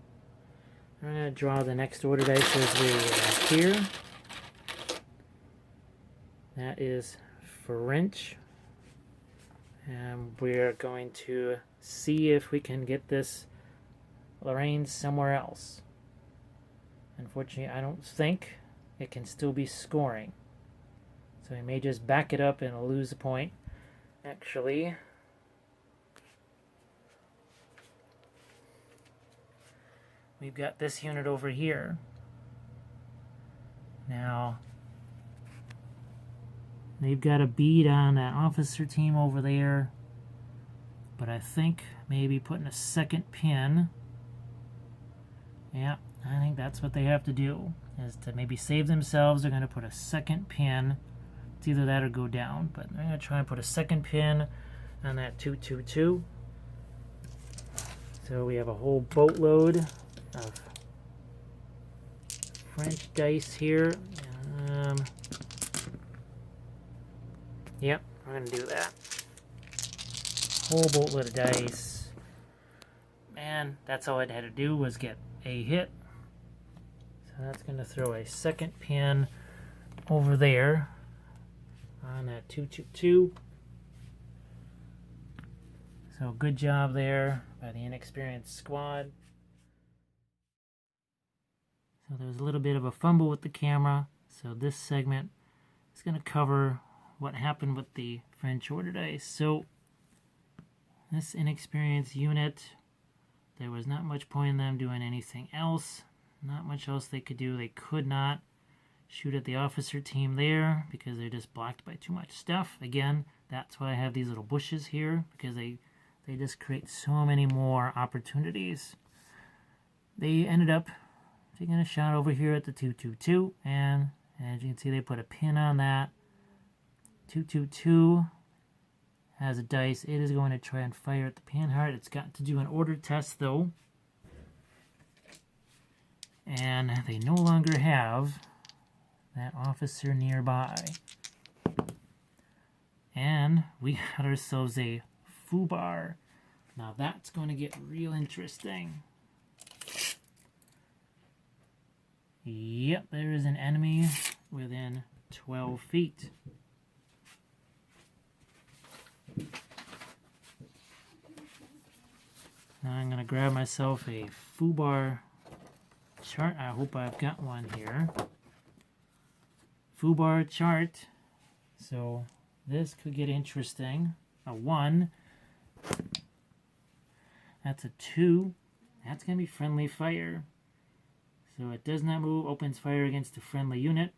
I'm going to draw the next order dice as we here. That is French. And we're going to see if we can get this Lorraine somewhere else. Unfortunately, I don't think it can still be scoring. So we may just back it up and lose a point. Actually, we've got this unit over here. Now, they've got a bead on that officer team over there, but I think maybe putting a second pin. Yeah, I think that's what they have to do, is to maybe save themselves. They're going to put a second pin. It's either that or go down, but I'm going to try and put a second pin on that 222. So we have a whole boatload of French dice here. Yep, we're going to do that. Whole boatload of dice. Man, that's all it had to do was get a hit. So that's going to throw a second pin over there on that 222. So good job there by the inexperienced squad. So there was a little bit of a fumble with the camera. So this segment is going to cover what happened with the French order dice. So this inexperienced unit, there was not much point in them doing anything else. Not much else they could do. They could not shoot at the officer team there because they're just blocked by too much stuff. Again, that's why I have these little bushes here, because they just create so many more opportunities. They ended up taking a shot over here at the 222, and as you can see, they put a pin on that. 222 has a dice. It is going to try and fire at the Panhard. It's got to do an order test, though. And they no longer have that officer nearby. And we got ourselves a FUBAR. Now that's going to get real interesting. Yep, there is an enemy within 12 feet. Now I'm going to grab myself a FUBAR chart. I hope I've got one here. FUBAR chart. So this could get interesting. A 1. That's a 2. That's going to be friendly fire. So it does not move, opens fire against a friendly unit.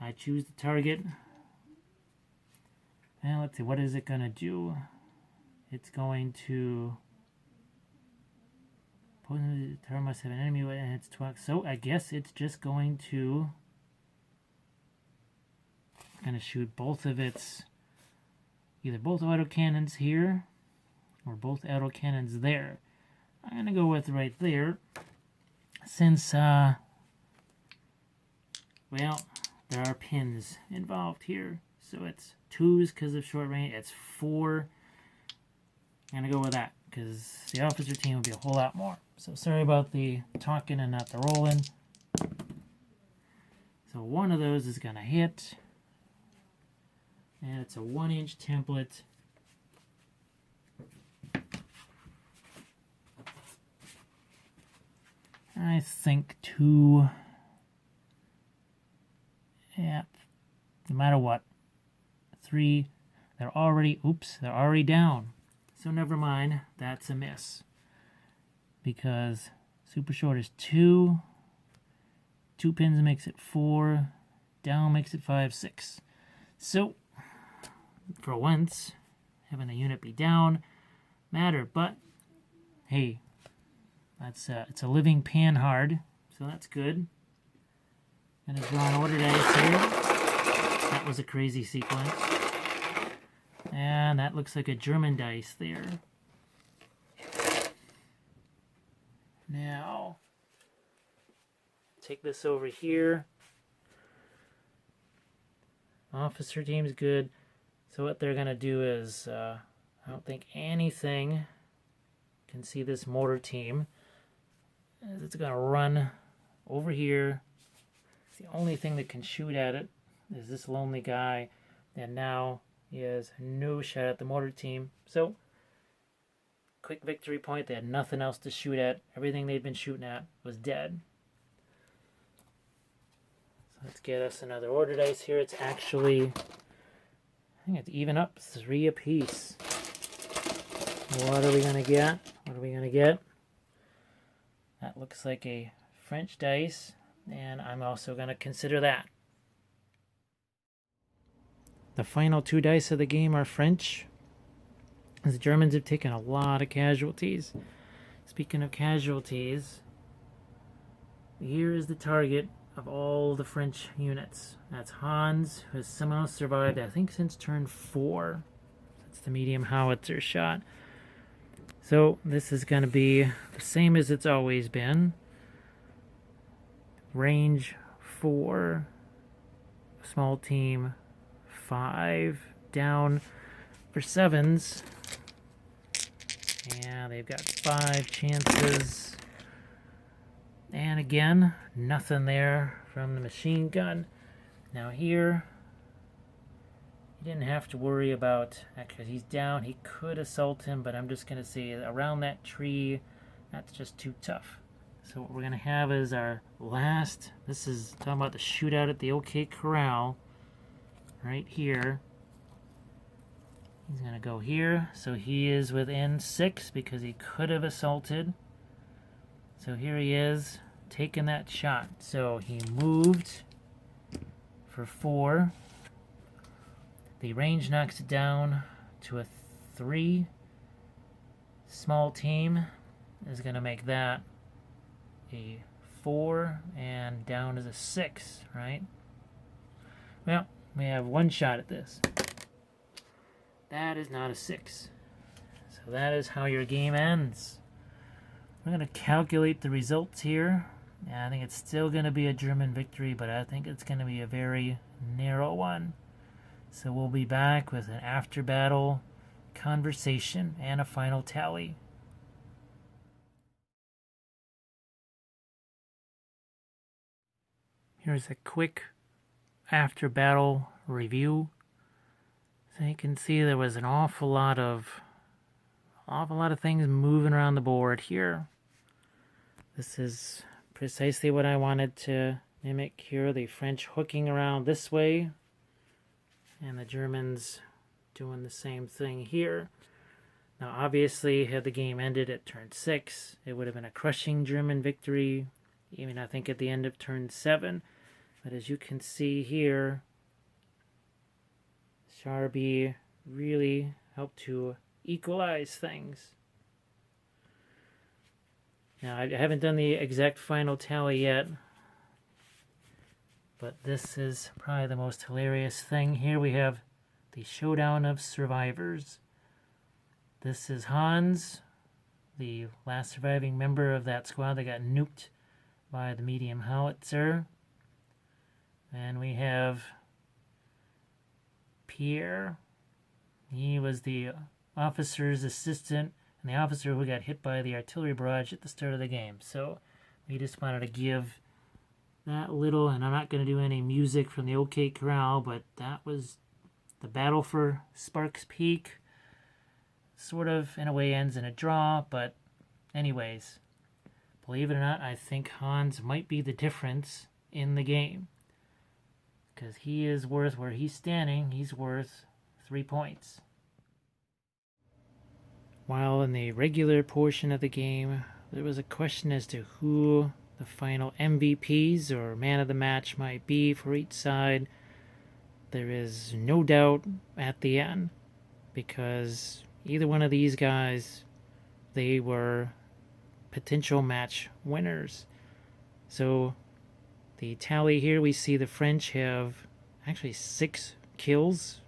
I choose the target. And let's see, what is it going to do? It's going to... The target must have an enemy and its 12. So I guess it's just going to... shoot both of its... either both autocannons here, or both autocannons there. I'm going to go with right there. Since, well, there are pins involved here. So it's 2s because of short range. It's 4. I'm going to go with that because the officer team will be a whole lot more. So sorry about the talking and not the rolling. So one of those is going to hit. And it's a 1-inch template. I think 2. Yeah, no matter what. 3. They're already down. So never mind, that's a miss. Because super short is 2. 2 pins makes it 4. Down makes it 5, 6. So, for once, having a unit be down matter, but hey, it's a living Panhard, so that's good. Gonna draw an order dice here. That was a crazy sequence. And that looks like a German dice there. Now, take this over here. Officer team's good. So what they're gonna do is, I don't think anything can see this mortar team. It's gonna run over here. The only thing that can shoot at it is this lonely guy, and now he has no shot at the mortar team. So, quick victory point. They had nothing else to shoot at. Everything they'd been shooting at was dead. So let's get us another order dice here. It's actually, I think it's even up, 3 apiece. What are we gonna get? What are we gonna get? That looks like a French dice, and I'm also going to consider that. The final 2 dice of the game are French. The Germans have taken a lot of casualties. Speaking of casualties, here is the target of all the French units. That's Hans, who has somehow survived, I think, since turn 4. That's the medium howitzer shot. So this is going to be the same as it's always been. Range 4, small team 5, down for 7s. And they've got 5 chances. And again, nothing there from the machine gun. Now here, you didn't have to worry about, actually he's down, he could assault him, but I'm just going to say around that tree, that's just too tough. So what we're going to have is our last, this is talking about the shootout at the OK Corral, right here. He's going to go here, so he is within 6 because he could have assaulted. So here he is, taking that shot. So he moved for 4. The range knocks it down to a 3. Small team is going to make that a 4, and down is a 6, right? Well, we have 1 shot at this. That is not a 6. So that is how your game ends. We're going to calculate the results here. And I think it's still going to be a German victory, but I think it's going to be a very narrow one. So we'll be back with an after-battle conversation and a final tally. Here's a quick after-battle review. So you can see there was an awful lot of things moving around the board here. This is precisely what I wanted to mimic here. The French hooking around this way, and the Germans doing the same thing here. Now obviously, had the game ended at turn 6, it would have been a crushing German victory, even I think at the end of turn 7. But as you can see here, Charby really helped to equalize things. Now, I haven't done the exact final tally yet, but this is probably the most hilarious thing. Here we have the showdown of survivors. This is Hans, the last surviving member of that squad that got nuked by the medium howitzer. And we have Pierre. He was the officer's assistant and the officer who got hit by the artillery barrage at the start of the game. So we just wanted to give that little, and I'm not going to do any music from the OK Corral, but that was the battle for Sparks Peak. Sort of, in a way, ends in a draw, but anyways, believe it or not, I think Hans might be the difference in the game. Because he is worth, where he's standing, he's worth 3 points. While in the regular portion of the game, there was a question as to who the final MVPs or man of the match might be for each side. There is no doubt at the end, because either one of these guys, they were potential match winners. So the tally here, we see the French have actually 6 kills.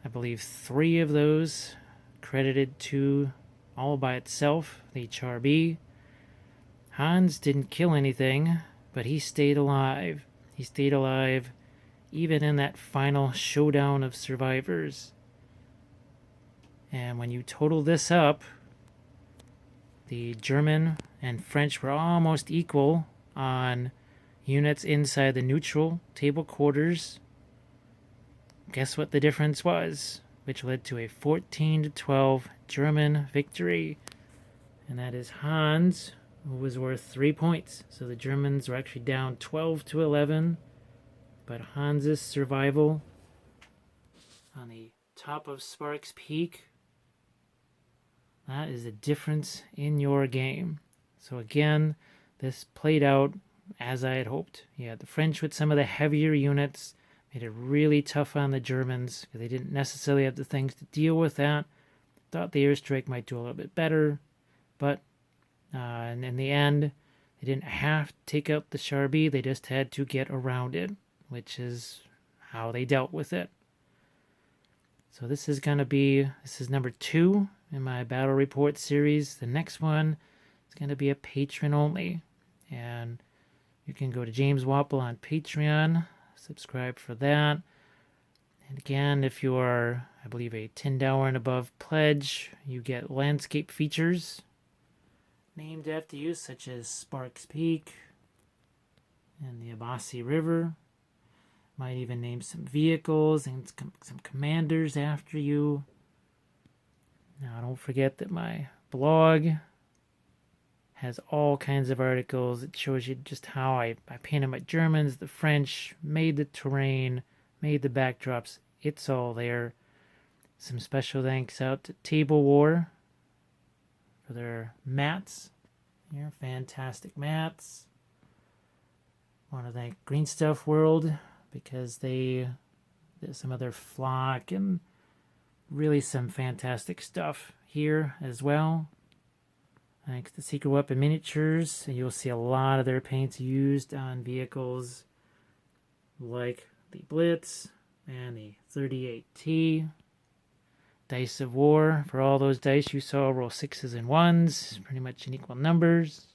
I believe 3 of those credited to, all by itself, the Charby. Hans didn't kill anything, but he stayed alive. He stayed alive even in that final showdown of survivors. And when you total this up, the German and French were almost equal on units inside the neutral table quarters. Guess what the difference was, which led to a 14-12 German victory. And that is Hans, who was worth 3 points. So the Germans were actually down 12-11, but Hans's survival on the top of Sparks Peak, that is a difference in your game. So again, this played out as I had hoped. You had the French with some of the heavier units, made it really tough on the Germans because they didn't necessarily have the things to deal with that. Thought the airstrike might do a little bit better, but and in the end, they didn't have to take out the Charbie. They just had to get around it, which is how they dealt with it. So this is number 2 in my battle report series. The next one is going to be a patron only, and you can go to James Wapple on Patreon, subscribe for that. And again, if you are, I believe, a $10 and above pledge, you get landscape features named after you, such as Sparks Peak and the Abassi River. Might even name some vehicles and some commanders after you. Now, don't forget that my blog has all kinds of articles. It shows you just how I painted my Germans, the French, made the terrain, made the backdrops. It's all there. Some special thanks out to Table War for their mats. Here, fantastic mats. Want to thank Green Stuff World because there's some other flock and really some fantastic stuff here as well. Thanks to Secret Weapon Miniatures, and you'll see a lot of their paints used on vehicles like the Blitz and the 38T. Dice of War, for all those dice you saw, roll 6s and 1s, pretty much in equal numbers.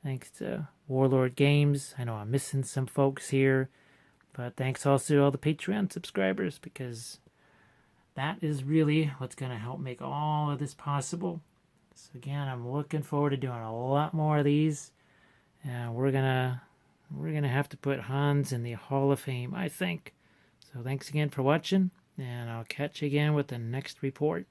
Thanks to Warlord Games. I know I'm missing some folks here, but thanks also to all the Patreon subscribers, because that is really what's going to help make all of this possible. So again, I'm looking forward to doing a lot more of these. And we're gonna have to put Hans in the Hall of Fame, I think. So thanks again for watching, and I'll catch you again with the next report.